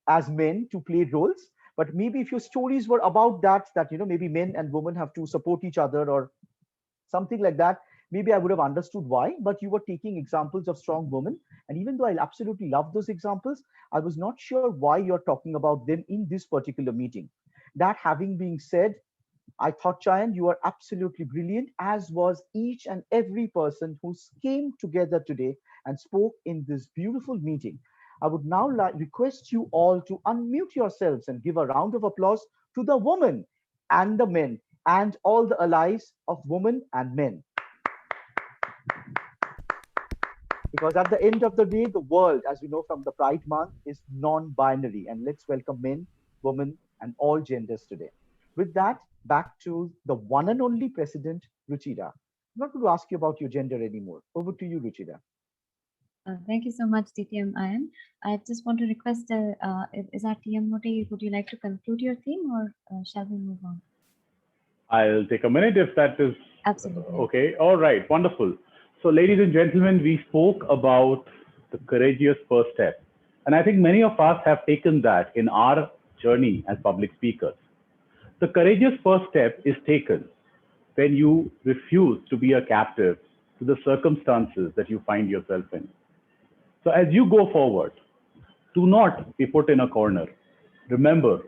as men to play roles, but maybe if your stories were about that, maybe men and women have to support each other or something like that, maybe I would have understood why. But you were taking examples of strong women, and even though I absolutely love those examples, I was not sure why you're talking about them in this particular meeting. That having been said, I thought, Chayan, you are absolutely brilliant, as was each and every person who came together today and spoke in this beautiful meeting. I would now request you all to unmute yourselves and give a round of applause to the women and the men and all the allies of women and men. Because at the end of the day, the world, as we know from the Pride Month, is non-binary. And let's welcome men, women, and all genders today. With that, back to the one and only President, Ruchira. I'm not going to ask you about your gender anymore. Over to you, Ruchira. Thank you so much, DTM Ayan. I just want to request, is our TMOD, would you like to conclude your theme, or shall we move on? I'll take a minute if that is absolutely okay. All right, wonderful. So ladies and gentlemen, we spoke about the courageous first step. And I think many of us have taken that in our journey as public speakers. The courageous first step is taken when you refuse to be a captive to the circumstances that you find yourself in. So as you go forward, do not be put in a corner. Remember,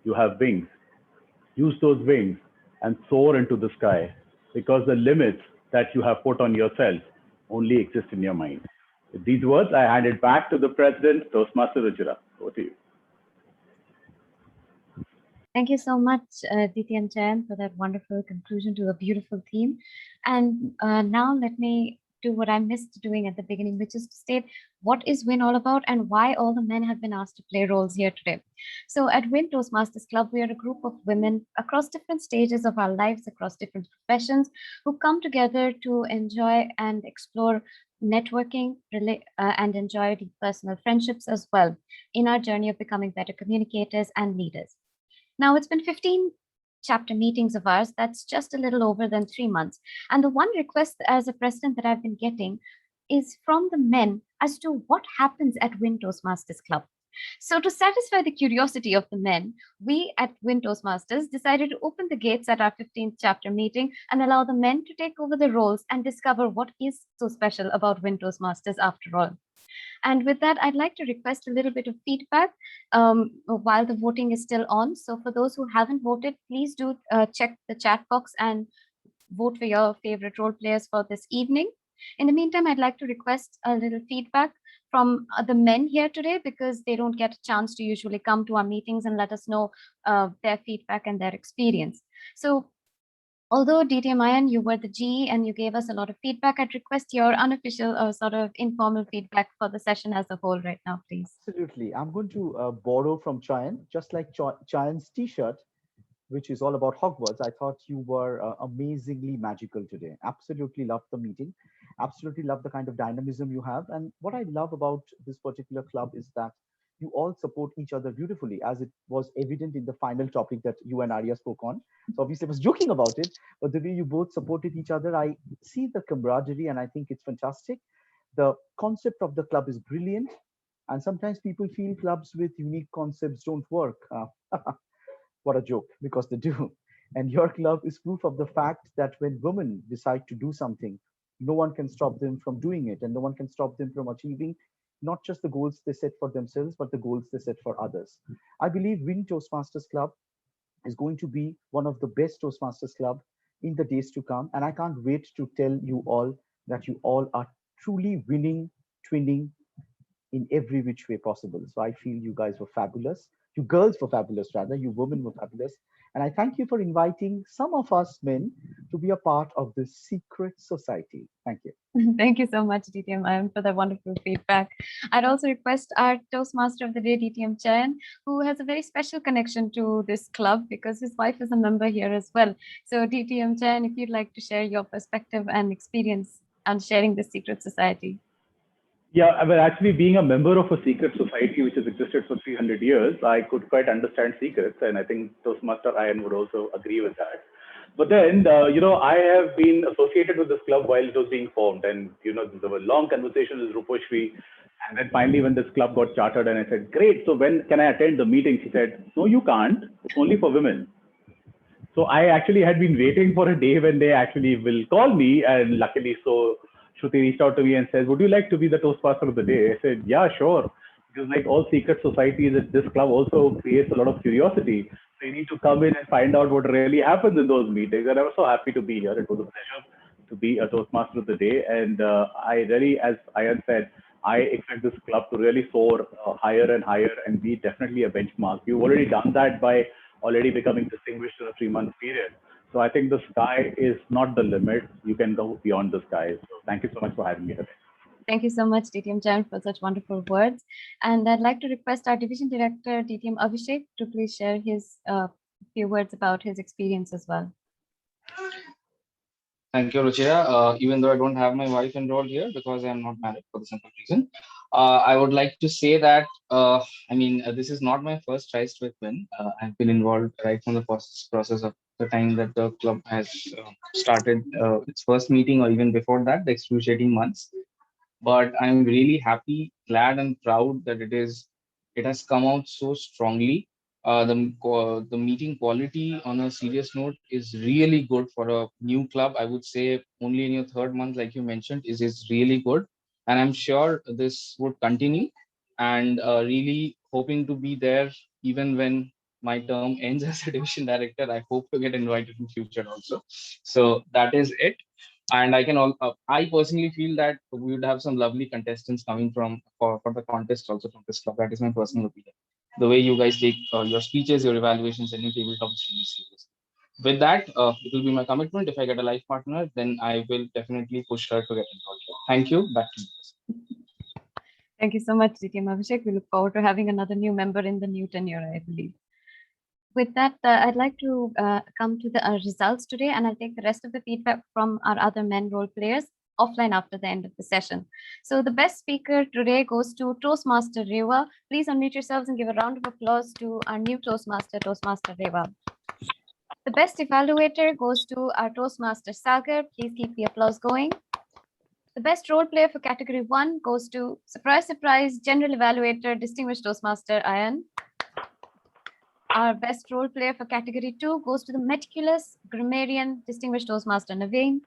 you have wings. Use those wings and soar into the sky, because the limits that you have put on yourself only exist in your mind. With these words, I hand it back to the President, Toastmaster Ruchira. Over to you. Thank you so much, DTM Chayan, for that wonderful conclusion to a beautiful theme. And now let me do what I missed doing at the beginning, which is to state what is WIN all about and why all the men have been asked to play roles here today. So at WIN Toastmasters Club, we are a group of women across different stages of our lives, across different professions, who come together to enjoy and explore networking and enjoy deep personal friendships as well in our journey of becoming better communicators and leaders. Now, it's been 15 chapter meetings of ours. That's just a little over than 3 months. And the one request as a president that I've been getting is from the men as to what happens at WIN Toastmasters Club. So to satisfy the curiosity of the men, we at WIN Toastmasters decided to open the gates at our 15th chapter meeting and allow the men to take over the roles and discover what is so special about WIN Toastmasters after all. And with that, I'd like to request a little bit of feedback while the voting is still on. So for those who haven't voted, please do check the chat box and vote for your favorite role players for this evening. In the meantime, I'd like to request a little feedback from the men here today, because they don't get a chance to usually come to our meetings and let us know their feedback and their experience. So although DTM Ayan, you were the GE and you gave us a lot of feedback, I'd request your unofficial or sort of informal feedback for the session as a whole right now, please. Absolutely. I'm going to borrow from Chayan, just like Chayan's t-shirt, which is all about Hogwarts. I thought you were amazingly magical today. Absolutely loved the meeting. Absolutely love the kind of dynamism you have. And what I love about this particular club is that you all support each other beautifully, as it was evident in the final topic that you and Arya spoke on. So obviously I was joking about it, but the way you both supported each other, I see the camaraderie and I think it's fantastic. The concept of the club is brilliant. And sometimes people feel clubs with unique concepts don't work. What a joke, because they do. And your club is proof of the fact that when women decide to do something, no one can stop them from doing it, and no one can stop them from achieving not just the goals they set for themselves, but the goals they set for others. I believe WIN Toastmasters Club is going to be one of the best Toastmasters Club in the days to come. And I can't wait to tell you all that you all are truly winning, twinning in every which way possible. So I feel you guys were fabulous. You girls were fabulous, rather. You women were fabulous. And I thank you for inviting some of us men to be a part of this secret society. Thank you. Thank you so much, DTM Ayan, for that wonderful feedback. I'd also request our Toastmaster of the Day, DTM Chayan, who has a very special connection to this club because his wife is a member here as well. So DTM Chayan, if you'd like to share your perspective and experience on sharing this secret society. Yeah, well, actually, being a member of a secret society which has existed for 300 years, I could quite understand secrets, and I think Toastmaster Ayan would also agree with that. But then, I have been associated with this club while it was being formed, and there were long conversations with Rupashri, and then finally, when this club got chartered, and I said, "Great, so when can I attend the meeting?" She said, "No, you can't. It's only for women." So I actually had been waiting for a day when they actually will call me, and luckily, so Shruti reached out to me and said, "Would you like to be the Toastmaster of the day?" I said, "Yeah, sure." Because like all secret societies, this club also creates a lot of curiosity. So you need to come in and find out what really happens in those meetings. And I was so happy to be here. It was a pleasure to be a Toastmaster of the day. And I really, as Ayan said, I expect this club to really soar higher and higher and be definitely a benchmark. You've already done that by already becoming distinguished in a 3-month period. So I think the sky is not the limit. You can go beyond the sky. So thank you so much for having me today. Thank you so much, DTM Chayan, for such wonderful words. And I'd like to request our Division Director, DTM Avisek, to please share his few words about his experience as well. Thank you, Ruchira. Even though I don't have my wife enrolled here because I'm not married for the simple reason, I would like to say that, this is not my first tries with WIN. I've been involved right from the process of the time that the club has started its first meeting, or even before that, the excruciating months. But I'm really happy, glad, and proud that it has come out so strongly. The meeting quality, on a serious note, is really good for a new club. I would say only in your 3rd month, like you mentioned, is really good, and I'm sure this would continue. And really hoping to be there even when my term ends as a division director. I hope to get invited in future also. So that is it. And I personally feel that we would have some lovely contestants coming for the contest also from this club. That is my personal opinion. The way you guys take your speeches, your evaluations, and your tabletop is really serious. With that, it will be my commitment. If I get a life partner, then I will definitely push her to get involved. Thank you. Back to you. Thank you so much, DTM Avisek. We look forward to having another new member in the new tenure, I believe. With that, I'd like to come to the results today, and I'll take the rest of the feedback from our other men role players offline after the end of the session. So the best speaker today goes to Toastmaster Rewa. Please unmute yourselves and give a round of applause to our new Toastmaster, Toastmaster Rewa. The best evaluator goes to our Toastmaster Sagar. Please keep the applause going. The best role player for category 1 goes to surprise, surprise, general evaluator, distinguished Toastmaster Ayan. Our best role player for category 2 goes to the meticulous grammarian, distinguished Toastmaster Navin.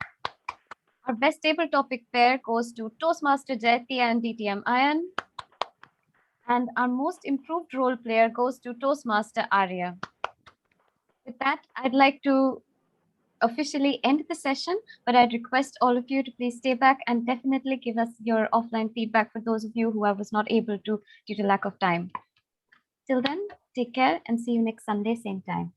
Our best table topic pair goes to Toastmaster Jayati and DTM Ayan. And our most improved role player goes to Toastmaster Arya. With that, I'd like to officially end the session, but I'd request all of you to please stay back and definitely give us your offline feedback for those of you who I was not able to due to lack of time. Till then, take care and see you next Sunday, same time.